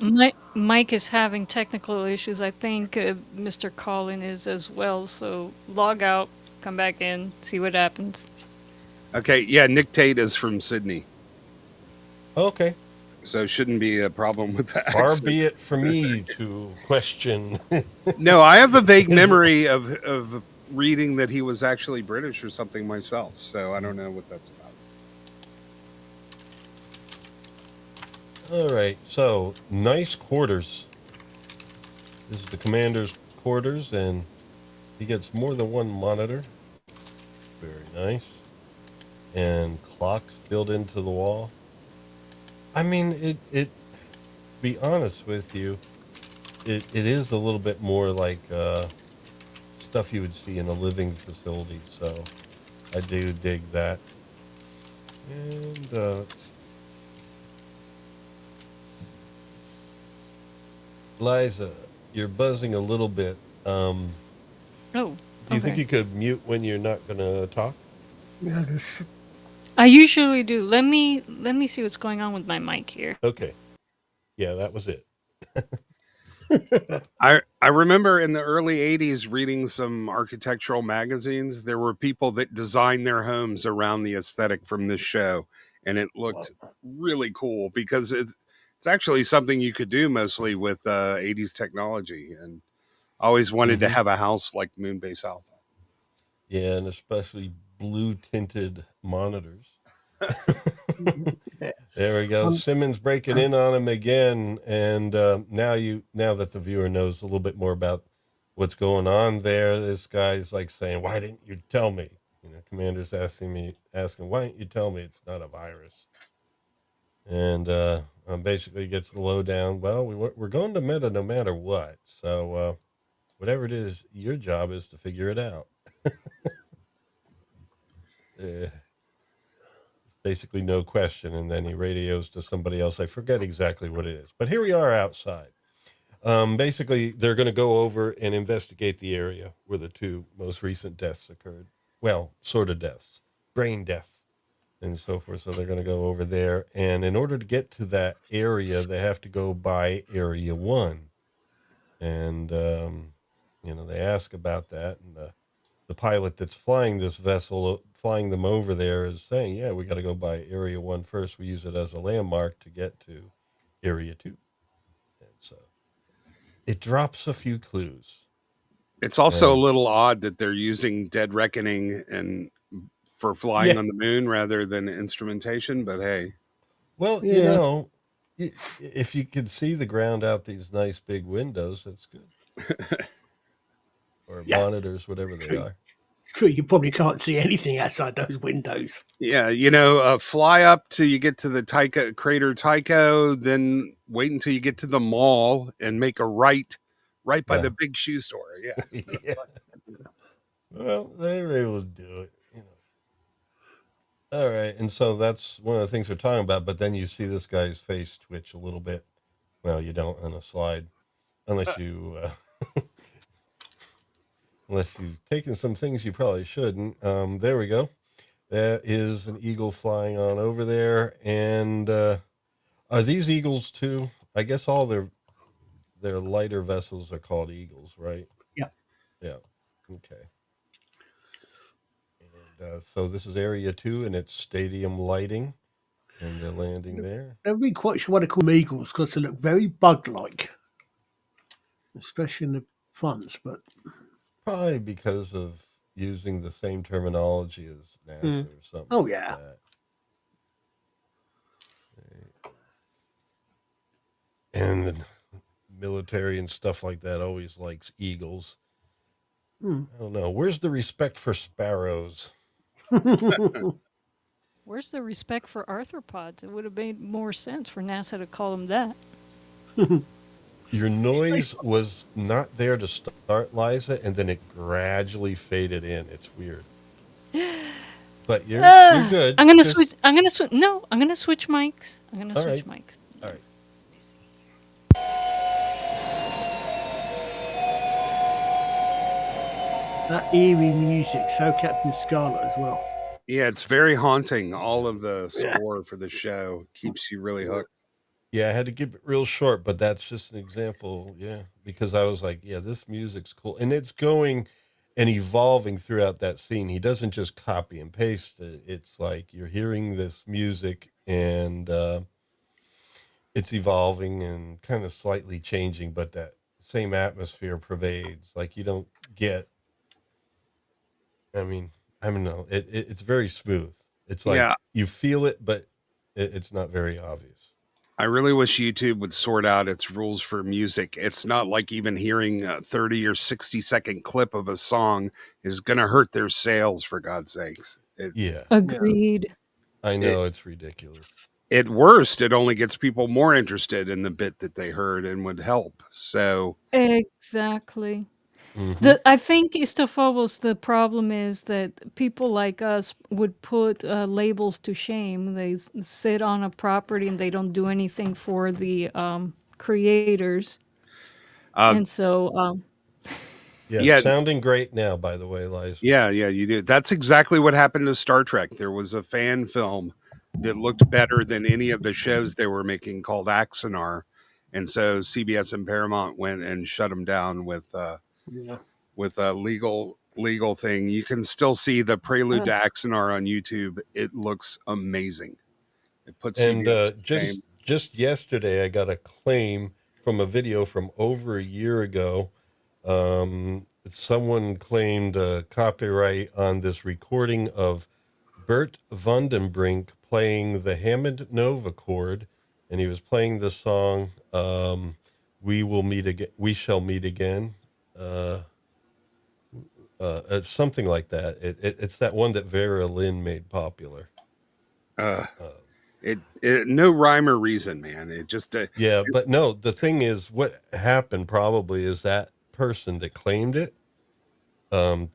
Mike is having technical issues. I think Mr. Collin is as well. So log out, come back in, see what happens. okay, yeah, Nick Tate is from Sydney. Okay. So shouldn't be a problem with the Far accent. be it from me to question. No, I have a vague Is it- memory of reading that he was actually British or something myself. So I don't know what that's about. All right. So nice quarters. This is the commander's quarters, and he gets more than one monitor. Very nice. And clocks built into the wall. I mean, be honest with you, it is a little bit more like stuff you would see in a living facility. So I do dig that. And Liza, you're buzzing a little bit. Oh, Do you think okay. you could mute when you're not going to talk? Yeah, there's- I usually do. Let me see what's going on with my mic here. Okay. Yeah, that was it. I remember in the early 80s reading some architectural magazines. There were people that designed their homes around the aesthetic from this show, and it looked really cool because it's actually something you could do mostly with 80s technology, and I always wanted to Hmm. have a house like Moonbase Alpha. Yeah, and especially blue tinted monitors. yeah. There we go. Um, Simmons breaking in on him again, and now that the viewer knows a little bit more about what's going on there, this guy's like saying, "Why didn't you tell me?" Commander's asking, "Why didn't you tell me it's not a virus?" And basically gets the lowdown. Well, we're going to Meta no matter what. So whatever it is, your job is to figure it out. Uh, basically no question. And then he radios to somebody else. I forget exactly what it is, but here we are outside. Basically, they're going to go over and investigate the area where the two most recent deaths occurred. Well, sort of deaths, brain deaths, and so forth. So they're going to go over there. And in order to get to that area, they have to go by Area 1. And, they ask about that. And the pilot that's flying this vessel, flying them over there, is saying, yeah, we got to go by Area 1 first. We use it as a landmark to get to Area 2. And so it drops a few clues. It's also a And little odd that they're using Dead Reckoning and for flying yeah, on the moon rather than instrumentation, but hey. well, yeah. if you could see the ground out these nice big windows, that's good. Or Yeah. monitors, whatever It's they true. are. It's true. You probably can't see anything outside those windows. Yeah, fly up till you get to the Tycho crater Tycho, then wait until you get to the mall and make a right by Yeah. the big shoe store. Yeah. Yeah. Well, they were able to do it. All right, and so that's one of the things we're talking about. But then you see this guy's face twitch a little bit. Well, you don't on a slide, unless unless you've taken some things you probably shouldn't. There we go. That is an eagle flying on over there, and are these eagles too? I guess all their lighter vessels are called eagles, right? Yeah. Yeah. Okay. And so this is Area 2, and it's stadium lighting, and they're landing there. They're really quite sure what they call them eagles because they look very bug-like, especially in the fronts. But Probably because of using the same terminology as NASA or something oh like yeah, that. And the military and stuff like that always likes eagles. Hmm. I don't know. Where's the respect for sparrows? Where's the respect for arthropods? It would have made more sense for NASA to call them that. Your noise was not there to start, Liza, and then it gradually faded in. It's weird. But you're good. I'm gonna Just- switch. I'm gonna switch. No, I'm gonna switch mics. I'm gonna All switch right. mics. All right. Let me see. that eerie music, so Captain Scarlet as well. Yeah, it's very haunting. All of the Yeah. score for the show keeps you really hooked. Yeah, I had to keep it real short, but that's just an example. Yeah, because I was like, yeah, this music's cool. And it's going and evolving throughout that scene. He doesn't just copy and paste it. It's like you're hearing this music and it's evolving and kind of slightly changing, but that same atmosphere pervades. Like you don't get, I mean, I don't know. It's very smooth. It's Yeah, like you feel it, but it's not very obvious. I really wish YouTube would sort out its rules for music. It's not like even hearing a 30 or 60-second clip of a song is going to hurt their sales, for God's sakes. Yeah, Agreed. I It, know it's ridiculous. at worst, it only gets people more interested in the bit that they heard and would help. So, Exactly. Hmm. I think Istofobos, the problem is that people like us would put labels to shame. They sit on a property and they don't do anything for the creators. uh, And so, Yeah, yeah, sounding great now, by the way, Liza. yeah, you do. That's exactly what happened to Star Trek. There was a fan film that looked better than any of the shows they were making called Axanar. And so CBS and Paramount went and shut them down Yeah. with a legal thing. You can still see the prelude to Axanar on YouTube. It looks amazing. It puts And CBS to just shame. just yesterday, I got a claim from a video from over a year ago. Someone claimed copyright on this recording of Bert Vandenbrink playing the Hammond Nova chord, and he was playing the song "We Will Meet Again." We shall meet again. Uh, it's something like that. It's that one that Vera Lynn made popular. Uh, Uh, it no rhyme or reason, man. It just yeah, but no, the thing is, what happened probably is that person that claimed it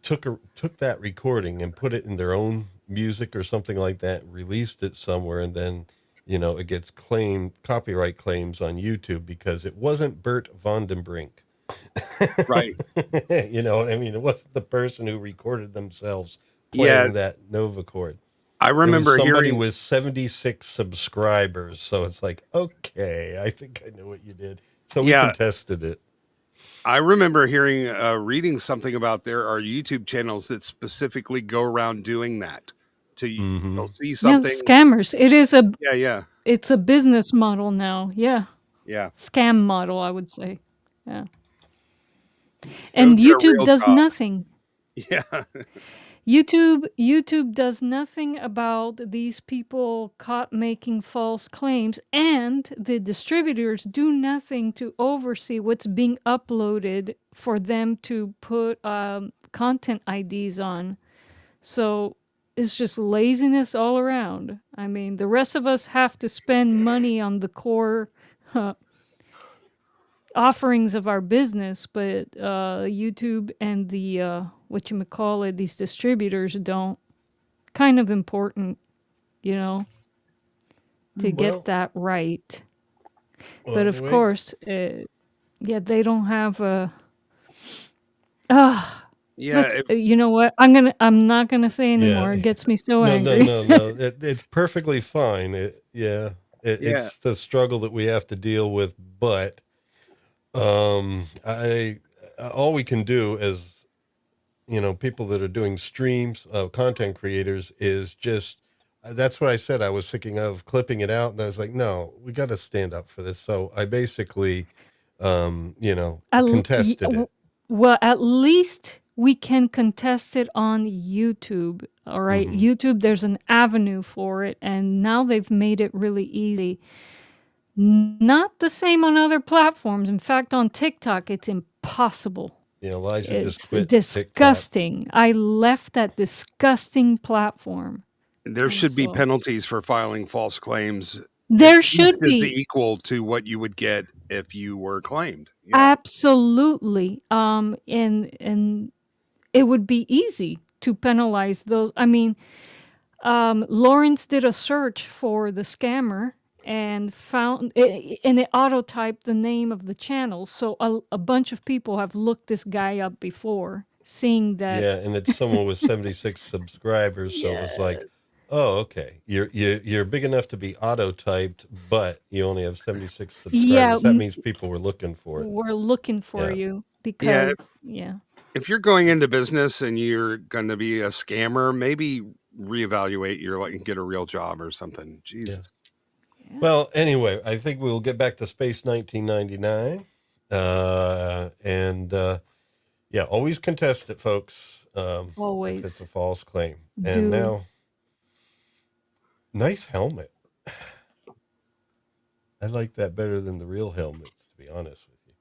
took that recording and put it in their own music or something like that, released it somewhere, and then it gets claimed copyright claims on YouTube because it wasn't Bert Vandenbrink. right. I mean, it wasn't the person who recorded themselves Yeah, playing that Nova chord. I It was remember somebody hearing. with 76 subscribers. So it's like, okay, I think I know what you did. So we Yeah, contested it. I remember hearing reading something about there are YouTube channels that specifically go around doing that. Hmm. You'll see yeah, something. scammers. Yeah, It's a business model now. Yeah. yeah. Scam model, I would say. Yeah. Go And get a YouTube real does job. nothing. Yeah, YouTube does nothing about these people caught making false claims, and the distributors do nothing to oversee what's being uploaded for them to put content IDs on. So it's just laziness all around. I mean, the rest of us have to spend money on the core offerings of our business, but YouTube and the whatchamacallit, these distributors don't. Kind of important, you know, to get Well, that right. well, But of anyway, course, yeah, they don't have a. Ah, yeah, you know what? I'm not gonna say yeah. anymore. It gets me so No, no, angry. no, no. It's perfectly fine. Yeah, yeah. it's the struggle that we have to deal with. But I all we can do as people that are doing streams, content creators, is just that's what I said. I was thinking of clipping it out, and I was like, no, we got to stand up for this. So I basically, contested it. Well, at least we can contest it on YouTube. All right. Hmm. YouTube, there's an avenue for it. And now they've made it really easy. Not the same on other platforms. In fact, on TikTok, it's impossible. Elijah just It's quit TikTok. disgusting. I left that disgusting platform. There And should be so penalties for filing false claims, at there least should as be. equal to what you would get if you were claimed. Yeah, Absolutely. And it would be easy to penalize those. I mean, Lawrence did a search for the scammer and found it, and it auto typed the name of the channel. So a bunch of people have looked this guy up before, seeing that. Yeah, and it's someone with 76 subscribers, so it was Yeah, like, oh, okay, you're big enough to be auto typed, but you only have 76 yeah, subscribers. That means people were looking for it. we're looking for Yeah. you yeah. because yeah. If you're going into business and you're going to be a scammer, maybe reevaluate your like and get a real job or something. Jesus. Yeah. Well, anyway, I think we'll get back to Space 1999. Yeah, always contest it, folks, if it's a Always false claim. And do. now, nice helmet. I like that better than the real helmets, to be honest with you.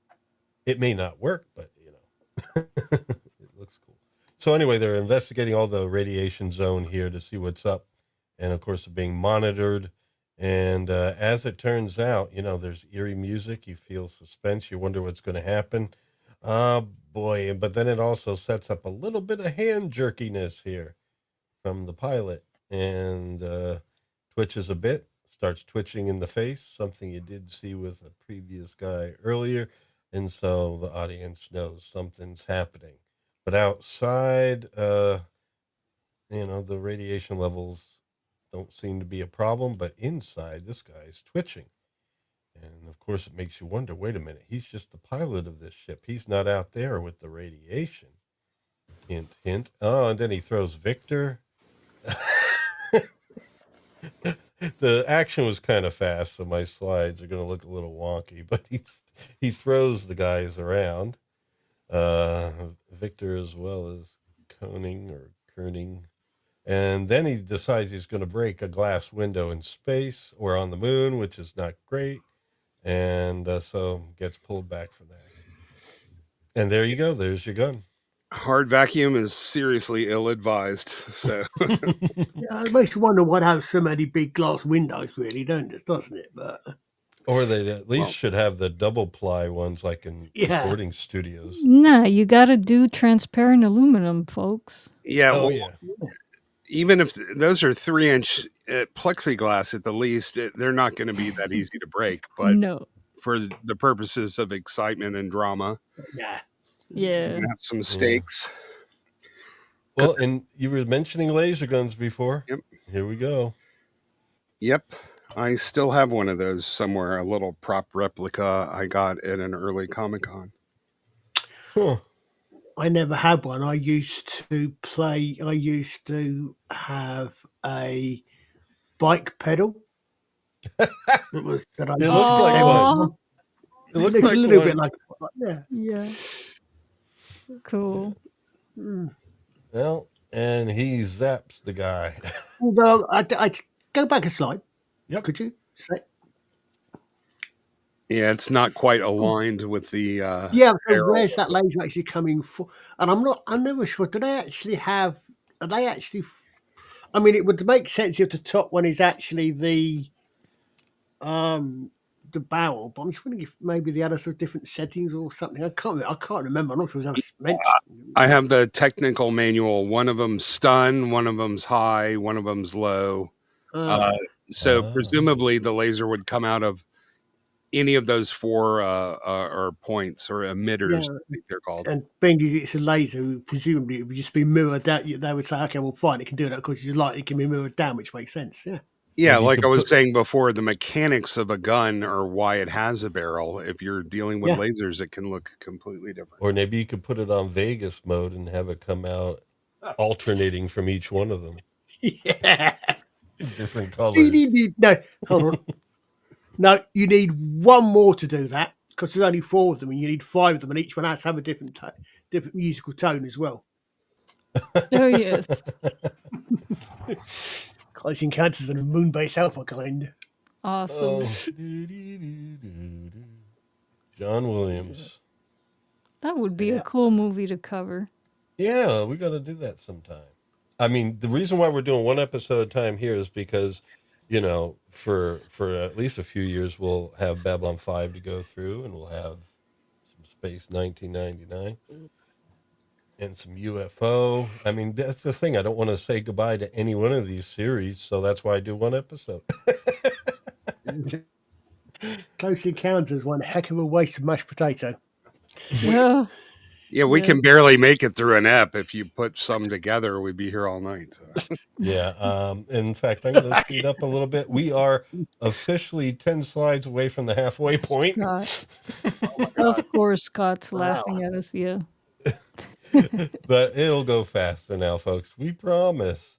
It may not work, but, it looks cool. So anyway, they're investigating all the radiation zone here to see what's up. And, of course, they're being monitored. And as it turns out, there's eerie music. You feel suspense. You wonder what's going to happen. Oh, boy. But then it also sets up a little bit of hand jerkiness here from the pilot, and twitches a bit, starts twitching in the face, something you did see with a previous guy earlier. And so the audience knows something's happening. But outside, the radiation levels don't seem to be a problem, but inside, this guy's twitching. And of course, it makes you wonder, wait a minute, he's just the pilot of this ship. He's not out there with the radiation. Hint, hint. Oh, and then he throws Victor. The action was kind of fast, so my slides are going to look a little wonky, but he throws the guys around. Victor as well as Koenig. And then he decides he's going to break a glass window in space or on the moon, which is not great. And so gets pulled back from that. And there you go. There's your gun. Hard vacuum is seriously ill-advised. So Yeah, it makes you wonder what has so many big glass windows, really, doesn't it? But Or they at least should have the double ply ones like in Yeah. recording studios. Nah, you got to do transparent aluminum, folks. yeah, Oh, well, yeah. even if those are 3-inch plexiglass at the least, they're not going to be that easy to break. But No. for the purposes of excitement and drama, yeah, Yeah. have some stakes. Well, and you were mentioning laser guns before. Yep. Here we go. Yep. I still have one of those somewhere, a little prop replica I got at an early Comic-Con. Huh. I never had one. I used to have a bike pedal. That I It looks used like to Aw. one. It It looks looks like a little one. bit like yeah. Yeah. Cool. Well, and he zaps the guy. Although I'd go back a slide. Yep. Could you say? Yeah, it's not quite aligned with the Yeah, so barrel. where's that laser actually coming from? And I'm never sure. Do they actually have? Are they actually? I mean, it would make sense if the top one is actually the barrel, but I'm just wondering if maybe the others have different settings or something. I can't remember. I'm not sure if that was mentioned. I have the technical manual. One of them's stun, one of them's high, one of them's low. So presumably the laser would come out of any of those four or points or emitters, Yeah. I think they're called. And being as it's a laser, presumably it would just be mirrored down. They would say, okay, well, fine, it can do that because it's light, it can be mirrored down, which makes sense. Yeah. Yeah, Maybe you like could I was put- saying before, the mechanics of a gun are why it has a barrel. If you're dealing with Yeah. lasers, it can look completely different. Or maybe you could put it on Vegas mode and have it come out alternating from each one of them. Yeah. Different You colors. need no, hold on. No, you need one more to do that because there's only 4 of them, and you need 5 of them, and each one has to have a different musical tone as well. Oh, yes. Close Encounters of the Moon-based Alpha kind. Awesome. Oh. John Williams. That would be a cool movie to cover. Yeah, we got to do that sometime. I mean, the reason why we're doing one episode at a time here is because, for at least a few years, we'll have Babylon 5 to go through, and we'll have some Space 1999 and some UFO. I mean, that's the thing. I don't want to say goodbye to any one of these series, so that's why I do one episode. Close Encounters, one heck of a waste of mashed potato. Yeah. Yeah, we Yeah. can barely make it through an ep. If you put some together, we'd be here all night. So. Yeah. In fact, I'm going to speed up a little bit. We are officially 10 slides away from the halfway point. Scott. Of course, Scott's laughing at us. Yeah. But it'll go faster now, folks. We promise.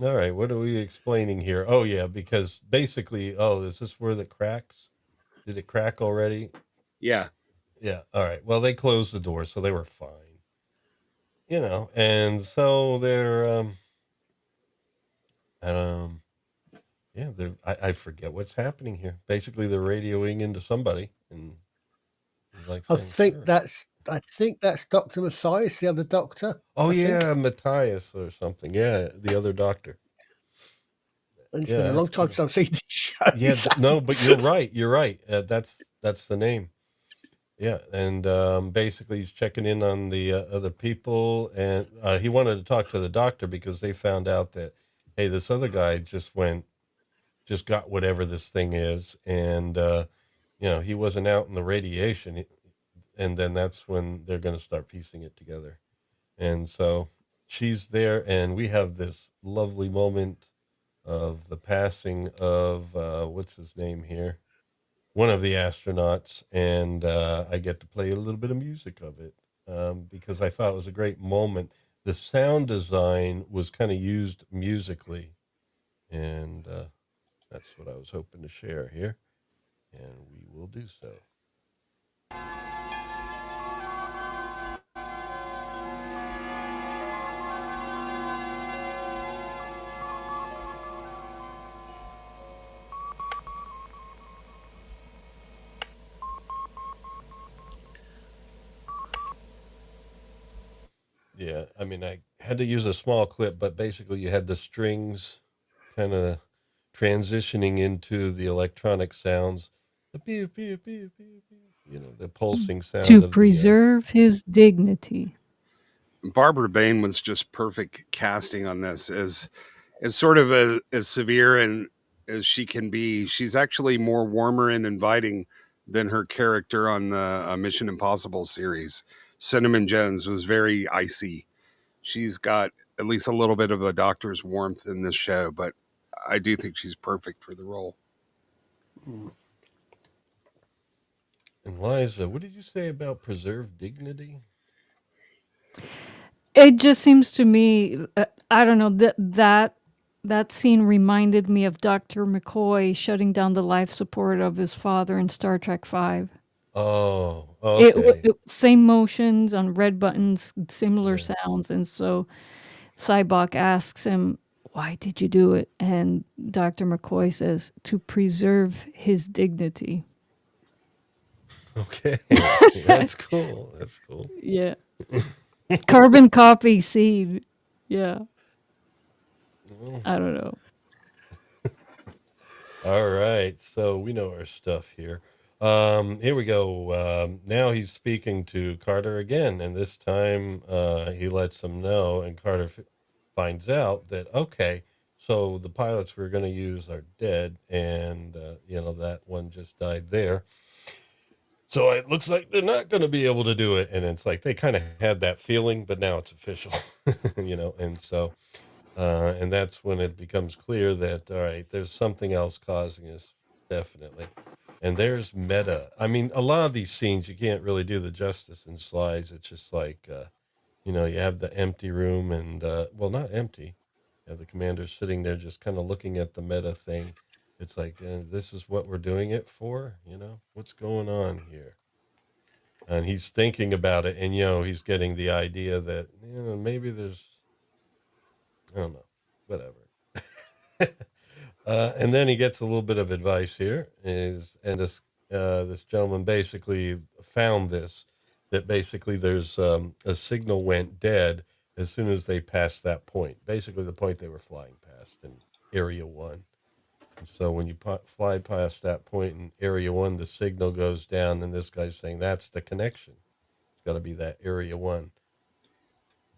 All right. What are we explaining here? Oh, yeah, because basically, oh, is this where the cracks? Did it crack already? Yeah. Yeah. All right. Well, they closed the door, so they were fine. And so they're, um, yeah, I forget what's happening here. Basically, they're radioing into somebody, and he's like I saying, think sure. that's Dr. Matthias, the other doctor. Oh, I think. yeah, Matthias or something. Yeah, the other doctor. And it's Yeah, been a that's long time cool. since I've seen these Yeah, shows. no, but you're right. You're right. That's the name. Yeah, and basically he's checking in on the other people, and he wanted to talk to the doctor because they found out that, hey, this other guy just got whatever this thing is, and he wasn't out in the radiation, and then that's when they're going to start piecing it together, and so she's there, and we have this lovely moment of the passing of what's his name here, one of the astronauts, and I get to play a little bit of music of it because I thought it was a great moment. The sound design was kind of used musically, and that's what I was hoping to share here, and we will do so. Yeah, I mean, I had to use a small clip, but basically, you had the strings kind of transitioning into the electronic sounds, the pew pew pew pew pew, the pulsing sound To of the. preserve his dignity. Barbara Bain was just perfect casting on this as sort of as severe and as she can be. She's actually more warmer and inviting than her character on the Mission Impossible series. Cinnamon Jones was very icy. She's got at least a little bit of a doctor's warmth in this show, but I do think she's perfect for the role. And Liza, what did you say about preserve dignity? It just seems to me, I don't know, that scene reminded me of Dr. McCoy shutting down the life support of his father in Star Trek 5. Oh, okay. Same motions on red buttons, similar Yeah. sounds, and so Cybok asks him, "Why did you do it?" And Dr. McCoy says, "To preserve his dignity." Okay. That's cool. That's cool. Yeah. Carbon copy seed. Yeah. I don't know. All right. So we know our stuff here. Here we go. Now he's speaking to Carter again, and this time he lets him know, and Carter finds out that, okay, so the pilots we're going to use are dead, and, that one just died there. So it looks like they're not going to be able to do it. And it's like they kind of had that feeling, but now it's official, and so. And that's when it becomes clear that, all right, there's something else causing this, definitely. And there's meta. I mean, a lot of these scenes, you can't really do the justice in slides. It's just like, you have the empty room and, well, not empty. You have the commander sitting there just kind of looking at the meta thing. It's like, this is what we're doing it for, what's going on here? And he's thinking about it, and, he's getting the idea that, maybe there's, I don't know, whatever. And then he gets a little bit of advice here, and this gentleman basically found this, that basically there's a signal went dead as soon as they passed that point, basically the point they were flying past in Area 1. And so when you fly past that point in Area 1, the signal goes down, and this guy's saying that's the connection. It's got to be that Area 1.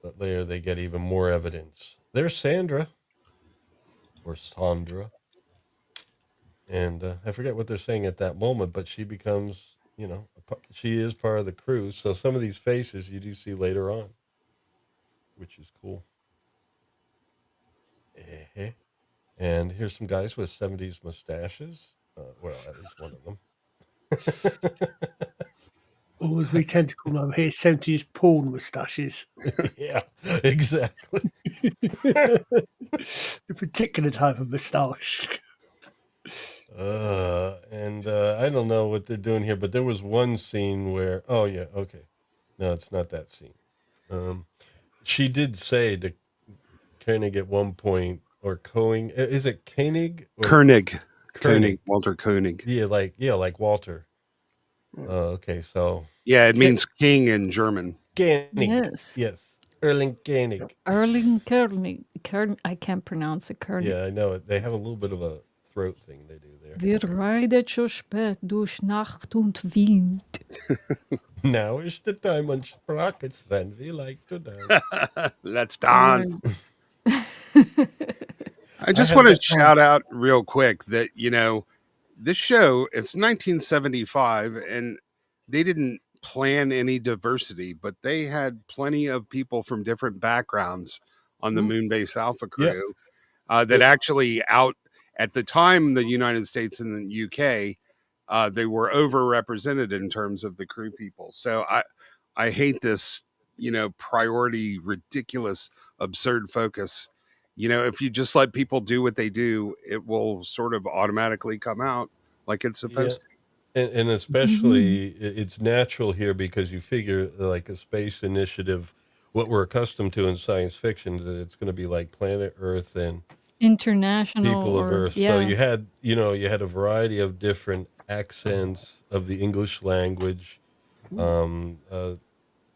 But later they get even more evidence. There's Sandra, or Sandra. And I forget what they're saying at that moment, but she becomes, she is part of the crew. So some of these faces you do see later on, which is cool. And here's some guys with 70s mustaches. Well, at least one of them. Or as we tend to call them over here, 70s porn moustaches. Yeah, exactly. The particular type of moustache. And I don't know what they're doing here, but there was one scene where, oh yeah, okay, no, it's not that scene. She did say to Koenig at one point, or Koenig, is it Koenig or Koenig, Koenig? Walter Koenig. Yeah, like Walter. Okay, so Yeah, it means king in German. Koenig, Yes. yes, Erling Koenig. Erling Koenig. I can't pronounce it. Koenig. Yeah, I know it. They have a little bit of a throat thing they do there. Wir reidet so spät durch Nacht und Wind. Now is the time on sprockets when we like to dance. Let's dance. I just had want to that- shout out real quick that, this show, it's 1975, and they didn't plan any diversity, but they had plenty of people from different backgrounds on the Moonbase Alpha Yeah. crew that actually out at the time, the United States and the UK, they were overrepresented in terms of the crew people. So I hate this, priority, ridiculous, absurd focus. If you just let people do what they do, it will sort of automatically come out like it's supposed to. And especially it's natural here because you figure like a space initiative, what we're accustomed to in science fiction, that it's going to be like planet Earth and International people of or Earth. yeah. So you had a variety of different accents of the English language. One of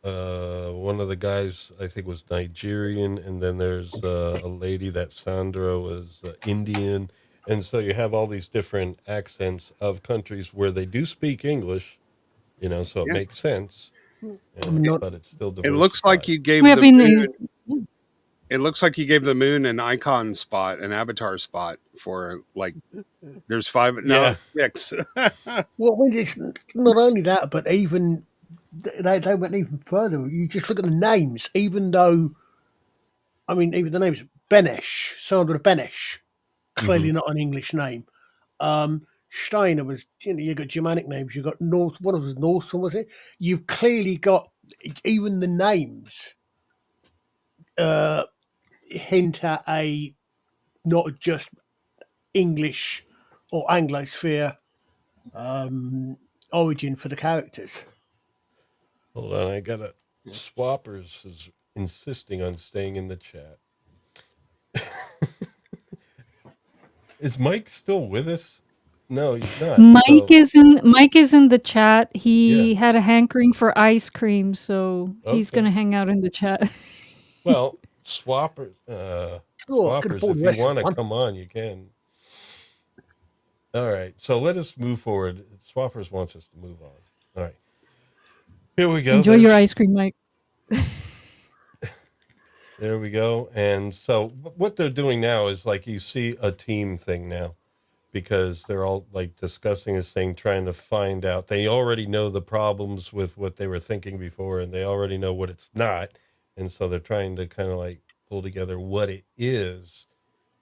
the guys I think was Nigerian, and then there's a lady that Sandra was Indian, and so you have all these different accents of countries where they do speak English, so it Yeah. makes sense. But it's still It looks like diversified. you gave We the have been moon. It looks like you gave the moon an icon spot, an avatar spot for like. There's 5, no, 6. Well, I mean, it's not only that, but even they went even further. You just look at the names, even the names Benesh, Sandra Benesh, clearly not an English name. Steiner was, you got Germanic names, you got North, one of was Norse, was it? You've clearly got even the names hint at a not just English or Anglosphere origin for the characters. Hold on, I got Swappers is insisting on staying in the chat. Is Mike still with us? No, he's not. Mike is in the chat. He had a hankering for ice cream, so he's Okay. gonna hang out in the chat. Well, Swappers, Could've if bought the you rest of want to one. come on, you can. All right, so let us move forward. Swappers wants us to move on. All right, here we go. Enjoy your ice cream, Mike. There we go. And so what they're doing now is like you see a team thing now, because they're all like discussing this thing, trying to find out. They already know the problems with what they were thinking before, and they already know what it's not. And so they're trying to kind of like pull together what it is.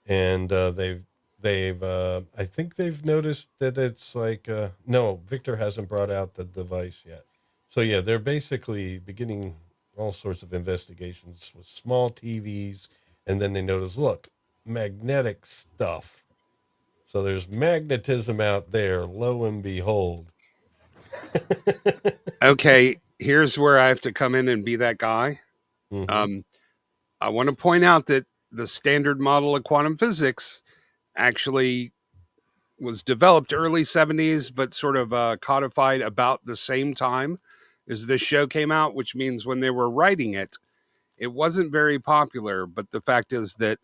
And they've I think they've noticed that it's like no, Victor hasn't brought out the device yet. So yeah, they're basically beginning all sorts of investigations with small TVs, and then they notice, look, magnetic stuff. So there's magnetism out there, lo and behold. Okay, here's where I have to come in and be that guy. I want to point out that the standard model of quantum physics actually was developed early 70s, but sort of codified about the same time as this show came out, which means when they were writing it, it wasn't very popular. But the fact is that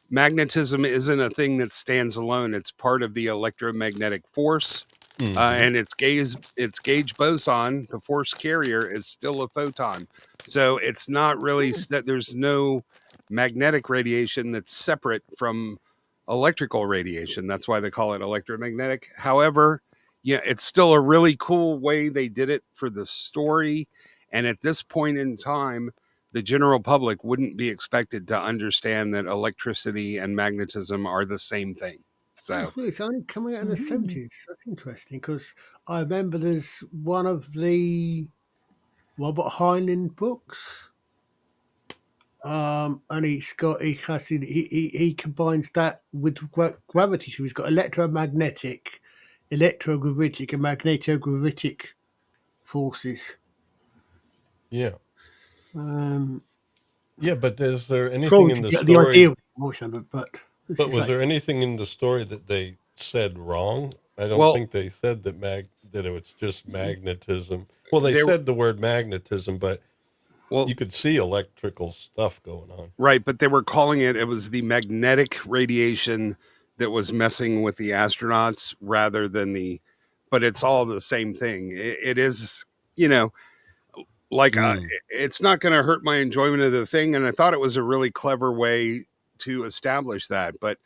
magnetism isn't a thing that stands alone. It's part of the electromagnetic force. And its gauge boson, the force carrier, is still a photon. So it's not really there's no magnetic radiation that's separate from electrical radiation. That's why they call it electromagnetic. However, yeah, it's still a really cool way they did it for the story. And at this point in time, the general public wouldn't be expected to understand that electricity and magnetism are the same thing. So It's only coming out in the 70s. That's interesting, because I remember there's one of the Robert Heinlein books And he combines that with gravity. So he's got electromagnetic, electrogravitic, and magnetogravitic forces. Yeah. Um, Yeah, but is there anything Trying in to the get the idea story? of the voice number, but this But is was like, there anything in the story that they said wrong? I don't Well, think they said that it was just magnetism. Well, they they said the word magnetism, but well you could see electrical stuff going on. right, but they were calling it was the magnetic radiation that was messing with the astronauts rather than but it's all the same thing. It is, you know, like Mm, it's not going to hurt my enjoyment of the thing, and I thought it was a really clever way to establish that, but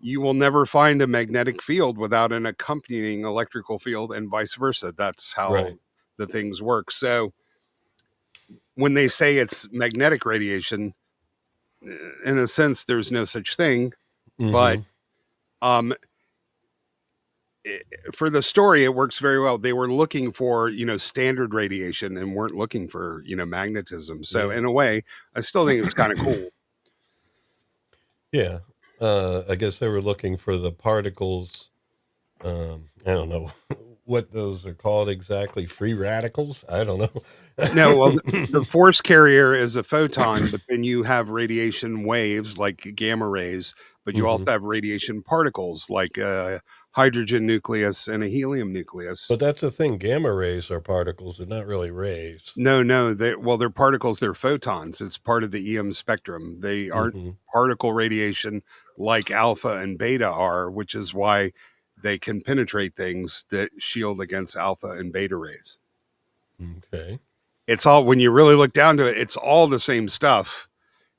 you will never find a magnetic field without an accompanying electrical field and vice versa. That's how right. the things work. So when they say it's magnetic radiation, in a sense, there's no such thing. But Mm-hmm. um, for the story, it works very well. They were looking for, standard radiation and weren't looking for, magnetism. So Yeah. in a way, I still think it's kind of cool. Yeah. I guess they were looking for the particles. I don't know what those are called exactly. Free radicals? I don't know. No, well, the force carrier is a photon, but then you have radiation waves like gamma rays, but you Hmm. also have radiation particles like a hydrogen nucleus and a helium nucleus. But that's the thing. Gamma rays are particles. They're not really rays. No, they're particles, they're photons. It's part of the EM spectrum. They aren't Hmm. particle radiation like alpha and beta are, which is why they can penetrate things that shield against alpha and beta rays. Okay. It's all, when you really look down to it, it's all the same stuff,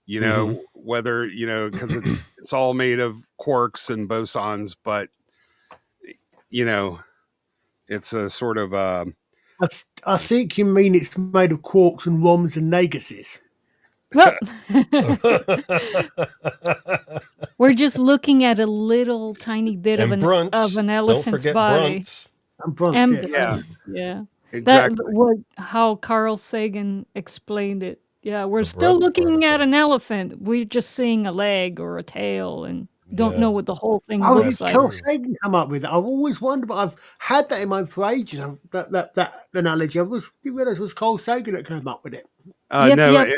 Hmm. whether, because it's all made of quarks and bosons, but, you know, it's a sort of, I think you mean it's made of quarks and ROMs and negases. Well, we're just looking at a little tiny bit of And brunts. an Don't elephant's forget body. brunts. And bronze, And yes. yeah, yeah. That exactly. what how Carl Sagan explained it. Yeah, we're The still brunt looking at particle. an elephant. We're just seeing a leg or a tail and don't know Yeah, what the whole thing Oh, looks did that's like. Carl true. Sagan come up with it? I've always wondered, but I've had that in mind for ages. That analogy. Didn't realize it was Carl Sagan that came up with it. Yep, No, yep.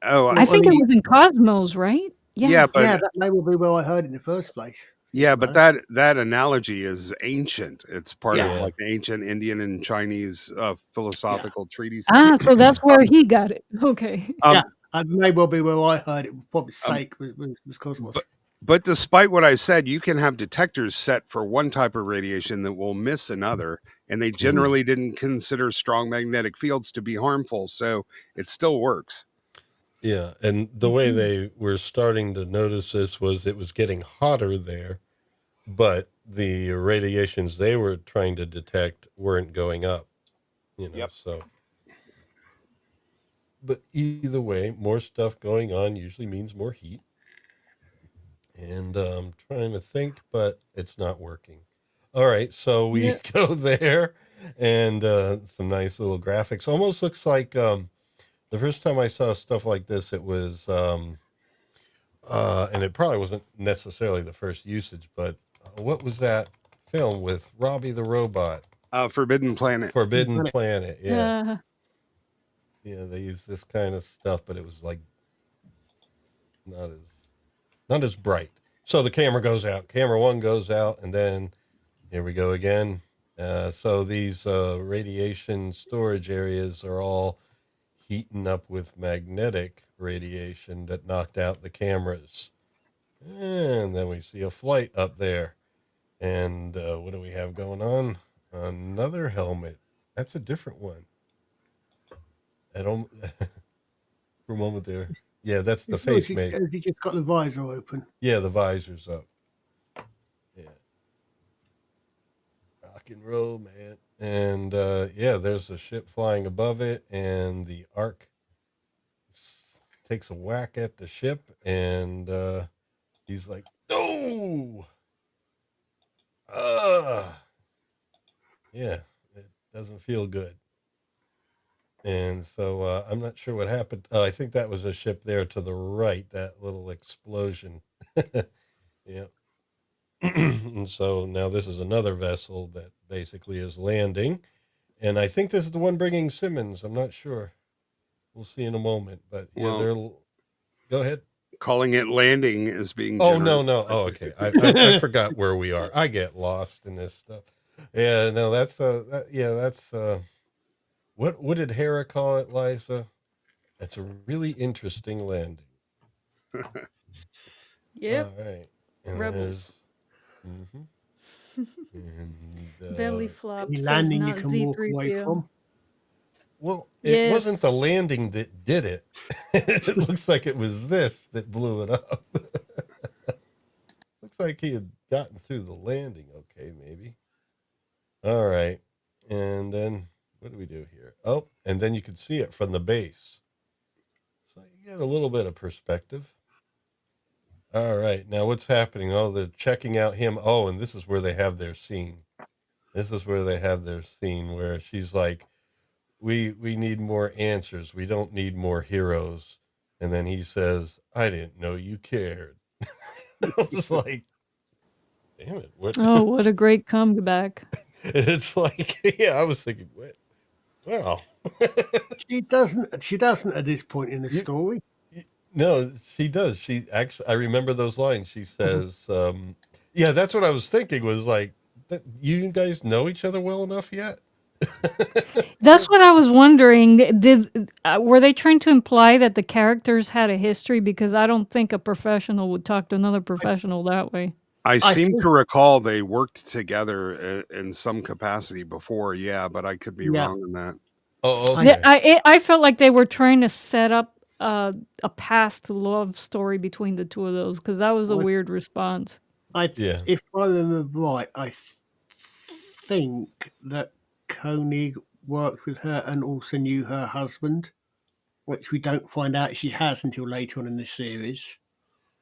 oh, I Well, think it was in Cosmos, right? yeah, Yeah. but yeah, that may well be where I heard it in the first place. yeah, but So, that analogy is ancient. It's part of yeah, Yeah. like ancient Indian and Chinese yeah, philosophical treatises. Ah, so that's where Um, he got it. Okay. yeah. um, It may well be where I heard it. Probably um, sake was but Cosmos. but despite what I said, you can have detectors set for one type of radiation that will miss another, and they Hmm. generally didn't consider strong magnetic fields to be harmful, so it still works. Yeah. And the way they were starting to notice this was it was getting hotter there, but the radiations they were trying to detect weren't going up, Yep. so. But either way, more stuff going on usually means more heat. And I'm trying to think, but it's not working. All right, so we Yeah. go there, and some nice little graphics. Almost looks like the first time I saw stuff like this, it was, and it probably wasn't necessarily the first usage, but what was that film with Robbie the Robot? Forbidden Planet. Forbidden Planet. Yeah, Uh, yeah. They used this kind of stuff, but it was like not as not as bright. So the camera goes out. Camera one goes out, and then here we go again. So these radiation storage areas are all heating up with magnetic radiation that knocked out the cameras. And then we see a flight up there. And what do we have going on? Another helmet. That's a different one. I don't, for a moment there. Yeah, that's the It's not as face you, mask. as you just got the visor open. Yeah, the visor's up. Yeah. Rock and roll, man. And yeah, there's a ship flying above it, and the arc takes a whack at the ship, and he's like, "No, yeah, it doesn't feel good." And so I'm not sure what happened. I think that was a ship there to the right, that little explosion. Yeah. And so now this is another vessel that basically is landing. And I think this is the one bringing Simmons. I'm not sure. We'll see in a moment. But yeah, Well, go ahead. calling it landing is being Oh, generous. no. Oh, okay. I forgot where we are. I get lost in this stuff. Yeah, no, that's what did Hera call it, Liza? That's a really interesting landing. Yep. All right. And Rebels. mhm. And Belly flop Any says landing you not can walk away Z3PO. from. well, it wasn't the Yes. landing that did it. It looks like it was this that blew it up. Looks like he had gotten through the landing. Okay, maybe. All right. And then what do we do here? Oh, and then you can see it from the base. So you get a little bit of perspective. All right. Now what's happening? Oh, they're checking out him. Oh, and this is where they have their scene. This is where they have their scene where she's like, we need more answers. We don't need more heroes. And then he says, I didn't know you cared. I was like, damn it. What? Oh, what a great comeback. It's like, yeah, I was thinking, what? Wow. She doesn't. She doesn't at this point in the You- story. No, she does. She actually, I remember those lines. She says, yeah, that's what I was thinking was like, you guys know each other well enough yet? That's what I was wondering. Did were they trying to imply that the characters had a history? Because I don't think a professional would talk to another professional that way. I I seem think, to recall they worked together in some capacity before, yeah, but I could be yeah, wrong on that. Oh, I, okay. I felt like they were trying to set up a past love story between the two of those, because that was a I, weird response. Yeah. if I remember right, I think that Koenig worked with her and also knew her husband, which we don't find out she has until later on in the series.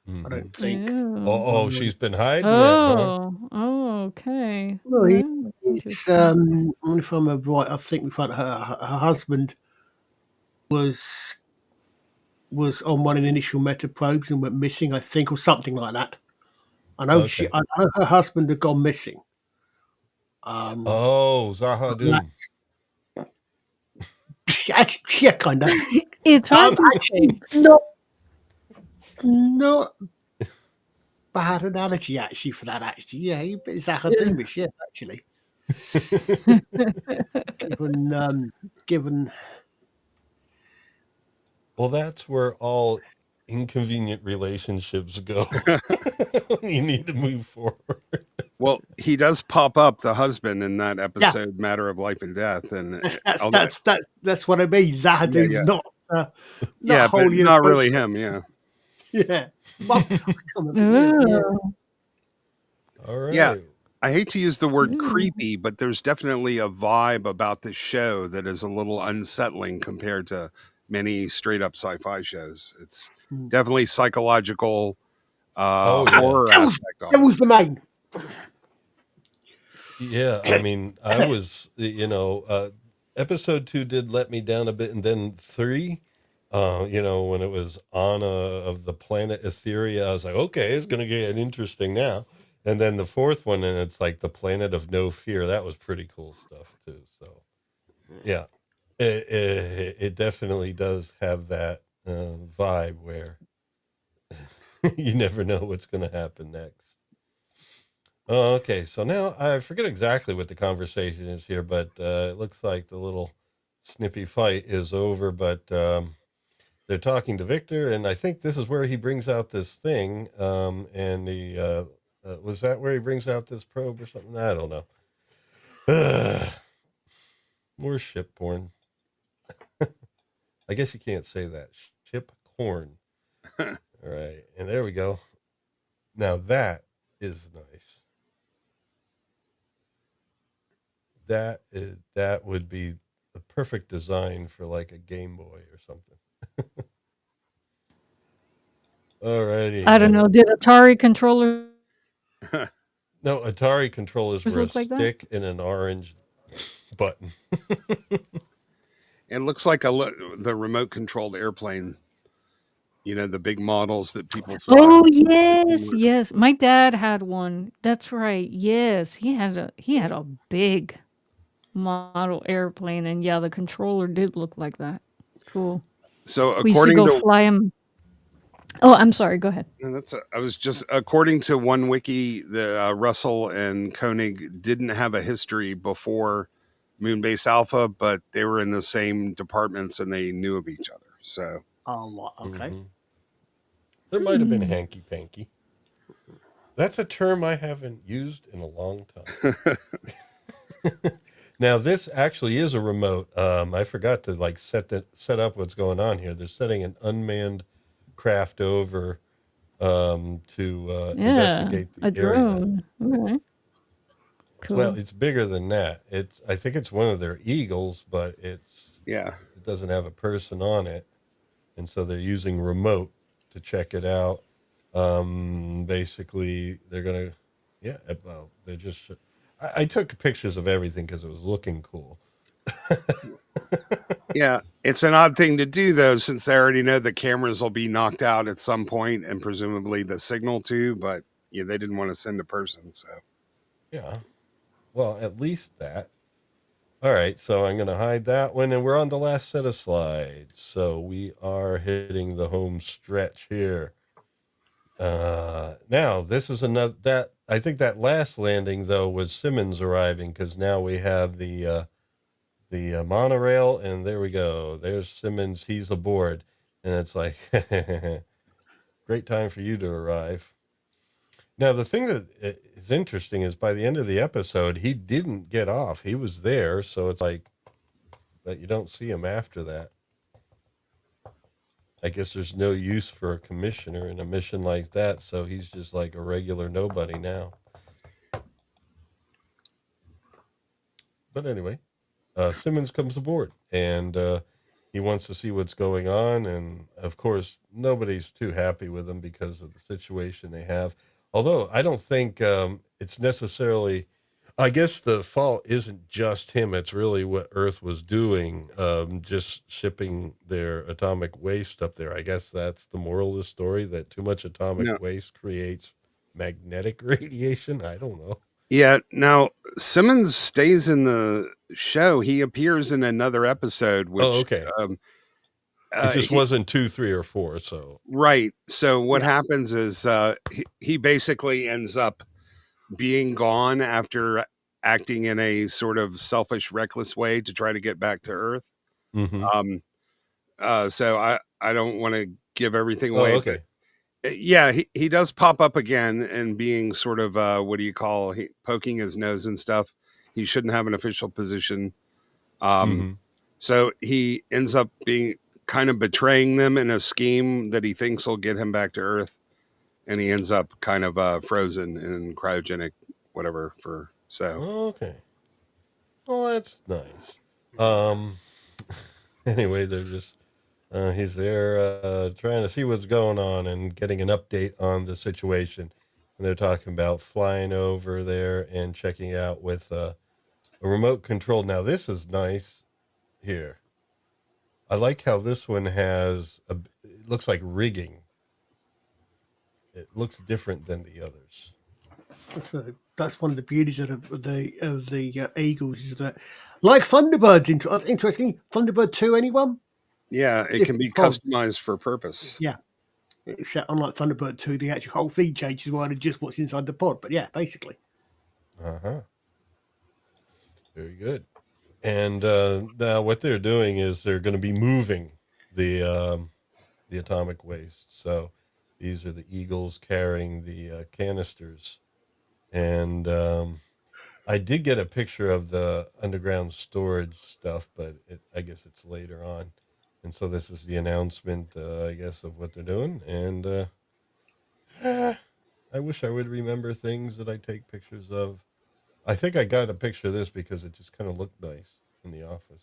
I Mm-hmm. don't think. Oh. Oh, she's been hiding it, huh? Oh, okay. Well, Well, it's interesting. if I remember right, I think we found her husband was on one of the initial meta probes and went missing, I think, or something like that. I know Okay. I know her husband had gone missing. Oh, Zaha Doom. Yeah, kind of. It's hard to Actually, say. not bad analogy actually for that. Actually, yeah, a bit Zahadoomish, yeah, actually. Given Well, that's where all inconvenient relationships go. You need to move forward. Well, he does pop up, the husband, in that episode, Matter of Life and Death, and that's what I mean. Zahadoom's yeah. not Yeah, but wholly not really him. Yeah, Yeah. Well, yeah. All right. yeah. I hate to use the word creepy, but there's definitely a vibe about this show that is a little unsettling compared to many straight up sci-fi shows. It's definitely psychological horror aspect of That it. was the main. Yeah, I mean, I was, episode 2 did let me down a bit, and then 3, when it was Anna of the planet Etheria, I was like, okay, it's going to get interesting now. And then the 4th one, and it's like the planet of no fear. That was pretty cool stuff too. So, yeah, it definitely does have that vibe where you never know what's going to happen next. Oh, okay. So now I forget exactly what the conversation is here, but it looks like the little snippy fight is over. But they're talking to Victor, and I think this is where he brings out this thing. And the was that where he brings out this probe or something? I don't know. More ship porn. I guess you can't say that. Ship corn. All right, and there we go. Now that is nice. That would be the perfect design for like a Game Boy or something. Alrighty. I don't know. Did Atari controllers No, Atari controllers were a look like that? stick and an orange button. It looks like the remote controlled airplane. You know, the big models that people fly. Oh yes, yes. My dad had one. That's right. Yes, he had a big model airplane, and yeah, the controller did look like that. Cool. So We used to according go to fly him. Oh, I'm sorry. Go ahead. no, I was just according to one wiki, the Russell and Koenig didn't have a history before Moonbase Alpha, but they were in the same departments and they knew of each other. So Oh, okay. Mhm. There might have been Hmm. hanky panky. That's a term I haven't used in a long time. Now this actually is a remote. I forgot to like set up what's going on here. They're setting an unmanned craft over to Yeah, investigate the a area. drone. Okay, Well, cool. it's bigger than that. I think it's one of their Eagles, but yeah, it doesn't have a person on it, and so they're using remote to check it out. Basically, they're gonna, yeah. Well, they're just. I took pictures of everything because it was looking cool. yeah, it's an odd thing to do though, since they already know the cameras will be knocked out at some point and presumably the signal too. But yeah, they didn't want to send a person. So Yeah. Well, at least that. All right, so I'm going to hide that one, and we're on the last set of slides. So we are hitting the home stretch here. Now this is another that I think that last landing though was Simmons arriving because now we have the monorail, and there we go. There's Simmons. He's aboard, and it's like great time for you to arrive. Now the thing that is interesting is by the end of the episode, he didn't get off. He was there, so it's like that you don't see him after that. I guess there's no use for a commissioner in a mission like that, so he's just like a regular nobody now. But anyway, Simmons comes aboard, and he wants to see what's going on. And of course, nobody's too happy with him because of the situation they have. Although I don't think it's necessarily. I guess the fault isn't just him. It's really what Earth was doing, just shipping their atomic waste up there. I guess that's the moral of the story, that too much no, atomic waste creates magnetic radiation. I don't know. yeah. Now Simmons stays in the show. He appears in another episode, Oh, which okay. um, It just he wasn't 2, 3, or 4. So, right. So what Yeah. happens is he basically ends up being gone after acting in a sort of selfish, reckless way to try to get back to Earth. mm-hmm. Um, so I don't want to give everything Oh, away, but okay. yeah, he does pop up again and being sort of what do you call poking his nose and stuff. He shouldn't have an official position. Um, Mm-hmm. so he ends up being kind of betraying them in a scheme that he thinks will get him back to Earth, and he ends up kind of frozen in cryogenic whatever for so. Okay. Well, that's nice. Um. Anyway, they're just he's there trying to see what's going on and getting an update on the situation. And they're talking about flying over there and checking out with a remote control. Now, this is nice here. I like how this one it looks like rigging. It looks different than the others. That's one of the beauties of the Eagles is that, like Thunderbirds, interesting. Thunderbird 2, anyone? Yeah, it can Different be pod. customized for purpose. Yeah. Except unlike Thunderbird 2, the actual whole thing changes rather than just what's inside the pod. But yeah, basically. Uh-huh. Very good. And now what they're doing is they're going to be moving the atomic waste. So these are the Eagles carrying the canisters. And I did get a picture of the underground storage stuff, but I guess it's later on. And so this is the announcement, I guess, of what they're doing. And I wish I would remember things that I take pictures of. I think I got a picture of this because it just kind of looked nice in the office.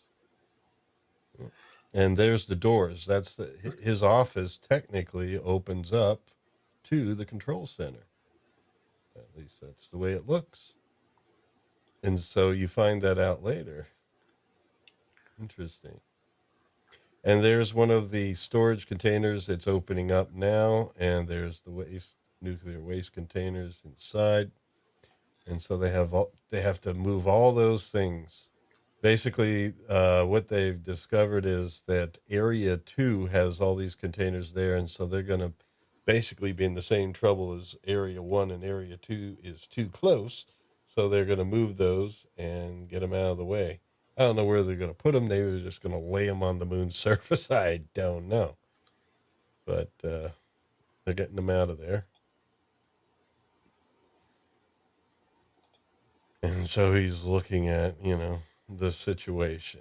And there's the doors. His office technically opens up to the control center. At least that's the way it looks. And so you find that out later. Interesting. And there's one of the storage containers. It's opening up now, and there's the nuclear waste containers inside. And so they have to move all those things. Basically, what they've discovered is that Area 2 has all these containers there, and so they're going to basically be in the same trouble as Area 1, and Area 2 is too close. So they're going to move those and get them out of the way. I don't know where they're going to put them. Maybe they're just going to lay them on the moon's surface. I don't know. But they're getting them out of there. And so he's looking at, the situation.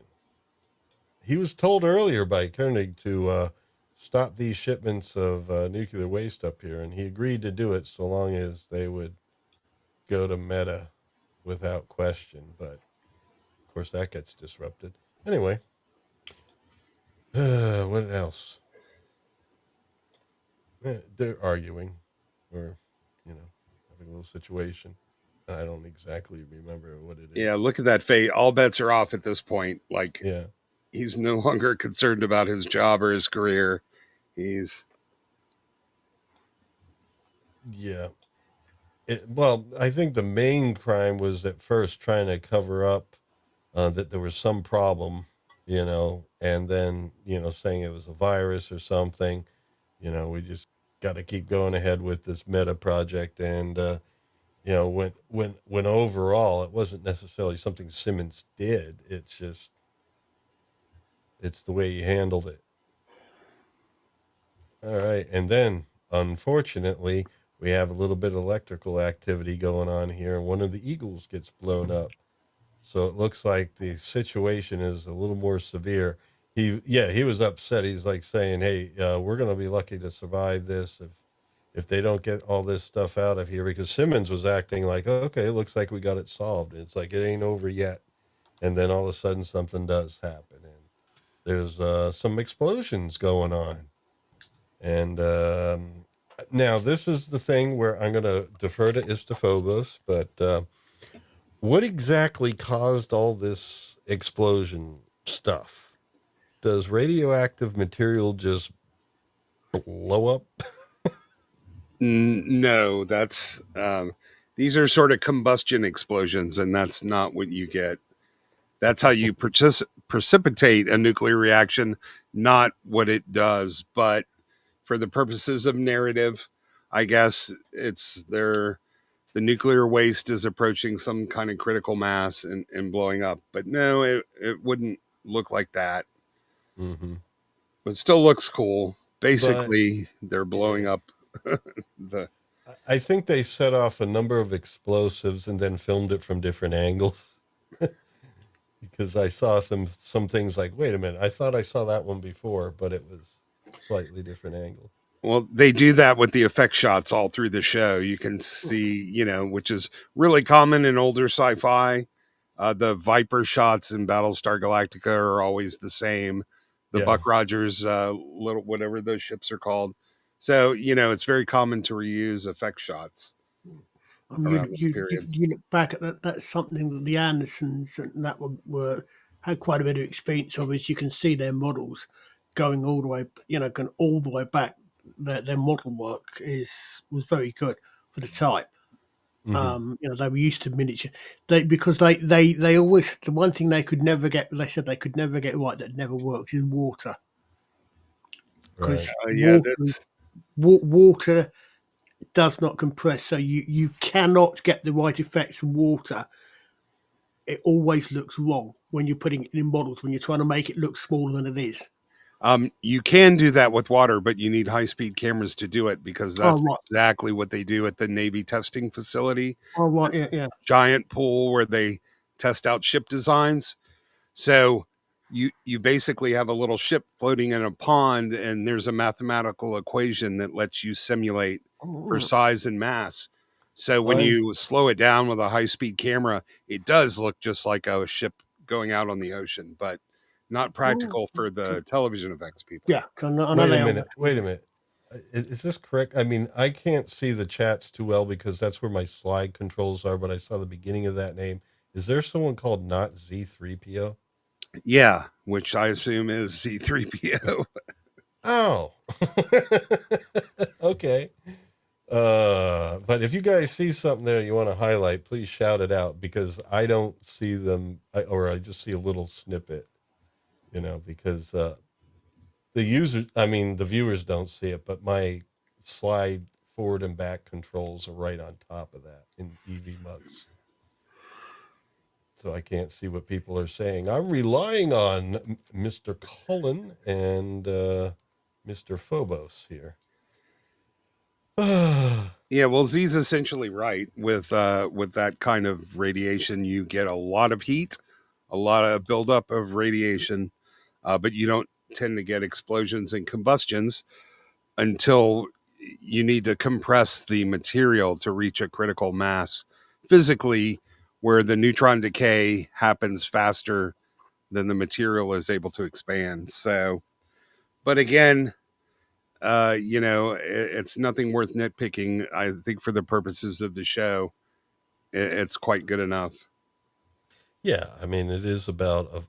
He was told earlier by Koenig to stop these shipments of nuclear waste up here, and he agreed to do it so long as they would go to Meta without question. But of course, that gets disrupted. Anyway, what else? They're arguing, or having a little situation. I don't exactly remember what it is. Yeah, look at that fate. All bets are off at this point. Like, Yeah. He's no longer concerned about his job or his career. Yeah. Well, I think the main crime was at first trying to cover up that there was some problem, and then, saying it was a virus or something. We just got to keep going ahead with this Meta project. And, when overall it wasn't necessarily something Simmons did. It's the way he handled it. All right. And then, unfortunately, we have a little bit of electrical activity going on here, and one of the Eagles gets blown up. So it looks like the situation is a little more severe. He was upset. He's like saying, "Hey, we're going to be lucky to survive this if they don't get all this stuff out of here." Because Simmons was acting like, "Okay, it looks like we got it solved." And it's like it ain't over yet. And then all of a sudden, something does happen, and there's some explosions going on. And now this is the thing where I'm going to defer to Istophobos, but what exactly caused all this explosion stuff? Does radioactive material just blow up? No, that's these are sort of combustion explosions, and that's not what you get. That's how you precipitate a nuclear reaction, not what it does. But for the purposes of narrative, I guess the nuclear waste is approaching some kind of critical mass and blowing up. But no, it wouldn't look like that. Mm-hmm. But it still looks cool. Basically, they're blowing up the. I think they set off a number of explosives and then filmed it from different angles. Because I saw some things like, wait a minute, I thought I saw that one before, but it was slightly different angle. Well, they do that with the effect shots all through the show. You can see, which is really common in older sci-fi. The Viper shots in Battlestar Galactica are always the same. The Buck Rogers, little whatever those ships are called. So, it's very common to reuse effect shots. You look back at that. That's something that the Andersons and that had quite a bit of experience of. As you can see, their models going all the way, going all the way back. Their model work was very good for the type. Mm-hmm. They were used to miniature. Because they always, the one thing they could never get. They said they could never get right, that never works, is water. Right. Water does not compress, so you cannot get the right effect from water. It always looks wrong when you're putting it in models, when you're trying to make it look smaller than it is. You can do that with water, but you need high-speed cameras to do it, because that's exactly what they do at the Navy testing facility. Oh, right, yeah. Giant pool where they test out ship designs. So you basically have a little ship floating in a pond, and there's a mathematical equation that lets you simulate for size and mass. So when you slow it down with a high-speed camera, it does look just like a ship going out on the ocean, but not practical for the television effects people. Yeah. Wait a minute. Is this correct? I mean, I can't see the chats too well because that's where my slide controls are, but I saw the beginning of that name. Is there someone called not Z3PO? Yeah, which I assume is C3PO. Oh, okay. But if you guys see something there you want to highlight, please shout it out, because I don't see them, or I just see a little snippet, because the viewers don't see it, but my slide forward and back controls are right on top of that in EV mugs. So I can't see what people are saying. I'm relying on Mr. Cullen and Mr. Phobos here. Yeah, well, Z's essentially right with that kind of radiation. You get a lot of heat, a lot of buildup of radiation, but you don't tend to get explosions and combustions until you need to compress the material to reach a critical mass physically, where the neutron decay happens faster than the material is able to expand. So, but again, it's nothing worth nitpicking. I think for the purposes of the show, it's quite good enough. Yeah, I mean, it is about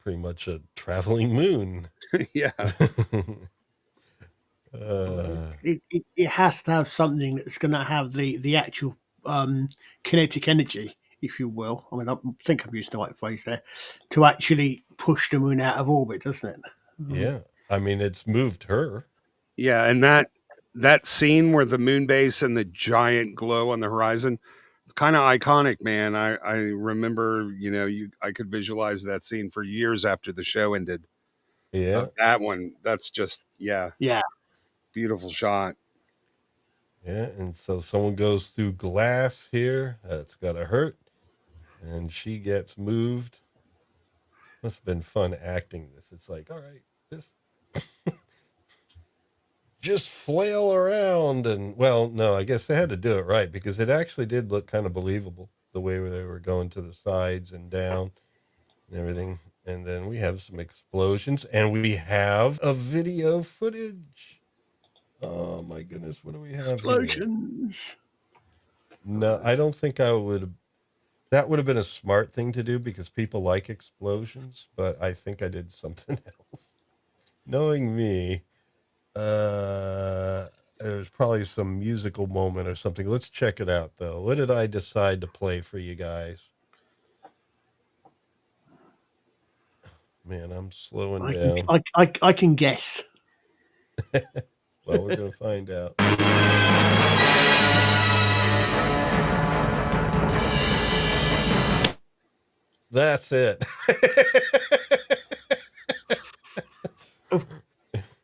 pretty much a traveling moon. Yeah. It has to have something that's going to have the actual kinetic energy, if you will. I mean, I think I'm using the right phrase there, to actually push the moon out of orbit, doesn't it? Yeah, I mean, it's moved her. Yeah, and that scene where the moon base and the giant glow on the horizon, it's kind of iconic, man. I remember, I could visualize that scene for years after the show ended. Yeah. That one, that's just Yeah. beautiful shot. Yeah, and so someone goes through glass here. That's gotta hurt, and she gets moved. Must have been fun acting this. It's like, all right, just flail around, and well, no, I guess they had to do it right, because it actually did look kind of believable the way they were going to the sides and down and everything. And then we have some explosions, and we have a video footage. Oh my goodness, what do we have here? Explosions. No, I don't think that would have been a smart thing to do, because people like explosions, but I think I did something else. Knowing me, there's probably some musical moment or something. Let's check it out, though. What did I decide to play for you guys? Man, I'm slowing down. I can guess. Well, we're going to find out. That's it.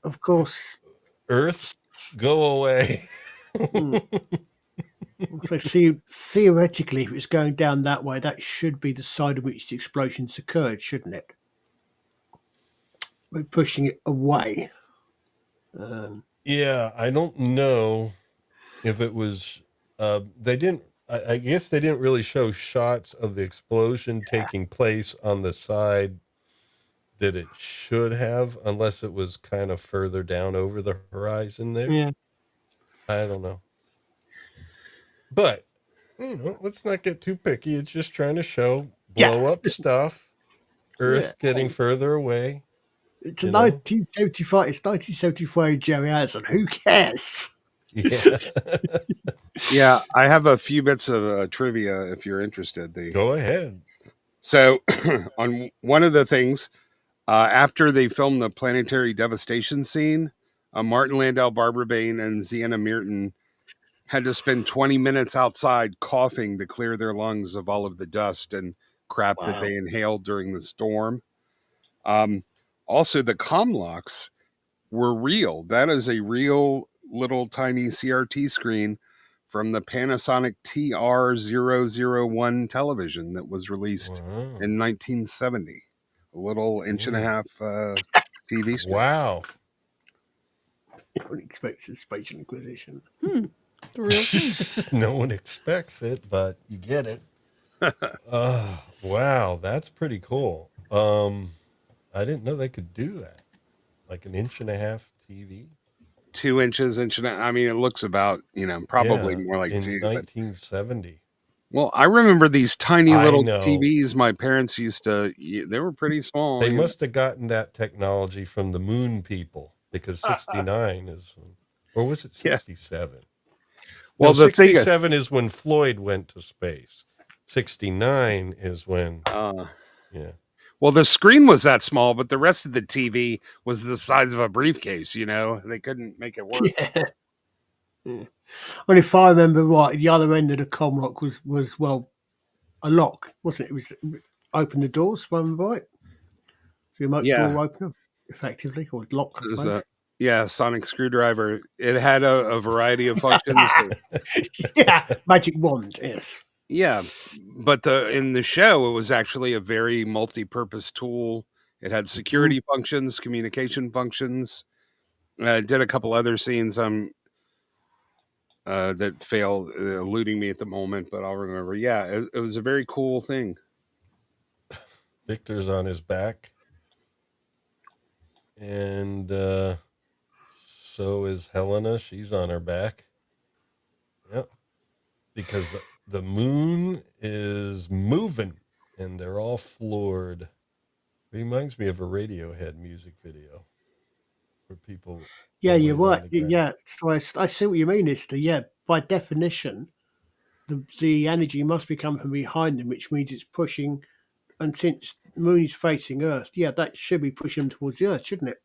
Of course. Earth, go away. So theoretically, if it's going down that way, that should be the side of which the explosions occurred, shouldn't it? We're pushing it away. Yeah, I don't know if it was. They didn't. I guess they didn't really show shots of the explosion taking place on the side that it should have, unless it was kind of further down over the horizon there. Yeah. I don't know. But, let's not get too picky. It's just trying to show blow up stuff, Earth getting further away. It's 1975. It's 1975 Gerry Anderson. Who cares? Yeah. Yeah, I have a few bits of trivia if you're interested. Go ahead. So, on one of the things, after they filmed the planetary devastation scene, Martin Landau, Barbara Bain, and Ziana Merton had to spend 20 minutes outside coughing to clear their lungs of all of the dust and crap that they inhaled during the storm. Also, the comm locks were real. That is a real little tiny CRT screen from the Panasonic TR001 television that was released in 1970. A little inch and a half TV screen. Wow. No one expects a spatial inquisition. The real thing. No one expects it, but you get it. Wow, that's pretty cool. I didn't know they could do that. Like an inch and a half TV. 2 inches, inch and a half. I mean, it looks about, probably more like in 2. 1970. Well, I remember these tiny I little know. TVs my parents used to. They were pretty small. They you know. must have gotten that technology from the moon people because 69 is, or was it Yeah. 67? Well, No, the thing is, 67 is when Floyd went to space. 69 is when, yeah. well, the screen was that small, but the rest of the TV was the size of a briefcase. They couldn't make it work. Yeah. Yeah. Well, if I remember right, the other end of the comlock was well a lock, wasn't it? It was open the doors, if I remember right. The remote Yeah. door opener, effectively, or lock, I It was suppose. a sonic screwdriver. It had a variety of functions. Yeah, magic wand, yes. Yeah, but in the show, it was actually a very multi-purpose tool. It had security functions, communication functions. Did a couple other scenes that fail eluding me at the moment, but I'll remember. Yeah, it was a very cool thing. Victor's on his back. And so is Helena. She's on her back. Yep. Because the moon is moving and they're all floored. Reminds me of a Radiohead music video where people. Yeah, you're rolling on right. the ground. Yeah, so I see what you mean, Esther. Yeah, by definition, the energy must be coming from behind them, which means it's pushing. And since the moon is facing Earth, yeah, that should be pushing them towards the Earth, shouldn't it?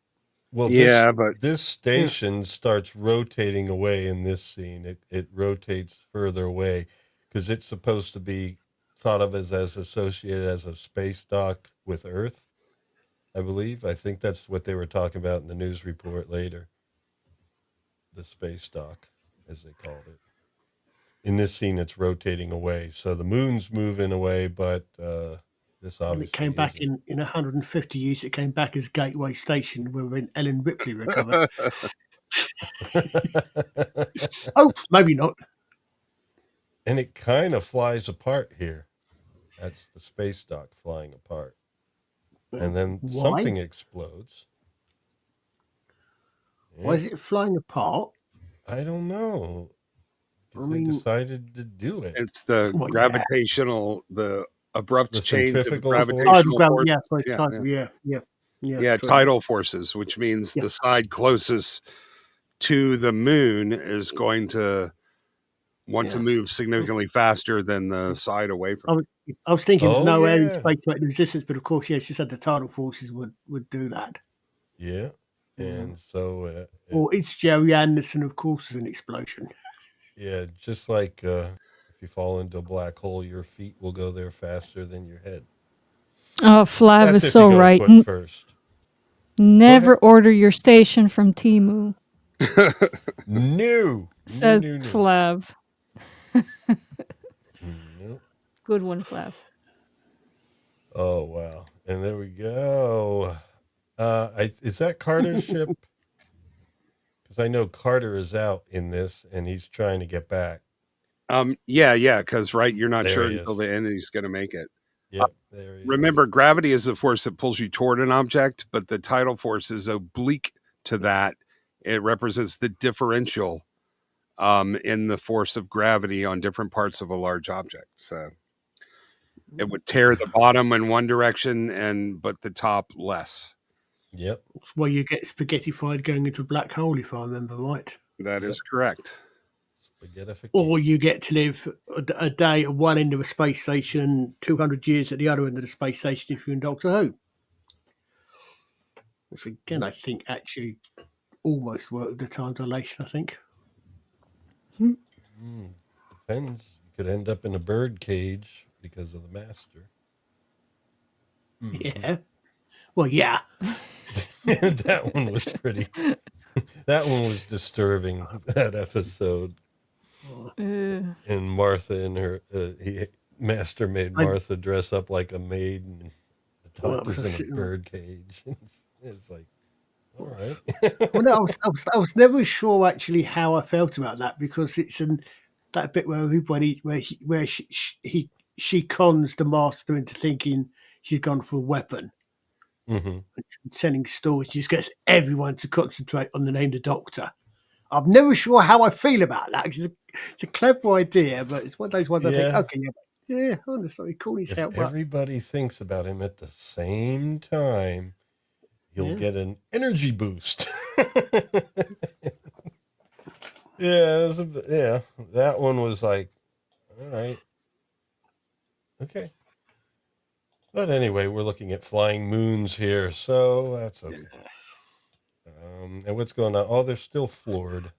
Well, Yeah, but this station starts rotating away in this scene. It rotates further away because it's supposed to be thought of as associated as a space dock with Earth, I believe. I think that's what they were talking about in the news report later. The space dock, as they called it. In this scene, it's rotating away. So the moon's moving away, but this obviously And it came back isn't. in 150 years. It came back as Gateway Station, when Ellen Ripley recovered. Oh, maybe not. And it kind of flies apart here. That's the space dock flying apart. And then Why? something explodes. Why is it flying apart? I don't know. I They mean, decided to do it. it's the well, yeah. gravitational, the abrupt The change of centrifugal gravitational force? force. Yeah, so it's Yeah, tidal, yeah. yeah, true. Tidal forces, which means Yeah. the side closest to the moon is going to want to Yeah. move significantly faster than the side away from it. I was thinking there's Oh, no air in yeah. space to make the resistance, but of course, yes, you said the tidal forces would do that. Yeah. And so, Or it's Gerry Anderson, of course, is an explosion. yeah, just like if you fall into a black hole, your feet will go there faster than your head. Oh, Flav That's is if so you go right. foot first. Never order your station from Temu, No. says No. Flav. Nope. Good one, Flav. Oh, wow. And there we go. Is that Carter's ship? Because I know Carter is out in this and he's trying to get back. Yeah, because you're not There sure he until is. the end he's going to make it. Yep, there he is. Remember, gravity is the force that pulls you toward an object, but the tidal force is oblique to that. It represents the differential in the force of gravity on different parts of a large object. So it would tear the bottom in one direction, but the top less. Yep. Well, you get spaghettified going into a black hole, if I remember right. That is correct. Or you get to live a day at one end of a space station, 200 years at the other end of the space station if you're in Doctor Who. Which again, I think actually almost worked the time dilation, I think. Depends. You could end up in a bird cage because of the master. Yeah. Well, yeah. That one was pretty. That one was disturbing. That episode. And Martha and her, Master made Martha dress up like a maid, and the doctor's in a bird cage. It's like, all right. Well, no, I was never sure actually how I felt about that, because it's in that bit where everybody where she cons the master into thinking she's gone for a weapon. Mm-hmm. Sending stories, she just gets everyone to concentrate on the name of the doctor. I'm never sure how I feel about that. It's a clever idea, but it's one of those ones I think, Yeah. okay, yeah, honestly, cool as If hell. But everybody thinks about him at the same time, he'll yeah, get an energy boost. Yeah, yeah. That one was like, all right, okay. But anyway, we're looking at flying moons here, so that's okay. And what's going on? Oh, they're still floored.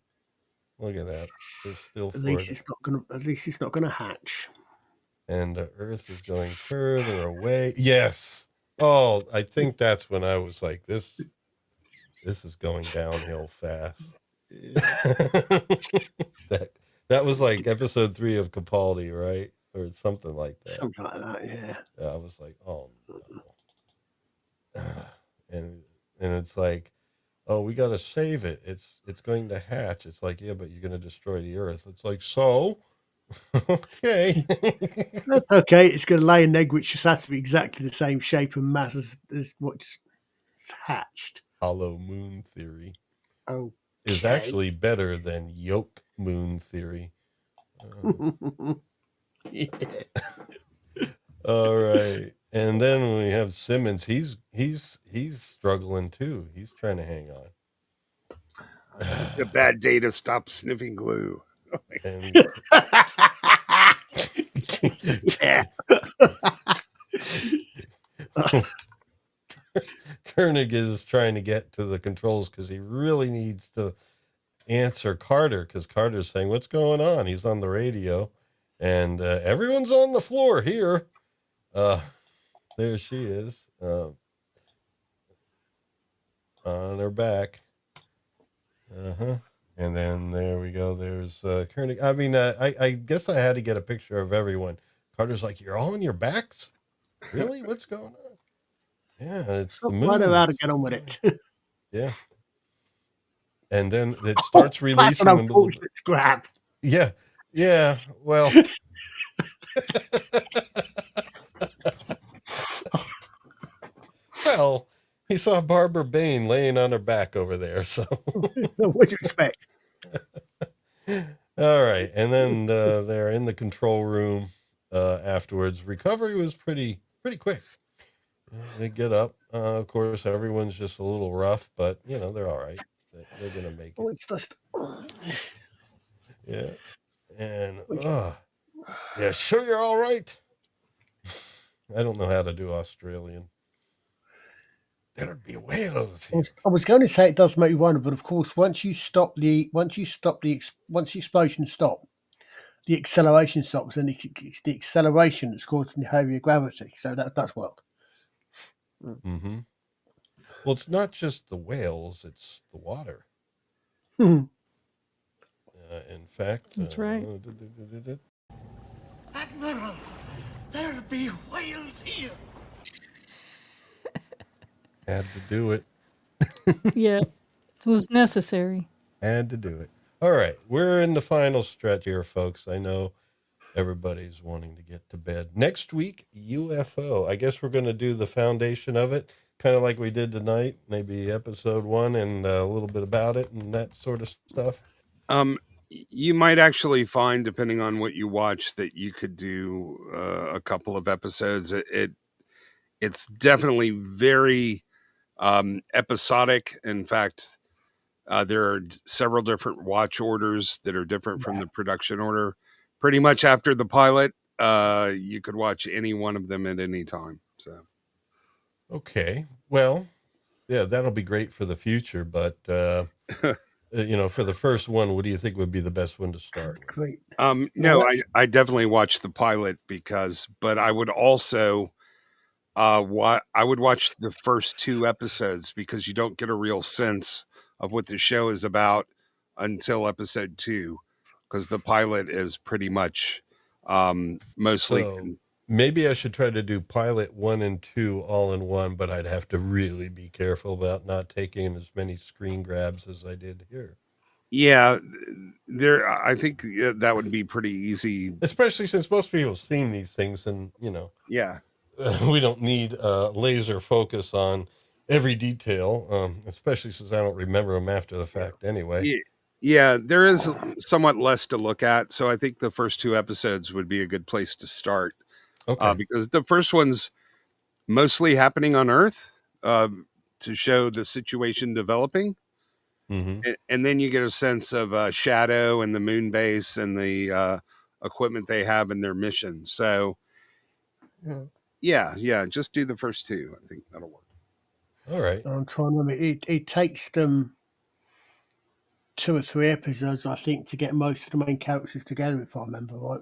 Look at that. They're still at least floored. it's not gonna. At least it's not gonna hatch. And the Earth is going further away. Yes. Oh, I think that's when I was like, this is going downhill fast. that was like episode 3 of Capaldi, right? Or something like that. Something like that. Yeah. I was like, oh no. and it's like, oh, we got to save it. It's going to hatch. It's like, yeah, but you're going to destroy the Earth. It's like, so okay. That's okay. It's going to lay an egg, which just has to be exactly the same shape and mass as what's hatched. Hollow moon theory Okay. is actually better than yolk moon theory. Yeah. All right, and then we have Simmons. He's struggling too. He's trying to hang on. A bad day to stop sniffing glue. And Yeah. Koenig is trying to get to the controls because he really needs to answer Carter, because Carter's saying, what's going on? He's on the radio, and everyone's on the floor here. There she is, on her back. And then there we go. There's Koenig. I mean, I guess I had to get a picture of everyone. Carter's like, you're all on your backs? Really? What's going on? Yeah, it's the moon. I know how to get on with it. Yeah. And then it starts releasing an unfortunate grab. Yeah. Yeah. Well. Well, he saw Barbara Bain laying on her back over there. So what do you expect? All right. And then they're in the control room afterwards. Recovery was pretty quick. They get up. Of course, everyone's just a little rough, but they're all right. They're gonna make it. Oh, it's just. Yeah. And yeah, sure, you're all right. I don't know how to do Australian. There'd be whales here. I was going to say it does make you wonder, but of course, once the explosion stops, the acceleration stops, and it's the acceleration that's causing the heavier gravity. So that's worked. Mm-hmm. Well, it's not just the whales; it's the water. Hmm. In fact, That's right. Admiral, there'll be whales here. Had to do it. Yeah, it was necessary. Had to do it. All right, we're in the final stretch here, folks. I know everybody's wanting to get to bed. Next week, UFO. I guess we're going to do the foundation of it, kind of like we did tonight, maybe episode 1 and a little bit about it and that sort of stuff. You might actually find, depending on what you watch, that you could do a couple of episodes. It's definitely very episodic. In fact, there are several different watch orders that are different from the production order. Pretty much after the pilot, you could watch any one of them at any time. So, okay, well, yeah, that'll be great for the future. But for the first one, what do you think would be the best one to start with? Great. No, I definitely watched the pilot but I would also I would watch the first 2 episodes because you don't get a real sense of what the show is about until episode 2, because the pilot is pretty much mostly. So maybe I should try to do pilot 1 and 2 all in one, but I'd have to really be careful about not taking as many screen grabs as I did here. Yeah, I think that would be pretty easy, especially since most people have seen these things, and yeah. We don't need laser focus on every detail, especially since I don't remember them after the fact anyway. Yeah, there is somewhat less to look at, so I think the first 2 episodes would be a good place to start, Okay. because the first one's mostly happening on Earth, to show the situation developing, Mm-hmm. and then you get a sense of, Shadow and the moon base and the, equipment they have in their mission, so yeah, just do the first 2. I think that'll work. All right. I'm trying to remember. It takes them 2 or 3 episodes, I think, to get most of the main characters together, if I remember right.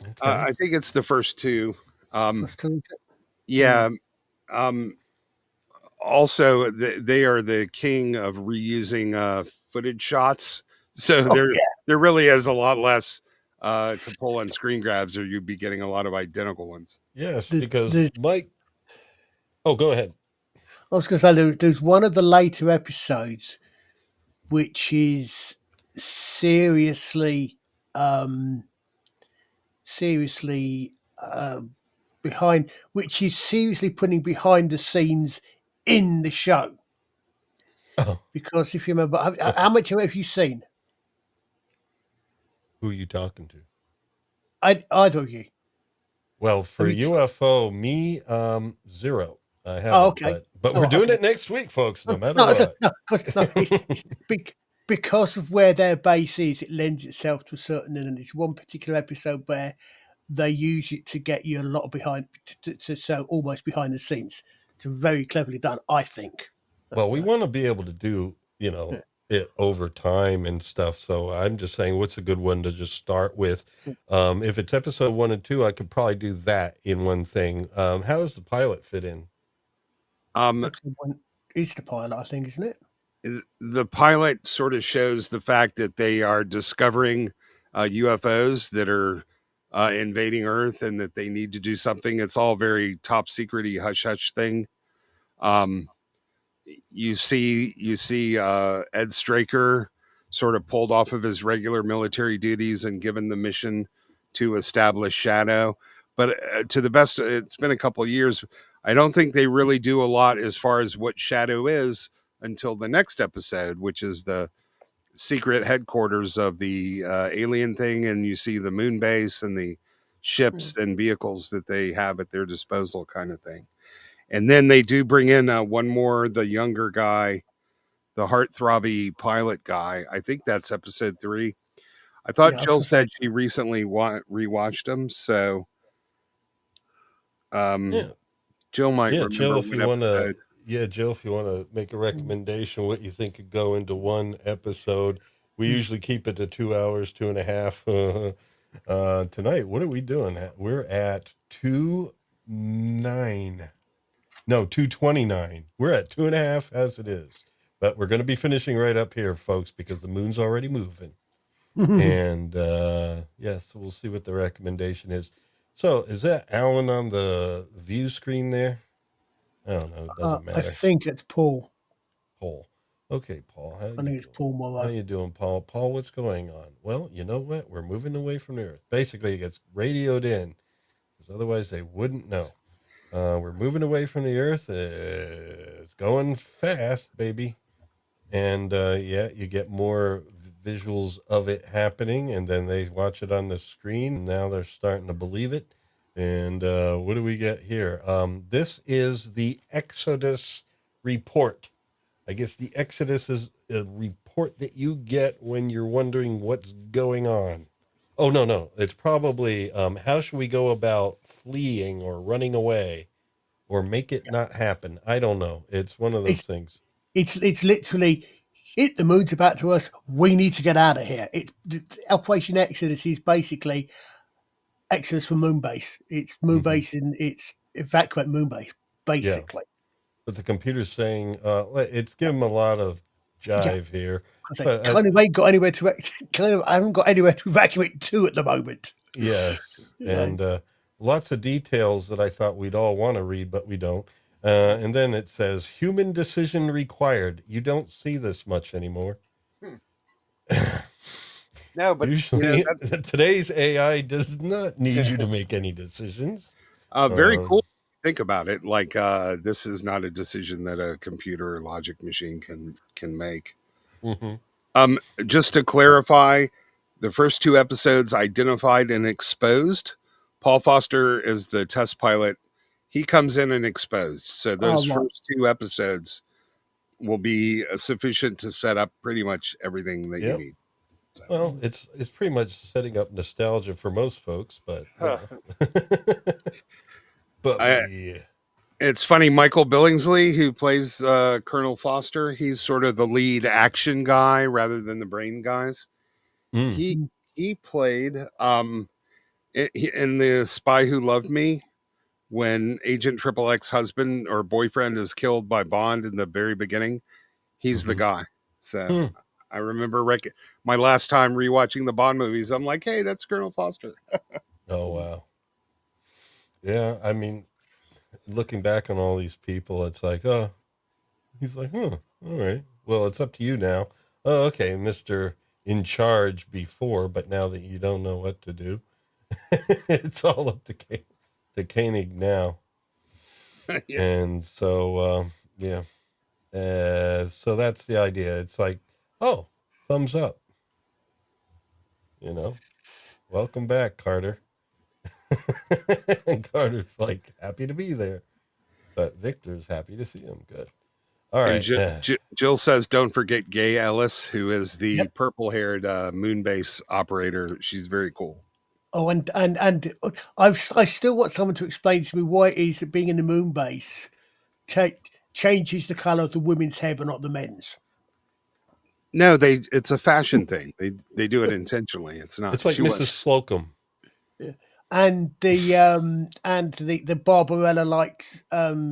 Okay. I think it's the first 2. Plus 2, is it? Yeah, um, also they are the king of reusing footage shots, so Oh, there really is a lot less to pull on screen grabs, or you'd be getting a lot of identical ones. Yes, there's, because there's, Mike. Oh, go ahead. I was going to say there's one of the later episodes which is seriously, um, seriously behind, which is seriously putting behind the scenes in the show. Oh, Because if you remember, okay. how much have you seen? Who are you talking to? Either of you? Well, for Have you? UFO, me, 0. I Oh, haven't, okay. but Oh, we're doing okay. it next week, folks, no matter No, what. no, it's because of where their base is, it lends itself to a certain, and it's one particular episode where they use it to get you a lot of behind, to so almost behind the scenes. It's very cleverly done, I think. Well, we want to be able to do, Yeah. it over time and stuff. So I'm just saying, what's a good one to just start with? If it's episode 1 and 2, I could probably do that in one thing. How does the pilot fit in? Episode 1 is the pilot, I think, isn't it? The pilot sort of shows the fact that they are discovering UFOs that are invading Earth, and that they need to do something. It's all very top secrety, hush hush thing. Um, you see Ed Straker sort of pulled off of his regular military duties and given the mission to establish Shadow. But to the best, it's been a couple of years. I don't think they really do a lot as far as what Shadow is until the next episode, which is the secret headquarters of the alien thing, and you see the moon base and the ships and vehicles that they have at their disposal, kind of thing. And then they do bring in one more, the younger guy, the heartthrobby pilot guy. I think that's episode 3. I thought Yeah, I was Jill going to say. said she recently rewatched them, so Yeah. Jill might Yeah, Jill, remember if what you want to, episode. Jill, if you want to make a recommendation, what you think could go into one episode. We usually keep it to 2 hours, 2.5. Tonight, what are we doing? We're at 2:09. No, 2:29. We're at 2.5 as it is, but we're going to be finishing right up here, folks, because the moon's already moving. And yes, we'll see what the recommendation is. So, is that Alan on the view screen there? I don't know. It doesn't I matter. think it's Paul. Paul. Okay, Paul. How I you think it's doing? Paul How Morrow. you doing, Paul? Paul, what's going on? Well, you know what? We're moving away from the Earth. Basically, it gets radioed in, because otherwise they wouldn't know. We're moving away from the Earth. It's going fast, baby. And yeah, you get more visuals of it happening, and then they watch it on the screen. And now they're starting to believe it. And what do we get here? This is the Exodus report. I guess the Exodus is a report that you get when you're wondering what's going on. Oh, no, no. It's probably how should we go about fleeing or running away or make it not happen? I don't know. It's one of those It's things. it's literally the moon's about to us. We need to get out of here. Operation Exodus is basically Exodus from Moonbase. It's Hmm. Moonbase and it's evacuate Moonbase, Yeah. basically. But the computer's saying it's giving them a lot of Yeah, jive here. I say But kind of ain't got anywhere to kind of I haven't got anywhere to evacuate to at the moment. yes. You know. And lots of details that I thought we'd all want to read, but we don't. And then it says human decision required. You don't see this much anymore. Hmm. No, but Usually, today's AI does not need you to make any decisions. very Um, cool. Think about it. Like this is not a decision that a computer or logic machine can make. mhm. Just to clarify, the first 2 episodes identified and exposed. Paul Foster is the test pilot. He comes in and exposed. So those right. first 2 episodes will be sufficient to set up pretty much everything that you Yep. need. So. Well, it's pretty much setting up nostalgia for most folks, but but it's funny. Michael Billingsley, who plays Colonel Foster, he's sort of the lead action guy rather than the brain guys. He played in The Spy Who Loved Me, when Agent Triple X husband or boyfriend is killed by Bond in the very beginning. He's the guy. So I remember my last time rewatching the Bond movies, I'm like, hey, that's Colonel Foster. Oh, wow. Yeah, I mean, looking back on all these people, it's like, oh, he's like, all right. Well, it's up to you now. Oh, okay, Mr. In charge before, but now that you don't know what to do, it's all up to Koenig now. Yeah. And so, yeah. So that's the idea. It's like, oh, thumbs up. Welcome back, Carter. And Carter's like, happy to be there. But Victor's happy to see him. Good. All right. Jill says, don't forget Gay Ellis, who is the purple-haired moon-base operator. She's very cool. Oh, and I still want someone to explain to me why it is that being in the moon base changes the color of the women's hair, but not the men's. No, it's a fashion thing. They do it intentionally. It's not. It's like Mrs. Slocum. Yeah. And the Barbarella likes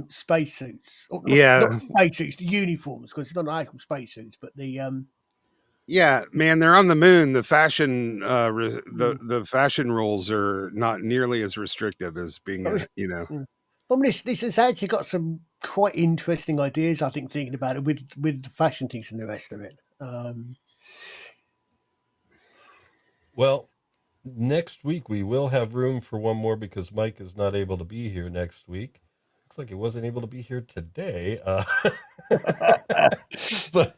spacesuits. Not spacesuits, uniforms, because it's not actual spacesuits, but the yeah, man, they're on the moon. The fashion the fashion rules are not nearly as restrictive as being Well, this has actually got some quite interesting ideas, I think, thinking about it with the fashion things and the rest of it. Well, next week we will have room for one more because Mike is not able to be here next week. Looks like he wasn't able to be here today. But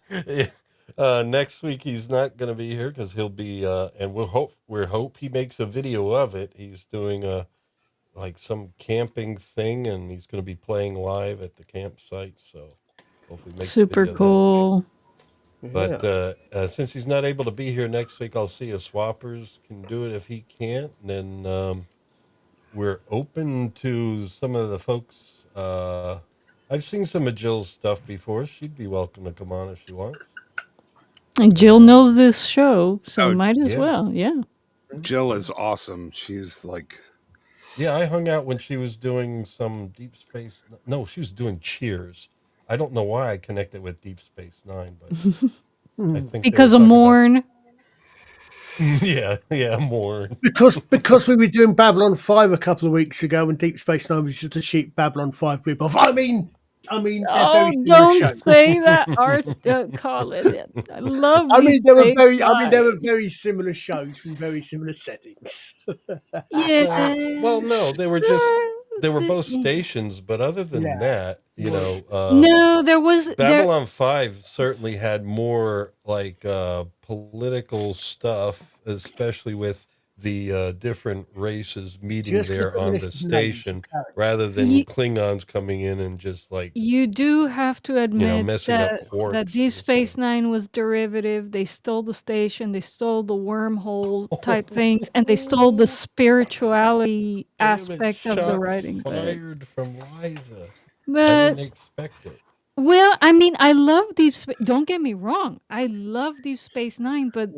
next week he's not going to be here because he'll be, and we hope he makes a video of it. He's doing like some camping thing, and he's going to be playing live at the campsite. So hopefully make super cool. But since he's not able to be here next week, I'll see if Swappers can do it if he can't. And then we're open to some of the folks. I've seen some of Jill's stuff before. She'd be welcome to come on if she wants. And Jill knows this show, so might as well. Yeah. Jill is awesome. She's like... Yeah, I hung out when she was doing some Deep Space... No, she was doing Cheers. I don't know why I connected with Deep Space Nine, but I think because of Morn. Yeah, Morn. Because we were doing Babylon 5 a couple of weeks ago, and Deep Space Nine was just a cheap Babylon 5 ripoff. I mean, oh, don't say that, Art. Call it. I love. They were very similar shows from very similar settings. Yeah. Well, no, they were both stations, but other than that, no, there was Babylon 5 certainly had more like political stuff, especially with the different races meeting there on the station, rather than Klingons coming in and just like... You do have to admit that Deep Space Nine was derivative. They stole the station, they stole the wormhole type things, and they stole the spirituality aspect of the writing. Fired from Liza. But I didn't expect it. Well, I mean, I love Deep Space. Don't get me wrong. I love Deep Space Nine, but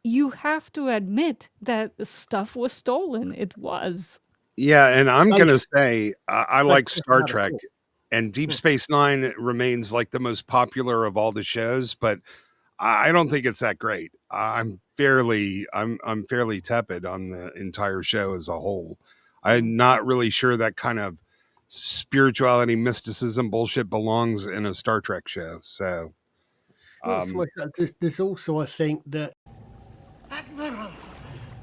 you have to admit that the stuff was stolen. It was. Yeah, and I'm going to say I like Star Trek, and Deep Space Nine remains like the most popular of all the shows, but I don't think it's that great. I'm fairly tepid on the entire show as a whole. I'm not really sure that kind of spirituality, mysticism bullshit belongs in a Star Trek show. So there's also, I think, that Admiral,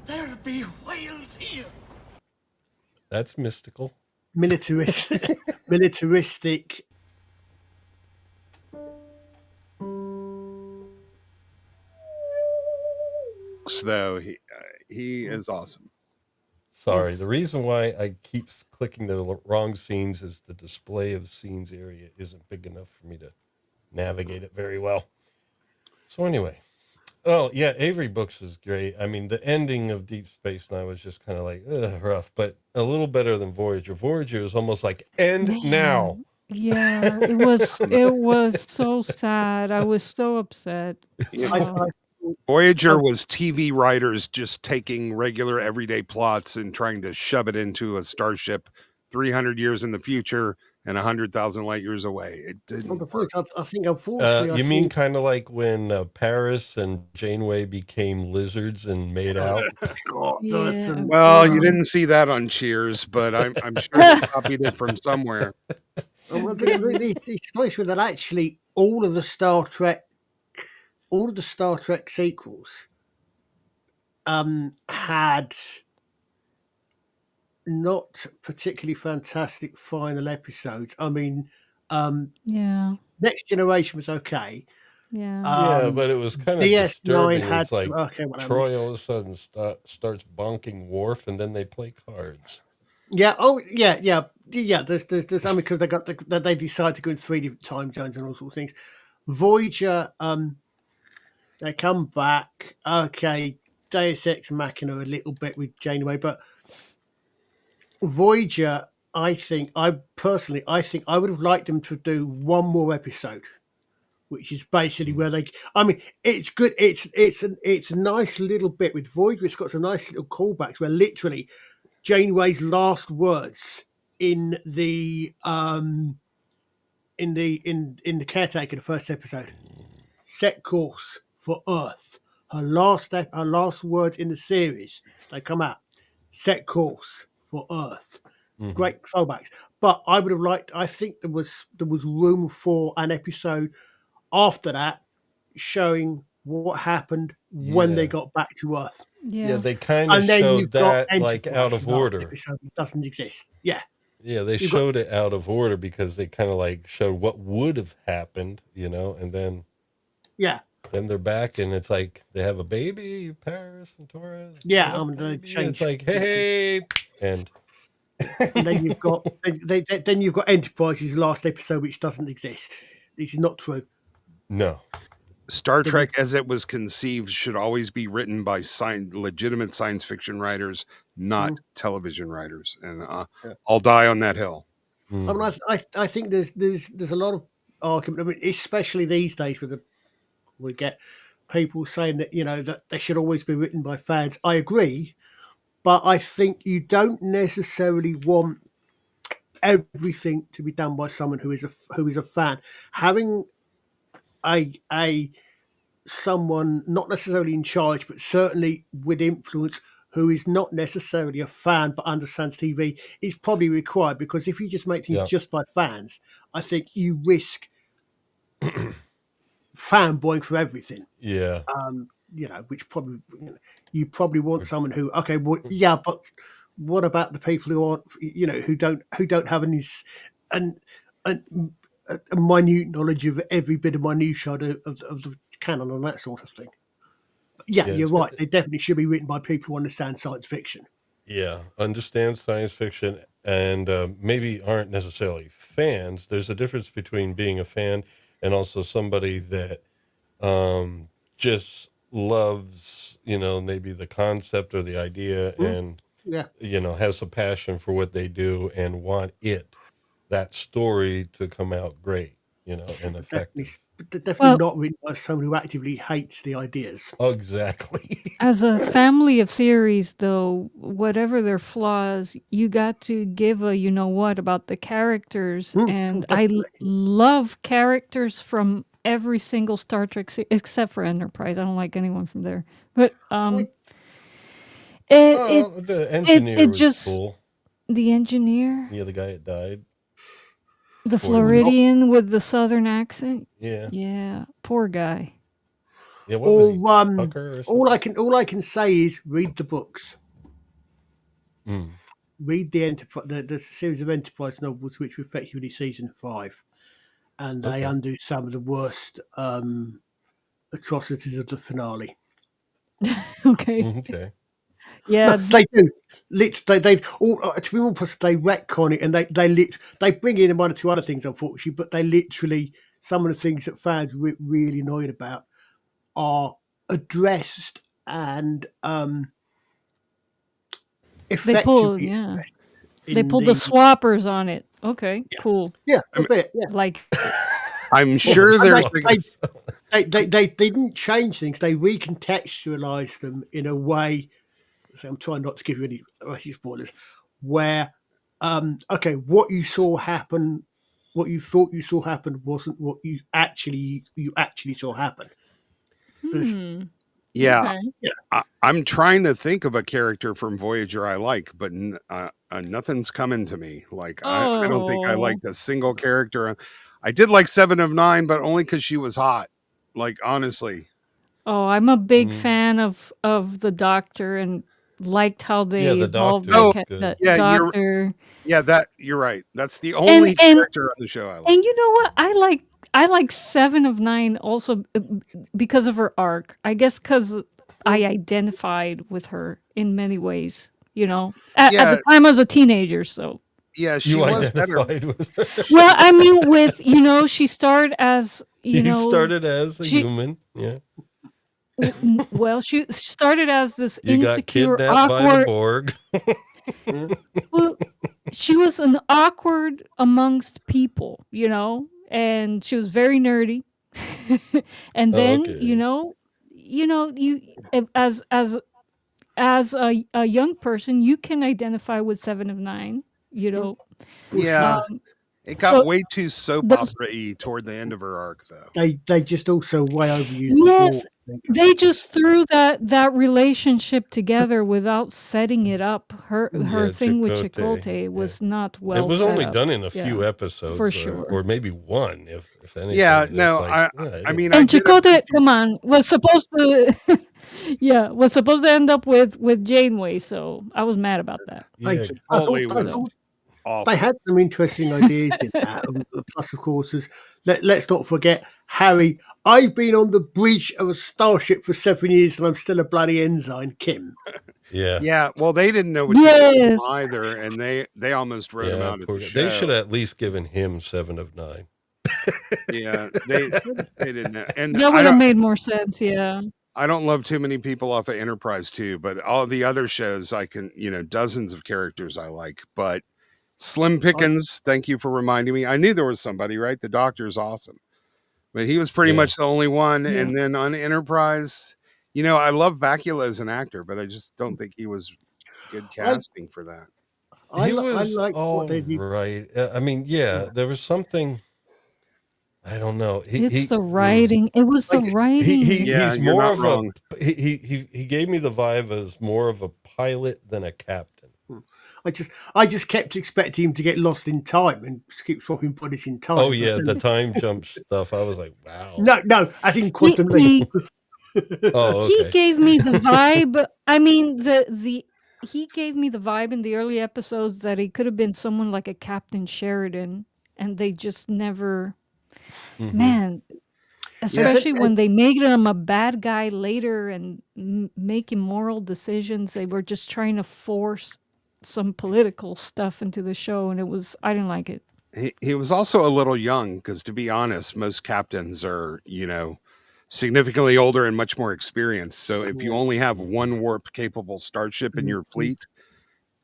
there be whales here. That's mystical. Militaristic. Brooks, though, he is awesome. Sorry, Yes. the reason why I keep clicking the wrong scenes is the display of scenes area isn't big enough for me to navigate it very well. So anyway, oh yeah, Avery Books is great. I mean, the ending of Deep Space Nine was just kind of like rough, but a little better than Voyager. Voyager is almost like end now. Man. Yeah, it was so sad. I was so upset. Yeah. I, Oh, I, Voyager I, was TV writers just taking regular everyday plots and trying to shove it into a starship 300 years in the future and 100,000 light years away. It didn't work. I think, unfortunately, You mean kind of like when Paris and Janeway became lizards and made out? God, there was yeah. some. Well, you didn't see that on Cheers, but I'm sure they copied it from somewhere. Well, the stories were that actually all of the Star Trek sequels had not particularly fantastic final episodes. I mean, Yeah. Next Generation was okay. Yeah. Yeah, but it was kind of DS9 disturbing. had It's some like okay, whatever. Troy all of a sudden starts bonking Worf, and then they play cards. Yeah. Oh, yeah, yeah, yeah. There's I mean, because they decide to go in 3 different time zones and all sorts of things. Voyager, they come back. Okay, Deus Ex Machina a little bit with Janeway, but Voyager, I think I think I would have liked them to do one more episode, which is basically where they. I mean, it's good. It's a nice little bit with Voyager. It's got some nice little callbacks where literally Janeway's last words in the in the caretaker, the first episode, set course for Earth. Her last words in the series, they come out, set course for Earth. Mm-hmm. Great throwbacks. But I would have liked. I think there was room for an episode after that showing what happened when they Yeah. got back to Earth. Yeah, Yeah. they kind of And then showed you've got that like out Enterprise, of the last order. episode that doesn't exist. Yeah. Yeah, they You've got showed it out of order because they kind of like showed what would have happened, and yeah. then they're back and it's like they have a baby, Paris and Torres. They Yeah. have a They baby, and it's change. like, hey, and And then you've got then you've got Enterprise's last episode, which doesn't exist. This is not true. no, Star Then Trek, as it was conceived, should always be written by legitimate science fiction writers, not television writers. And I'll die on that hill. I mean, I think there's a lot of argument. I mean, especially these days, we get people saying that that they should always be written by fans. I agree, but I think you don't necessarily want everything to be done by someone who is a fan. Having a someone not necessarily in charge, but certainly with influence, who is not necessarily a fan but understands TV, is probably required, because if you just make things yeah, just by fans, I think you risk fanboying for everything. yeah, Which probably you probably want someone who well, yeah, but what about the people who aren't, who don't have an a minute knowledge of every bit of minutiae of the canon and that sort of thing. Yeah, yeah. you're right. They definitely should be written by people who understand science fiction. Yeah, understand science fiction and maybe aren't necessarily fans. There's a difference between being a fan and also somebody that just loves, maybe the concept or the idea and, Yeah, has a passion for what they do and want that story to come out great, and definitely, effective. but they're definitely Well, not written by someone who actively hates the ideas. Exactly. as a family of series, though, whatever their flaws, you got to give a you know what about the characters. And I Definitely. love characters from every single Star Trek except for Enterprise. I don't like anyone from there. But Well, the engineer it was just cool. the engineer, Yeah, the guy that died. the Spoiler. Floridian with the southern accent. Yeah. Yeah, poor guy. Yeah, what was he? All Tucker or all something? I can say is read the books. Mm. Read the series of Enterprise novels, which were effectively season 5, and they Okay. undo some of the worst atrocities of the finale. Okay. Okay. Yeah. No, they do. Literally, they all to be more precise, they retcon it, and they bring in one or two other things, unfortunately. But they literally, some of the things that fans really annoyed about are addressed and They pulled, effectively yeah. They in pulled the the swappers on it. Okay, cool. yeah, I a mean, bit, yeah. Like it. I'm Well, sure the And there's swappers. they didn't change things. They recontextualized them in a way. So I'm trying not to give you any spoilers. Where, okay, what you saw happen, what you thought you saw happen, wasn't what you actually saw happen. There's, yeah. Okay. yeah, I'm trying to think of a character from Voyager I like, but nothing's coming to me. Like I don't think I Oh. liked a single character. I did like 7 of 9, but only because she was hot. Like honestly, Oh, I'm a big Mm. fan of the Doctor and liked how Yeah, they the evolved Doctor oh is the good. yeah, Doctor. you're right. That's the And only and character on the show I like. and you know what? I like 7 of 9 also because of her arc. I guess because I identified with her in many ways. You know, at Yeah, the time I was a teenager, so. yeah, she You was better. identified with her. Well, I mean, with she started as You started as a she human. Yeah. well she started as this You got insecure, kidnapped by the awkward. Borg. yeah. Well, she was an awkward amongst people, and she was very nerdy. And then, Okay. you as a young person, you can identify with 7 of 9, you know. Well, she, Yeah, Um, it got so way too soap those opera-y toward the end of her arc, though. they just also way overused the Yes, Borg. I think. they just threw that relationship together without setting it up. Her Yeah, thing with Chakotay. Chakotay Yeah. was not It well was set only up. done in a few Yeah, for episodes, or sure. maybe one, if anything. Yeah, And it's no, like, I yeah, I I didn't. mean, I And did Chakotay, appreciate. come on, was supposed to was supposed to end up with Janeway, so I was mad about that. Yeah. I Chipotle thought was So they awful. had some interesting ideas in that. Plus, of course, let's not forget Harry. I've been on the bridge of a starship for 7 years, and I'm still a bloody ensign. Kim. Yeah. Yeah, well, they didn't know what to do with him yes, either, and they almost wrote him Yeah. out of Poor the guy. They should show. have at least given him 7 of 9. Yeah, they didn't know. And that would have made more sense. Yeah. I don't love too many people off of Enterprise too, but all the other shows I can, dozens of characters I like, but Slim Pickens, thank you for reminding me. I knew there was somebody, right? The Doctor's awesome. But he was pretty Yeah. much the only one. Yeah. And then on Enterprise, I love Bakula as an actor, but I just don't think he was good casting for that. He I was like what all they did. right. I mean, yeah, there was something. I don't know. It's the writing. It was the Like, writing. Yeah, He's you're more not of wrong. he gave me the vibe as more of a pilot than a captain. I just kept expecting him to get lost in time and keep swapping bodies in time. Oh but yeah, then- the time jump stuff. I was like, wow. no, I think He, Quantum Leap. he Oh, he okay. gave me the vibe. I mean, the he gave me the vibe in the early episodes that he could have been someone like a Captain Sheridan, and they just never. Mhm. Man, especially and- when they made him a bad guy later and making moral decisions, they were just trying to force some political stuff into the show, and I didn't like it. He was also a little young because, to be honest, most captains are, significantly older and much more experienced. So if you only have one warp capable starship in your fleet,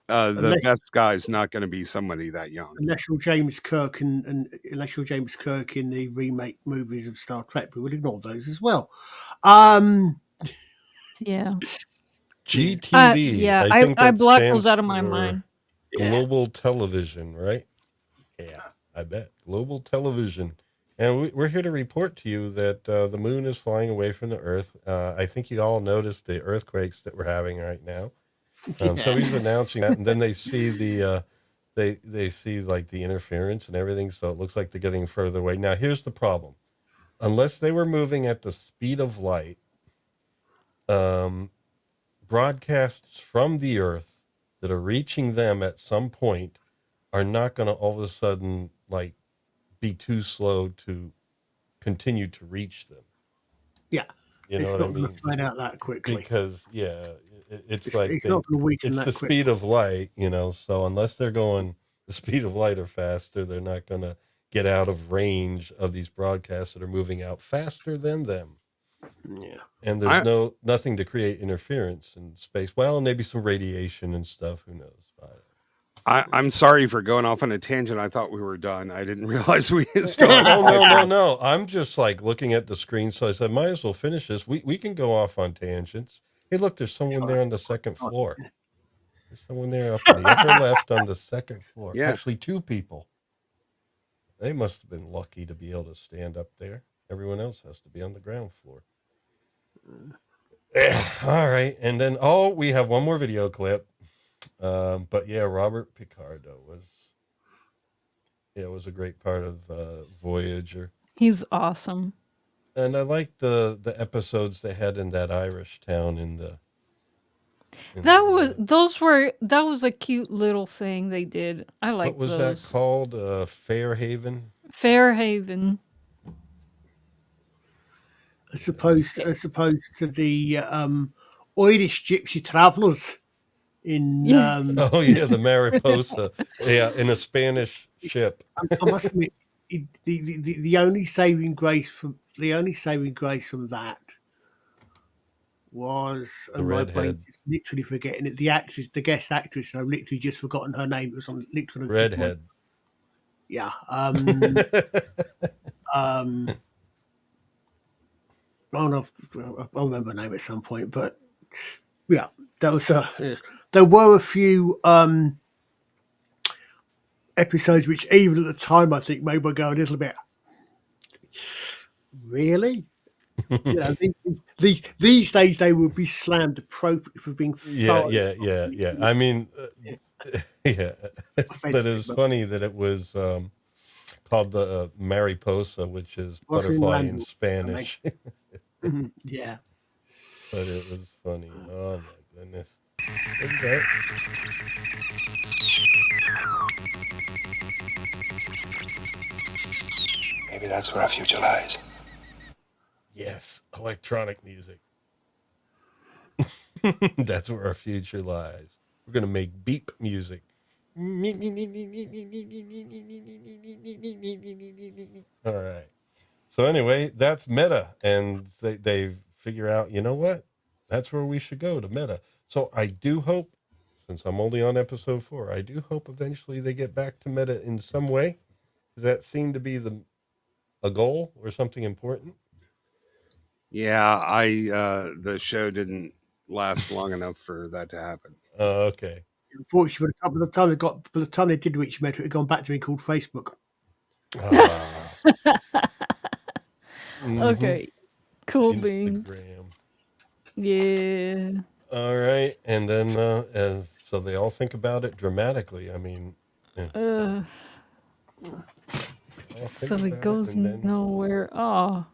the Unless- best guy's not going to be somebody that young. unless you're James Kirk and unless you're James Kirk in the remake movies of Star Trek, we would ignore those as well. Yeah, GTV. yeah. I think I that blocked stands those out of my for mind. Global Television, right? Yeah, I bet global television. And we're here to report to you that the moon is flying away from the Earth. I think you all noticed the earthquakes that we're having right now. So he's announcing that, and then they see they see like the interference and everything. So it looks like they're getting further away. Now here's the problem: unless they were moving at the speed of light, broadcasts from the Earth that are reaching them at some point are not going to all of a sudden like be too slow to continue to reach them. Yeah. You know It's what I not going to mean? fade out that quickly. Because it's like It's not going to weaken it's that the quickly. speed of light, you know. So unless they're going the speed of light or faster, they're not going to get out of range of these broadcasts that are moving out faster than them. Yeah. And there's I nothing to create interference in space. Well, maybe some radiation and stuff. Who knows? I'm sorry for going off on a tangent. I thought we were done. I didn't realize we still had Oh, 5 no, minutes. no. I'm just like looking at the screen, so I said, might as well finish this. We can go off on tangents. Hey, look, there's someone there on the second floor. There's someone there up in the upper left on the second floor. Yeah. Actually, 2 people. They must have been lucky to be able to stand up there. Everyone else has to be on the ground floor. Yeah, all right. And then, we have one more video clip. But yeah, Robert Picardo was a great part of Voyager. He's awesome. And I like the episodes they had in that Irish town That was a cute little thing they did. I like what was those. that called? Fairhaven? Fairhaven. As opposed to the Irish gypsy travellers in Yeah. Oh yeah, the Mariposa. Yeah, in a Spanish ship. I must admit, the only saving grace from that was, The and my brain redhead. is literally forgetting it. The guest actress, and I've literally just forgotten her name. It was on literally Redhead. Yeah. I'll remember her name at some point, but yeah, that was yes. There were a few episodes which, even at the time, I think made me go a little bit. Really? You know, these days they would be slammed appropriately for being Yeah. I mean, yeah. But it was but funny that it was called the Mariposa, which is what's butterfly in Landlord, Spanish. yeah. But it was funny. Oh my goodness. There you go. Maybe that's where our future lies. Yes, electronic music. That's where our future lies. We're gonna make beep music. All right. So anyway, that's Meta, and they figure out, you know what? That's where we should go, to Meta. So I do hope, since I'm only on episode 4, I do hope eventually they get back to Meta in some way. Does that seem to be a goal or something important? Yeah, the show didn't last long enough for that to happen. Okay. Unfortunately, by the time they did reach Meta, it had gone back to being called Facebook. Okay. Cool beans. Instagram. Yeah. All right, and then and so they all think about it dramatically. I mean, Uh, so it goes nowhere. Oh.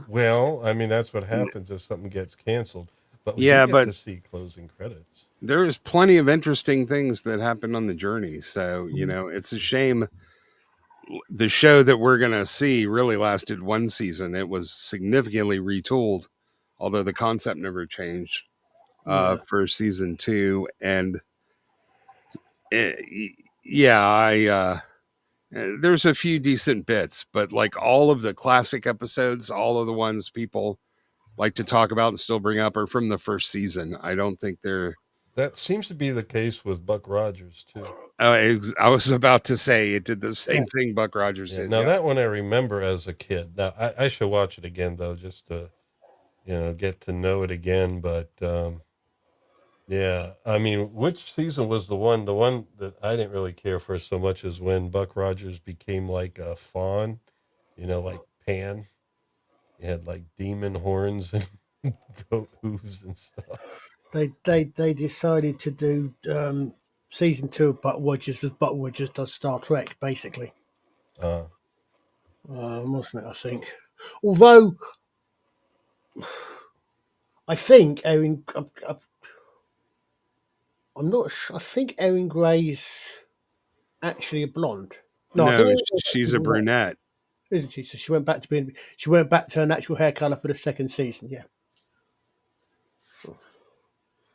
Well, I mean, that's what happens if something gets canceled. But we Yeah, do get but to see closing credits. there's plenty of interesting things that happened on the journey. So, it's a shame. The show that we're going to see really lasted 1 season. It was significantly retooled, although the concept never changed for season 2. And there's a few decent bits, but like all of the classic episodes, all of the ones people like to talk about and still bring up are from the first season. I don't think they're. That seems to be the case with Buck Rogers too. I was about to say it did the same thing Buck Rogers did. Now that one I remember as a kid. Now I should watch it again though, just to get to know it again. But yeah, I mean, which season was the one? The one that I didn't really care for so much is when Buck Rogers became like a fawn, like Pan. He had like demon horns and goat hooves and stuff. They decided to do season 2 of Buck Rogers as Buck Rogers does Star Trek, basically. Wasn't it? I think. Although I think Erin, I'm not sure. I think Erin Gray's actually a blonde. No, I think she's a brunette, isn't she? So she went back to her natural hair color for the second season. Yeah.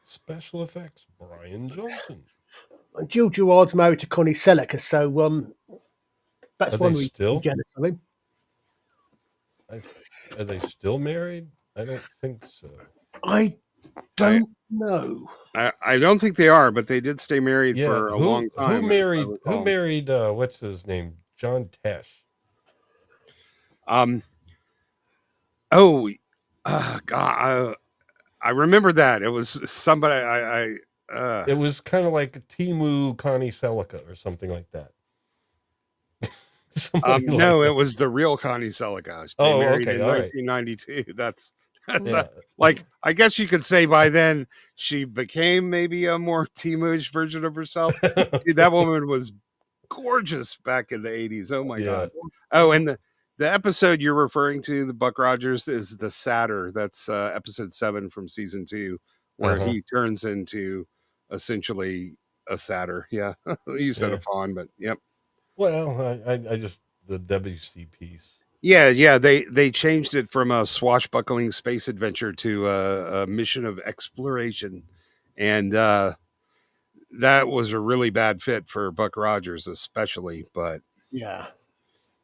Special effects, Brian Johnson. And Jill Gerard's married to Connie Selicker, so that's Are one they reason still? I'm jealous of him. Are they still married? I don't think so. I don't know. I don't think they are, but they did stay married Yeah, for a long time. Who as I married? Who recall. married? What's his name? John Tesh. Oh, God, I remember that. It was somebody. It was kind of like Timu Connie Selica or something like that. Somebody like no, that. it was the real Connie Selica. They Oh, married okay, in all right. 1992. That's Yeah. like, I guess you could say by then she became maybe a more Timu-ish version of herself. Dude, that woman was gorgeous back in the 80s. Oh my Yeah. God. Oh, and the episode you're referring to, the Buck Rogers, is the Satyr. That's episode 7 from season 2, where he turns into essentially a satyr. Yeah. You said Yeah. a fawn, but yep. Well, I just the WC piece. Yeah. They changed it from a swashbuckling space adventure to a mission of exploration, and that was a really bad fit for Buck Rogers, especially. But Yeah.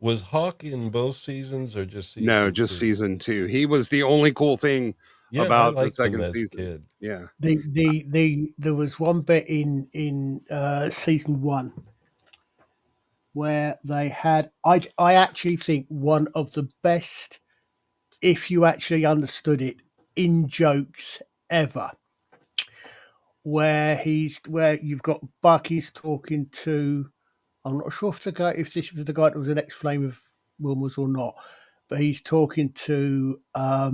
Was Hawk in both seasons or just season? no, just 2? season 2. He was the only cool thing Yeah, I about the liked him second as a season. kid. Yeah. There was one bit in season 1 where they had I actually think one of the best, if you actually understood it, in jokes ever. Where you've got Bucky's talking to, I'm not sure if this was the guy that was an ex-flame of Wilmer's or not, but he's talking to a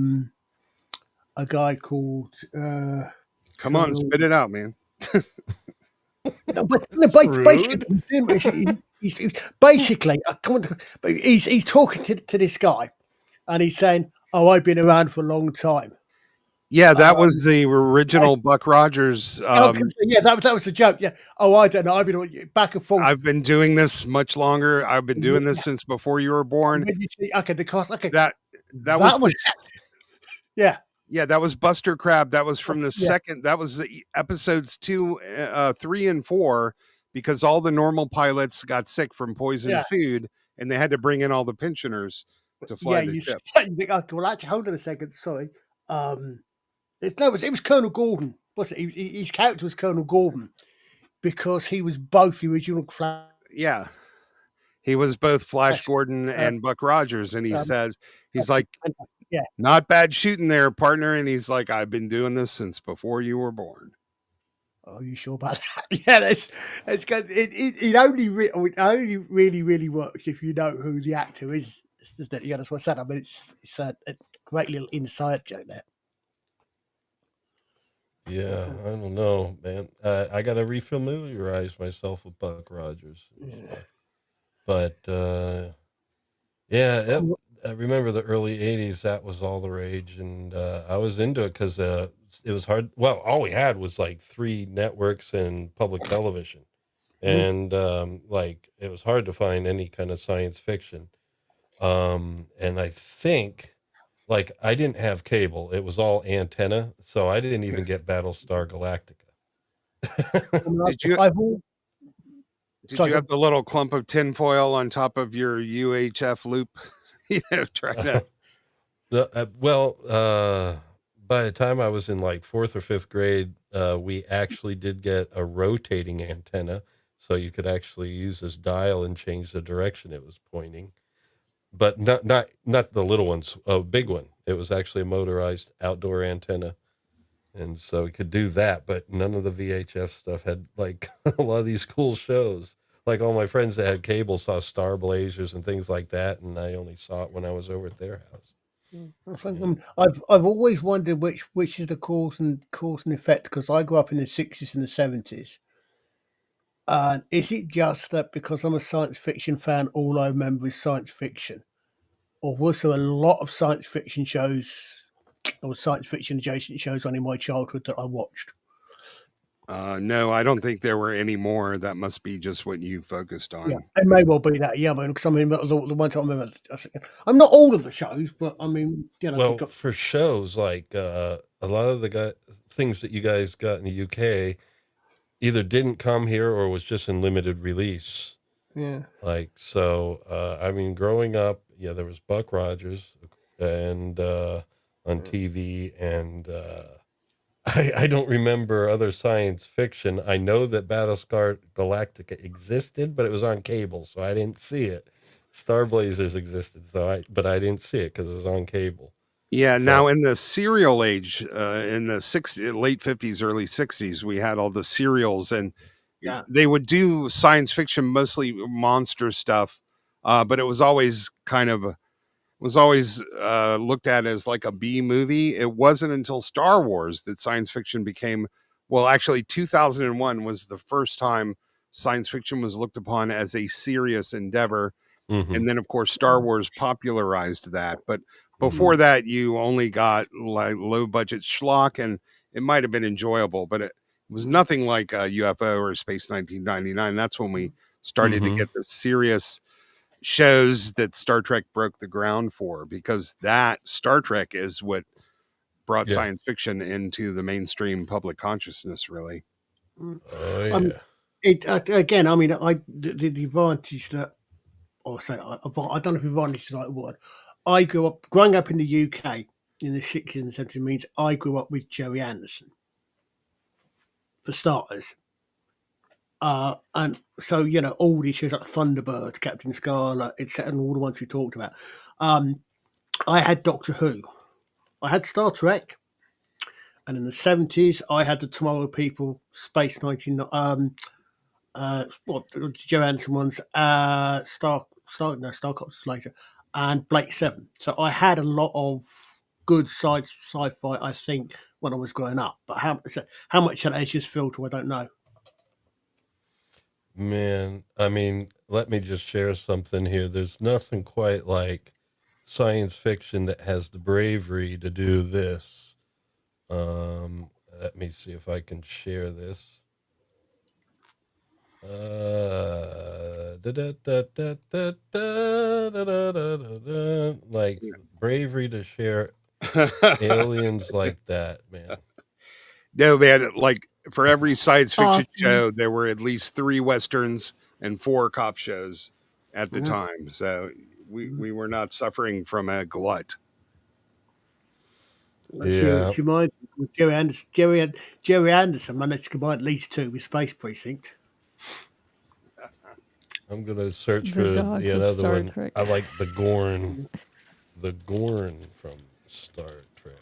guy called Come on, spit it out, man. No, but basically, he's talking to this guy, and he's saying, "Oh, I've been around for a long time." Yeah, that was the original Buck Rogers. Yeah, that was the joke. Yeah. Oh, I don't know. I've been back and forth. I've been doing this much longer. I've been doing this since before you were born. Okay, because That was yeah. Yeah, that was Buster Crab. That was from the second. That was episodes 2, 3, and 4, because all the normal pilots got sick from poisoned food, and they had to bring in all the pensioners to fly the ships. Well, actually, hold on a second. Sorry. It was Colonel Gordon, wasn't it? His character was Colonel Gordon because he was both the original Flash. Yeah. He was both Flash Gordon and Buck Rogers, and he says, he's like, not bad shooting there, partner. And he's like, I've been doing this since before you were born. Oh, you sure about that? Yeah, that's good. It only really works if you know who the actor is. Yeah, that's what I said. I mean, it's a great little inside joke there. Yeah, I don't know, man. I got to refamiliarize myself with Buck Rogers. But I remember the early 80s. That was all the rage. And I was into it because it was hard. Well, all we had was like 3 networks and public television. And it was hard to find any kind of science fiction. And I think, I didn't have cable. It was all antenna. So I didn't even get Battlestar Galactica. Did you have the little clump of tinfoil on top of your UHF loop? Trying to. By the time I was in 4th or 5th grade, we actually did get a rotating antenna, so you could actually use this dial and change the direction it was pointing. But not the little ones, a big one. It was actually a motorized outdoor antenna. And so we could do that, but none of the VHF stuff had a lot of these cool shows. All my friends that had cable saw Star Blazers and things like that, and I only saw it when I was over at their house. I've always wondered which is the cause and effect, because I grew up in the 60s and the 70s. And is it just that because I'm a science fiction fan, all I remember is science fiction? Or was there a lot of science fiction shows or science fiction adjacent shows on in my childhood that I watched? No, I don't think there were any more. That must be just what you focused Yeah, on. it may well be that. Yeah, because I mean, the ones I remember, I'm not all of the shows, but I mean, we Well, got for shows like a lot of the things that you guys got in the UK either didn't come here or was just in limited release. yeah. Like so, I mean, growing up, yeah, there was Buck Rogers and on TV, and I don't remember other science fiction. I know that Battlestar Galactica existed, but it was on cable, so I didn't see it. Star Blazers existed, but I didn't see it because it was on cable. Yeah, now So, in the serial age, in the late 50s, early 60s, we had all the serials, and Yeah. they would do science fiction, mostly monster stuff, but it was always looked at as like a B movie. It wasn't until Star Wars that science fiction became, well, actually 2001 was the first time science fiction was looked upon as a serious endeavor. mhm. And then of course Star Wars popularized that. But Mm. before that, you only got like low budget schlock, and it might have been enjoyable, but it was nothing like a UFO or Space 1999. That's when we started to Mhm. get the serious shows that Star Trek broke the ground for, because that Star Trek is what brought Yeah. science fiction into the mainstream public consciousness, really. Mm. Oh Um, yeah. again, I mean, the advantage that, or say, I don't know if advantage is the right word. I grew up growing up in the UK in the 60s and 70s means I grew up with Gerry Anderson for starters. And so all these shows like Thunderbirds, Captain Scarlet, etc., and all the ones we talked about. Um, I had Doctor Who, I had Star Trek, and in the 70s I had the Tomorrow People, Space 19. What Joe Anderson ones, Star Cops later, and Blake Seven. So I had a lot of good sci-fi, I think, when I was growing up. But how much of that is just filter, I don't know. Man, I mean, let me just share something here. There's nothing quite like science fiction that has the bravery to do this. Let me see if I can share this. Like bravery to share aliens like that, man. No, man, like for every science fiction Awesome. show, there were at least 3 westerns and 4 cop shows at the Yeah. time. So Mhm. we were not suffering from a glut. Yeah, She reminds me with Gerry Anderson managed to combine at least two with Space Precinct. I'm gonna search The for dogs of another Star one. Trek. I like the Gorn from Star Trek.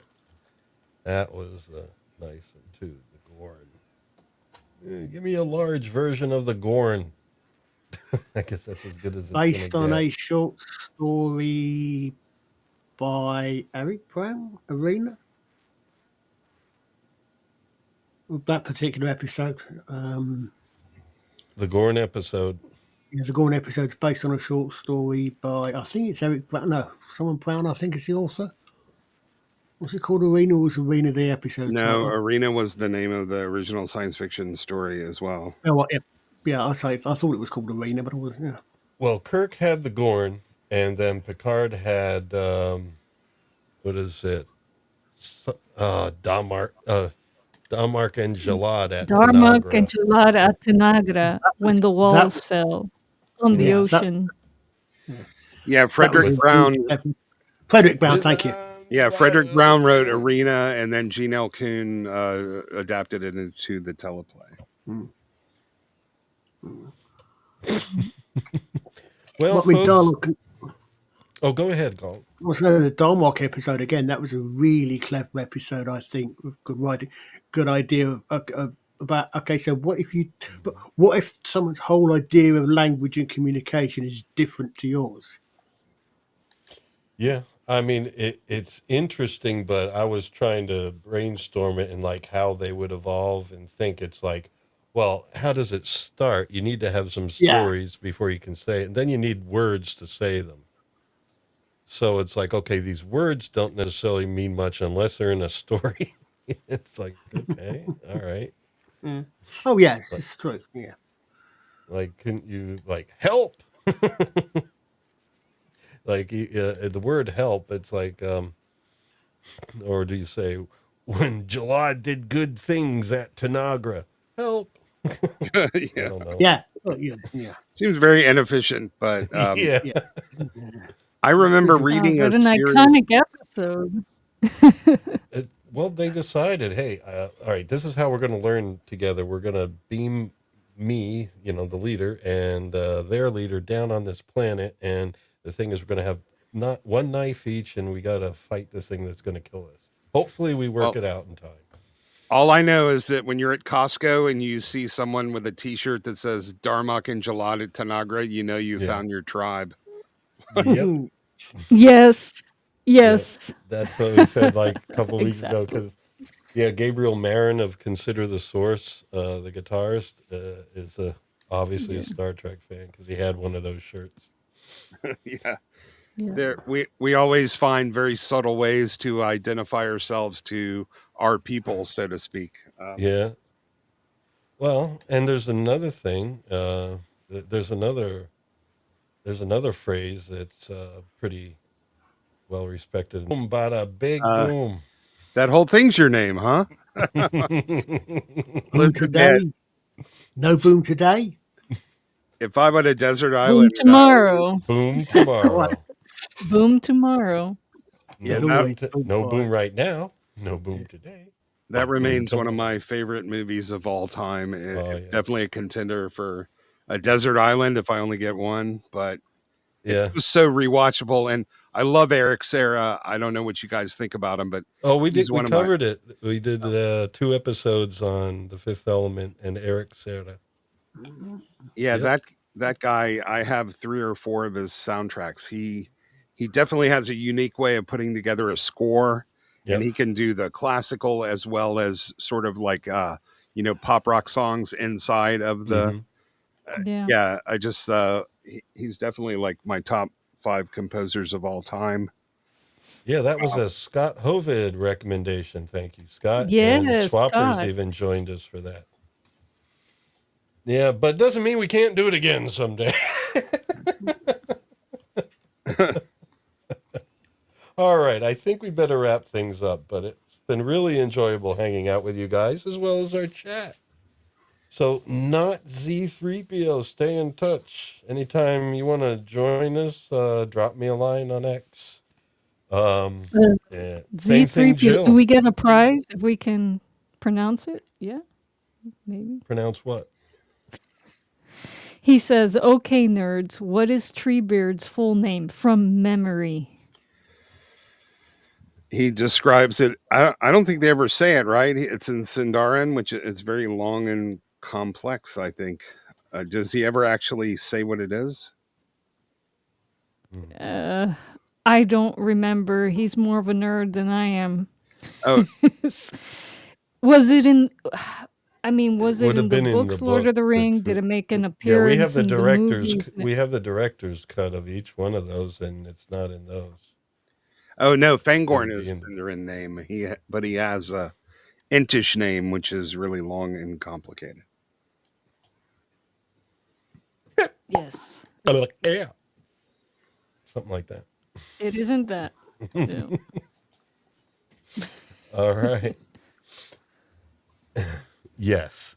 That was a nice one too. The Gorn. Give me a large version of the Gorn. I guess that's as good as it's gonna Based on get. a short story by Eric Brown, Arena, that particular episode. The Gorn episode. Yeah, the Gorn episode's based on a short story by, I think it's Eric Brown. No, someone Brown, I think is the author. What's it called? Arena, or was Arena the episode No, title? Arena was the name of the original science fiction story as well. Oh, what? Yeah, I thought it was called Arena, but it was, yeah. Well, Kirk had the Gorn, and then Picard had what is it? Damark, Damark and Jalad at Darmok and Tanagra. Gelada at Tanagra when the That, walls fell on the yeah, ocean. Yeah, that was Frederick With a really Brown. clever. Frederick Brown, with thank you. Yeah, you got Frederick Brown wrote it. Arena, and then Gene L. Kuhn adapted it into the teleplay. Mm. Well, What we folks. done Oh, go ahead, Galt. was the Darmok episode again. That was a really clever episode, I think, with good writing, good idea about. Okay, so what if someone's whole idea of language and communication is different to yours? Yeah, I mean it's interesting, but I was trying to brainstorm it and like how they would evolve and think. It's like, well, how does it start? You need to have some Yeah, stories before you can say it, and then you need words to say them. So it's like, okay, these words don't necessarily mean much unless they're in a story. It's like, okay, all right. Oh yes, Like, it's true. Yeah. like, couldn't you like help? Like the word help, it's like, or do you say when July did good things at Tanagra? Help. I Yeah. don't know. Yeah. Oh, yeah. Yeah. Seems very inefficient, but Yeah. Yeah. I remember Good. reading a But an series. iconic episode. Well, they decided, hey, all right, this is how we're going to learn together. We're going to beam me, the leader, and their leader down on this planet. And the thing is, we're going to have not one knife each, and we got to fight this thing that's going to kill us. Hopefully, we work Well, it out in time. all I know is that when you're at Costco and you see someone with a T-shirt that says Darmok and Jalad at Tanagra, you know you Yeah. found your tribe. Yep. Yes. Yep. Yes. That's what we said like a couple of weeks ago. Exactly. Because, yeah, Gabriel Marin of Consider the Source, the guitarist, is obviously a Yeah. Star Trek fan because he had one of those shirts. Yeah. Yeah. There we always find very subtle ways to identify ourselves to our people, so to speak. Yeah. Well, and there's another thing. There's another phrase that's pretty well respected. Boom, bada, big Uh, boom. that whole thing's your name, huh? Boom Listen, man, today. No boom today. if I'm on a desert Boom island, tomorrow. Boom Right. tomorrow. Boom tomorrow. yeah, There's always boom No boom tomorrow. right now. No boom today. that Boom remains one of tomorrow. my favorite movies of all time. Oh It's yeah. definitely a contender for a desert island if I only get one, but it's Yeah. just so rewatchable. And I love Eric Serra. I don't know what you guys think about him, but Oh, he's we one of my. covered it. We did 2 episodes on The Fifth Element and Eric Serra. Yeah, Yep. that guy. I have 3 or 4 of his soundtracks. He definitely has a unique way of putting together a score, and Yep. he can do the classical as well as sort of like pop rock songs inside of the. Hmm. Yeah. Yeah, I just he's definitely like my top 5 composers of all time. Yeah, that was a Scott Hovid recommendation. Thank you, Scott. And Yes, Swappers Scott. even joined us for that. Yeah, but it doesn't mean we can't do it again someday. All right, I think we better wrap things up, but it's been really enjoyable hanging out with you guys as well as our chat. So, not Z3PO, stay in touch. Anytime you want to join us, drop me a line on X. Yeah, same thing, Z3PO. Do Jill. we get a prize if we can pronounce it? Yeah, maybe. Pronounce what? He says, "Okay, nerds, what is Treebeard's full name from memory?" He describes it. I don't think they ever say it right. It's in Sindarin, which it's very long and complex. I think. Does he ever actually say what it is? I don't remember. He's more of a nerd than I am. Oh, Was it in? I mean, was it Would in have the been in the books, Lord book. of the Ring? Did it make an Yeah, appearance in the movies? we have the director's cut of each one of those, and it's not in those. oh no, It'll Fangorn be is in the Sindarin name. But he has a Entish name, which is really long and complicated. Yes. yeah, something like that. It isn't that. No. All right. Yes.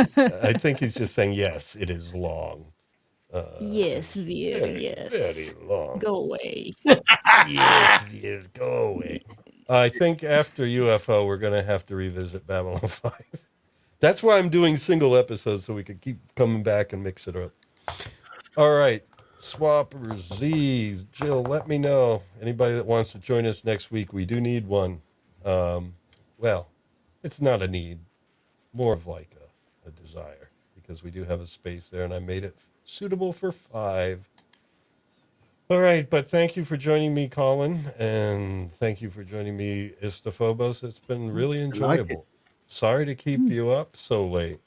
I think he's just saying yes. It is long. Yes, very, yes. Very long. Go away. Yes, Veer, go away. I think after UFO, we're going to have to revisit Babylon 5. That's why I'm doing single episodes so we could keep coming back and mix it up. All right. Swappers, Z's, Jill, let me know. Anybody that wants to join us next week, we do need one. Well, it's not a need, more of like a desire, because we do have a space there, and I made it suitable for 5. All right, but thank you for joining me, Colin, and thank you for joining me, Istophobos. It's been really enjoyable. Sorry to keep you up so late.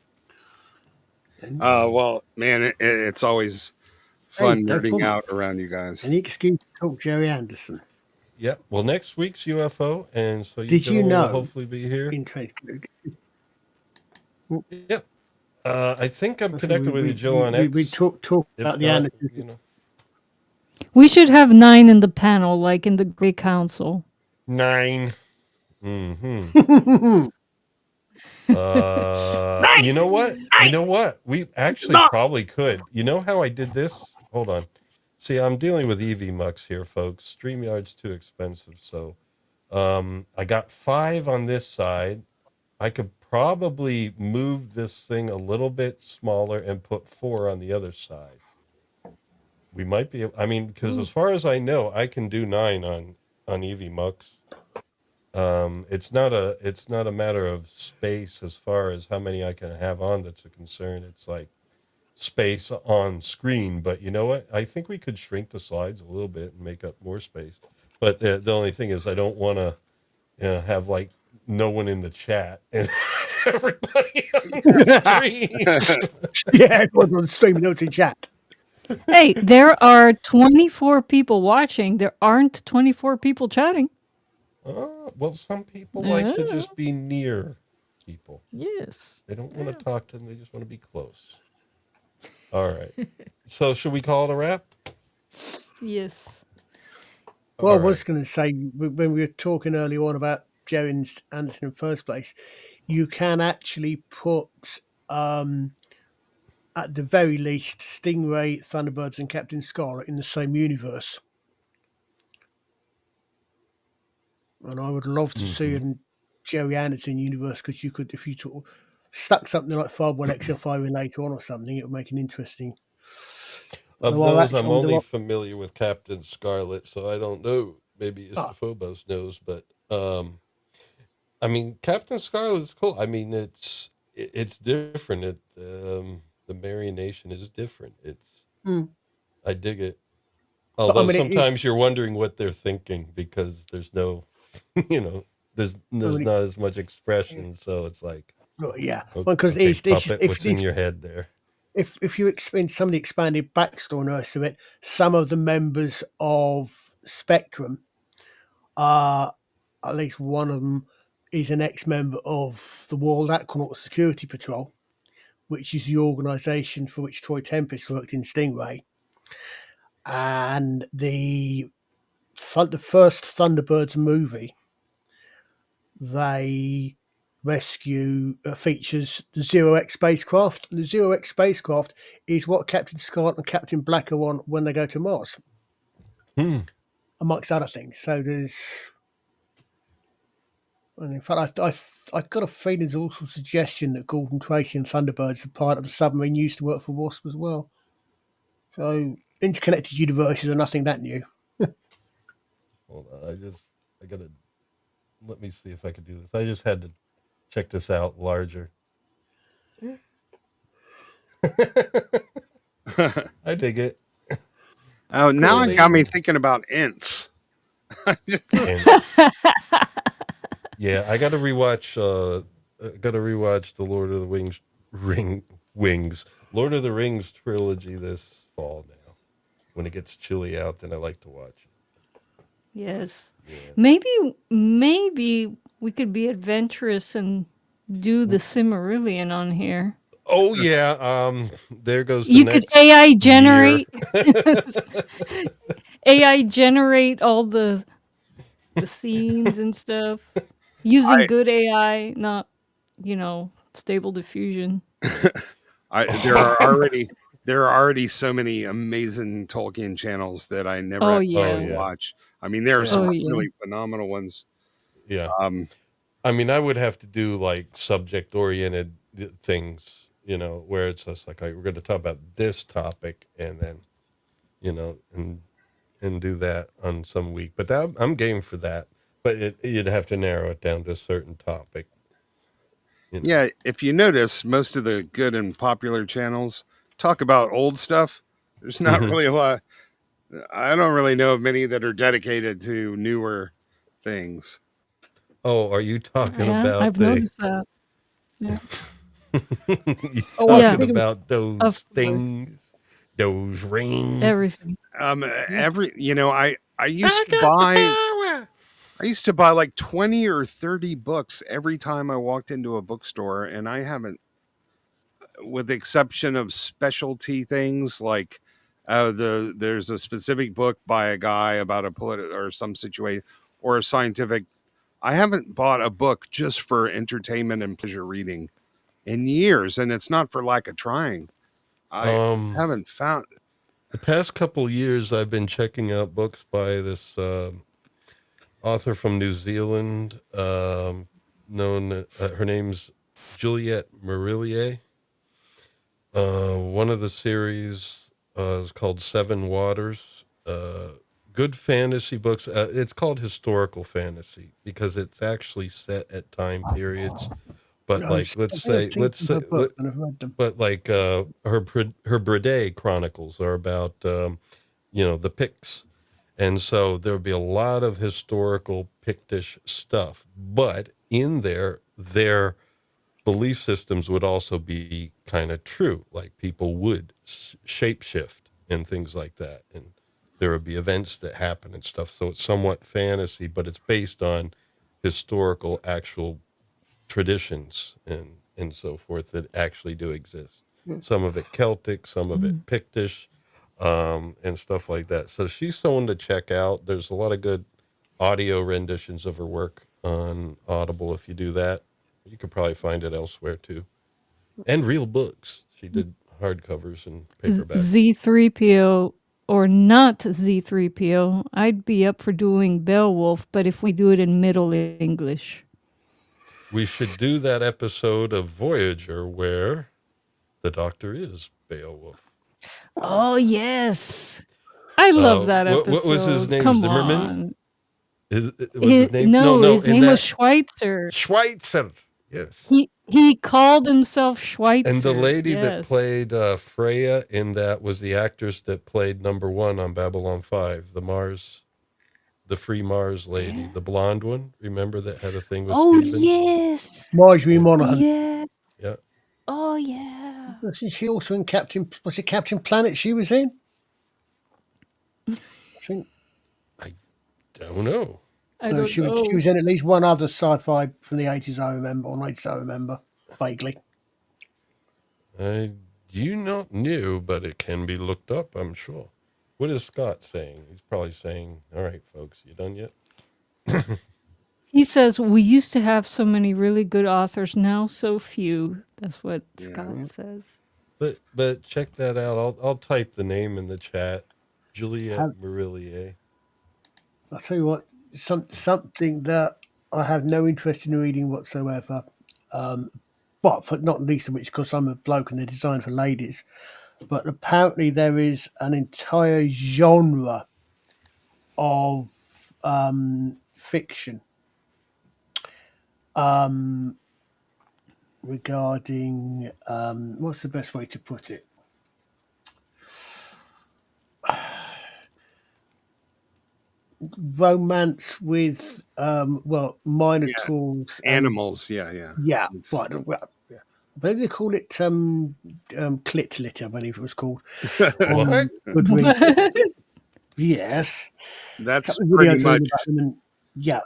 Well, man, it's always fun no nerding problem. out around you guys. Any excuse to talk Gerry Anderson. Yeah. Well, next week's UFO, and so you Did you gentlemen will know? hopefully be here. In case, Yep. I think I'm so connected with you, Jill, on we X. talk If about the not, Andersons. you know, We should have 9 in the panel, like in the Great Council. 9. Mm-hmm. You know what? You know what? We actually probably could. You know how I did this? Hold on. See, I'm dealing with EV Mux here, folks. StreamYard's too expensive, so I got 5 on this side. I could probably move this thing a little bit smaller and put 4 on the other side. We might be. I mean, because as far as I know, I can do 9 on EV Mux. It's not a matter of space as far as how many I can have on. That's a concern. It's like space on screen. But you know what? I think we could shrink the slides a little bit and make up more space. But the only thing is, I don't want to have like no one in the chat and everybody on the stream. Yeah, everyone's on the stream, no to chat. Hey, there are 24 people watching. There aren't 24 people chatting. Well, some people like to just be near people. Yes. They don't want to talk to them. They just want to be close. All right. So should we call it a wrap? Yes. Well, All I was right. going to say, when we were talking earlier on about Gerry and Anderson in the first place, you can actually put, at the very least, Stingray, Thunderbirds, and Captain Scarlet in the same universe. And I would love to see a Gerry Anderson universe, because you could, if you stuck something like 5-1XL5 in later on or something, it would make an interesting. Of Although those, actually, I'm only familiar with Captain Scarlet, so I don't know. Maybe Phobos knows, but I mean, Captain Scarlet is cool. I mean, it's different. The Marion Nation is different. I dig it. Although I mean, sometimes you're wondering what they're thinking because there's no, there's not as much expression. So it's like, yeah, because okay, puppet, what's in your head there? If you explain some of the expanded backstory and rest of it, some of the members of Spectrum are, at least one of them is an ex-member of the World Aquanaut Security Patrol, which is the organisation for which Troy Tempest worked in Stingray. And the first Thunderbirds movie, they rescue features the Zero X spacecraft. The Zero X spacecraft is what Captain Scarlet and Captain Black are on when they go to Mars, amongst other things. So there's, and in fact, I got a feeling there's also a suggestion that Gordon Tracy and Thunderbirds are part of the submarine used to work for Wasp as well. So interconnected universes are nothing that new. Hold on, I gotta, let me see if I can do this. I just had to check this out larger. I dig it. Oh, now it got me thinking about ints. Yeah, I got to rewatch. The Lord of the Lord of the Rings trilogy this fall. Now, when it gets chilly out, then I like to watch it. Yes. Yeah. Maybe we could be adventurous and do the Silmarillion on here. Oh yeah. There goes the you next could AI generate AI generate all the scenes and stuff using good AI, not Stable Diffusion. There are already so many amazing Tolkien channels that I never have to watch. I mean, there are some really phenomenal ones. Yeah. I mean, I would have to do like subject oriented things, where it's just like, we're going to talk about this topic and then, and do that on some week. But I'm game for that. But you'd have to narrow it down to a certain topic. Yeah, if you notice, most of the good and popular channels talk about old stuff. There's not really a lot. I don't really know of many that are dedicated to newer things. Oh, are you talking about? I've noticed that. Yeah. You talking about those things, those rings, everything. I used to buy. I used to buy like 20 or 30 books every time I walked into a bookstore, and I haven't, with the exception of specialty things like there's a specific book by a guy about a political or some situation or a scientific. I haven't bought a book just for entertainment and pleasure reading in years, and it's not for lack of trying. I Um, haven't found. the past couple years, I've been checking out books by this author from New Zealand, known. Her name's Juliette Marillier. One of the series is called Seven Waters. Good fantasy books. It's called historical fantasy because it's actually set at time periods. But I like, let's think I've say, seen some of her books and I've read them. but like her Brede chronicles are about the Picts, and so there would be a lot of historical Pictish stuff. But in their belief systems would also be kind of true. Like people would shapeshift and things like that, and there would be events that happen and stuff. So it's somewhat fantasy, but it's based on historical, actual traditions and so forth that actually do exist. Some of it Celtic, some of it Pictish, and stuff like that. So she's someone to check out. There's a lot of good audio renditions of her work on Audible. If you do that, you could probably find it elsewhere too. And real books. She did hardcovers and paperbacks. Z3PO or not Z3PO, I'd be up for doing Beowulf, but if we do it in Middle English. We should do that episode of Voyager where the Doctor is Beowulf. Oh, yes. I love that episode. What was his name? Come Zimmerman? on. Was his name? No, his name was Schweitzer. Schweitzer. Yes. He called himself Schweitzer. And the lady that yes. played Freya in that was the actress that played number 1 on Babylon 5, the Free Mars lady, the blonde one. Remember that had a thing with Steven? Yes. Marjorie Monaghan. Yeah. Yeah. Oh, yeah. Wasn't she also in Captain Planet she was in? I think. I don't know. She was in at least one other sci-fi from the 80s I remember, or 90s I remember, vaguely. I do not know, but it can be looked up, I'm sure. What is Scott saying? He's probably saying, all right, folks, you done yet? He says, we used to have so many really good authors, now so few. That's what Scott says. But check that out. I'll type the name in the chat. Juliette Marillier. I'll tell you what, something that I have no interest in reading whatsoever, but for not least of which because I'm a bloke and they're designed for ladies, but apparently there is an entire genre of fiction regarding what's the best way to put it? Romance with minotaurs, animals. Yeah. Right. Well, yeah. But they call it clit lit, I believe it was called. What? Yes, that's pretty much.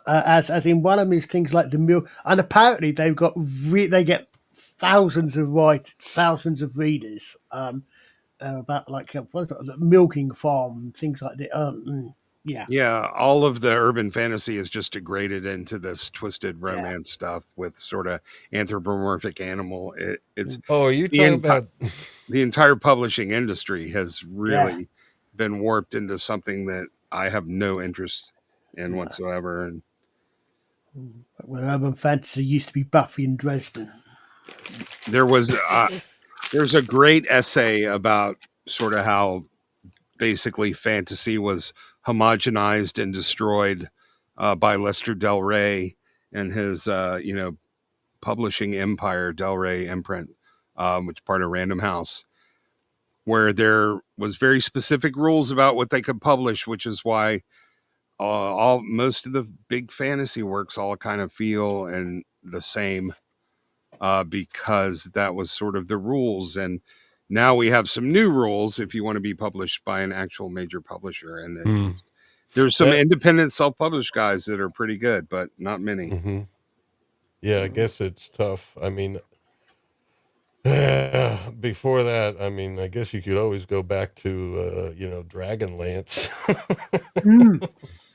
As in one of them is things like the milk, and apparently they've got they get thousands of readers about like the milking farm and things like that. Yeah, all of the urban fantasy is just degraded into this twisted romance stuff with sort of anthropomorphic animal. It's are you talking about the entire publishing industry has really been warped into something that I have no interest in whatsoever. And when urban fantasy used to be Buffy and Dresden, there's a great essay about sort of how basically fantasy was homogenized and destroyed by Lester Del Rey and his publishing empire, Del Rey imprint, which is part of Random House, where there was very specific rules about what they could publish, which is why most of the big fantasy works all kind of feel and the same, because that was sort of the rules. And now we have some new rules if you want to be published by an actual major publisher, and There's some That, independent self-published guys that are pretty good, but not many. hmm Yeah, I guess it's tough. I mean, before that, I mean, I guess you could always go back to, Dragonlance. Mm.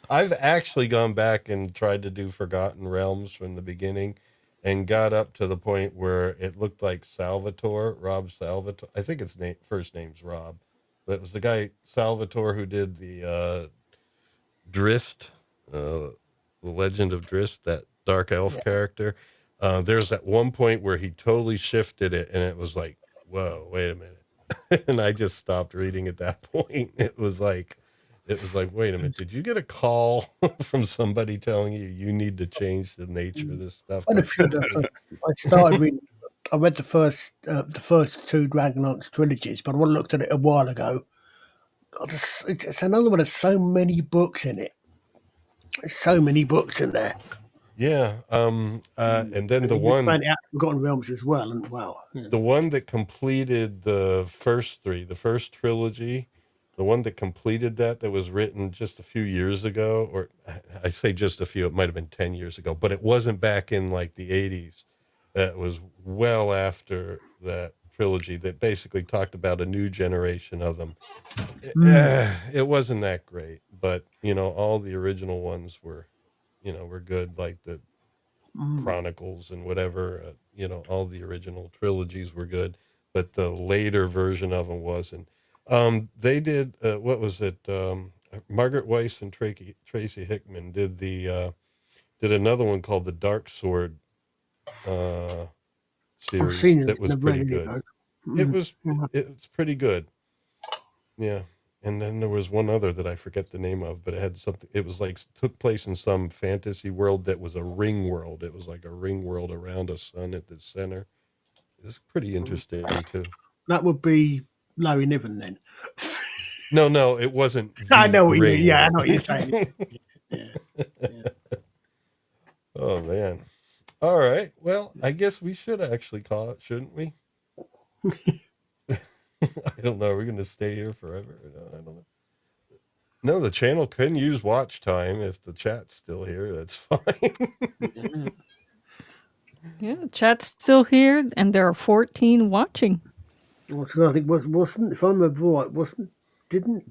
I've actually gone back and tried to do Forgotten Realms from the beginning and got up to the point where it looked like Rob Salvatore. I think his first name's Rob, but it was the guy Salvatore who did the Drist, the Legend of Drist, that dark elf Yeah. character. There's at one point where he totally shifted it, and it was like, whoa, wait a minute. And I just stopped reading at that point. It was like, wait a minute, did you get a call from somebody telling you need to change the nature of this stuff Quite a few of completely? I started reading. I read the first two Dragonlance trilogies, but I looked at it a while ago. It's another one. There's so many books in it. There's so many books in there. Yeah. And then And the you expand one it out to Forgotten Realms as well. And wow, yeah. the one that completed the first three, the first trilogy, the one that completed that was written just a few years ago, or I say just a few, it might have been 10 years ago, but it wasn't back in like the 80s. That was well after that trilogy that basically talked about a new generation of them. Mm, It wasn't that great, but all the original ones were good, like the mm. Chronicles and whatever, all the original trilogies were good, but the later version of them wasn't. They did, what was it? Margaret Weiss and Tracy Hickman did another one called the Dark Sword uh, I've series seen it. that was Never read pretty any of good. those. It Mm, was yeah. it was pretty good. Yeah. And then there was one other that I forget the name of, but it had something. It was like took place in some fantasy world that was a ring world. It was like a ring world around a sun at the center. It's pretty interesting too. That would be Larry Niven then. No, it wasn't I the know what you mean. ring Yeah, I world. know what you're saying. Yeah, yeah. Oh man. All right. Well, I guess we should actually call it, shouldn't we? I don't know. Are we going to stay here forever? No, I don't know. No, the channel can use watch time if the chat's still here. That's fine. Yeah. Yeah, chat's still here, and there are 14 watching. I think wasn't if I remember right, didn't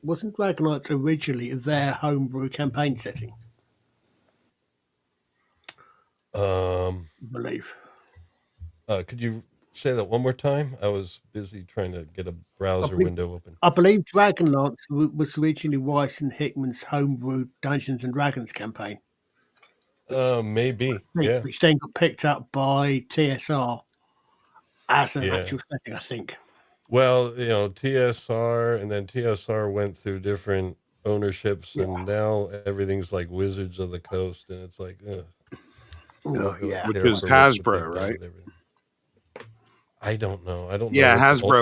wasn't Dragonlance originally their homebrew campaign setting? um, I believe. could you say that one more time? I was busy trying to get a I browser believe, window open. I believe Dragonlance was originally Weiss and Hickman's homebrew Dungeons and Dragons campaign, Maybe. Yeah. which then got picked up by TSR as an Yeah. actual setting, I think. Well, TSR, and then TSR went through different ownerships, Yeah. and now everything's like Wizards of the Coast, and it's like, Oh, really yeah. Which care is for what Hasbro, they've done right? with everything. I don't know. I don't know Yeah, what the Hasbro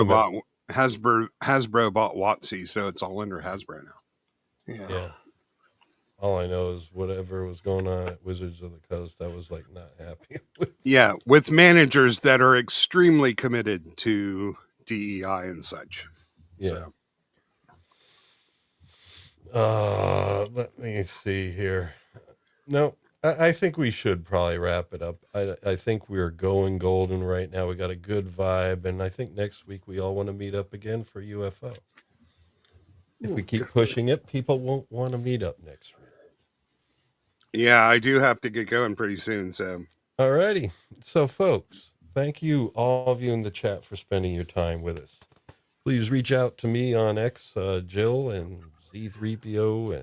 ultimate. bought WotC, so it's all under Hasbro now. Yeah. Yeah. All I know is whatever was going on at Wizards of the Coast, I was like not happy with. Yeah, with managers that are extremely committed to DEI and such. Yeah. So. Let me see here. No, I think we should probably wrap it up. I think we're going golden right now. We got a good vibe, and I think next week we all want to meet up again for UFO. If we keep pushing it, people won't want to meet up next week. Yeah, I do have to get going pretty soon. So, alrighty. So, folks, thank you, all of you in the chat, for spending your time with us. Please reach out to me on X, Jill, and Z3PO,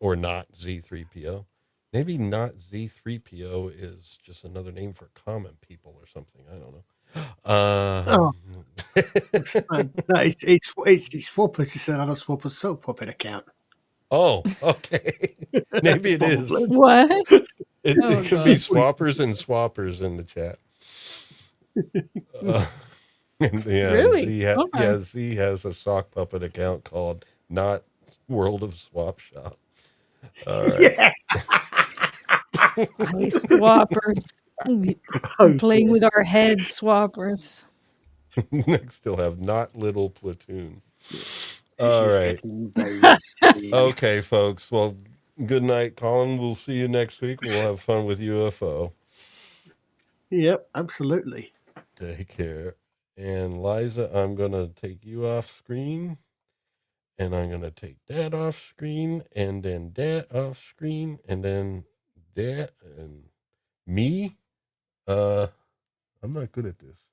or not Z3PO. Maybe not Z3PO is just another name for common people or something. I don't know. No, it's Swappers. It's another Swappers soap puppet account. Oh, okay. Maybe it is. What? It could be Swappers and Swappers in the chat. Yeah, Really? Z has a sock puppet account called Not World of Swap Shop. All right. Yeah. Hey, swappers. Playing with our heads, swappers. Next, they'll have Not Little Platoon. This All is right. getting very silly. Okay, folks. Well, good night, Colin. We'll see you next week. We'll have fun with UFO. Yep, absolutely. Take care. And Liza, I'm going to take you off screen. And I'm going to take Dad off screen. And then Dad off screen. And then Dad and me. I'm not good at this.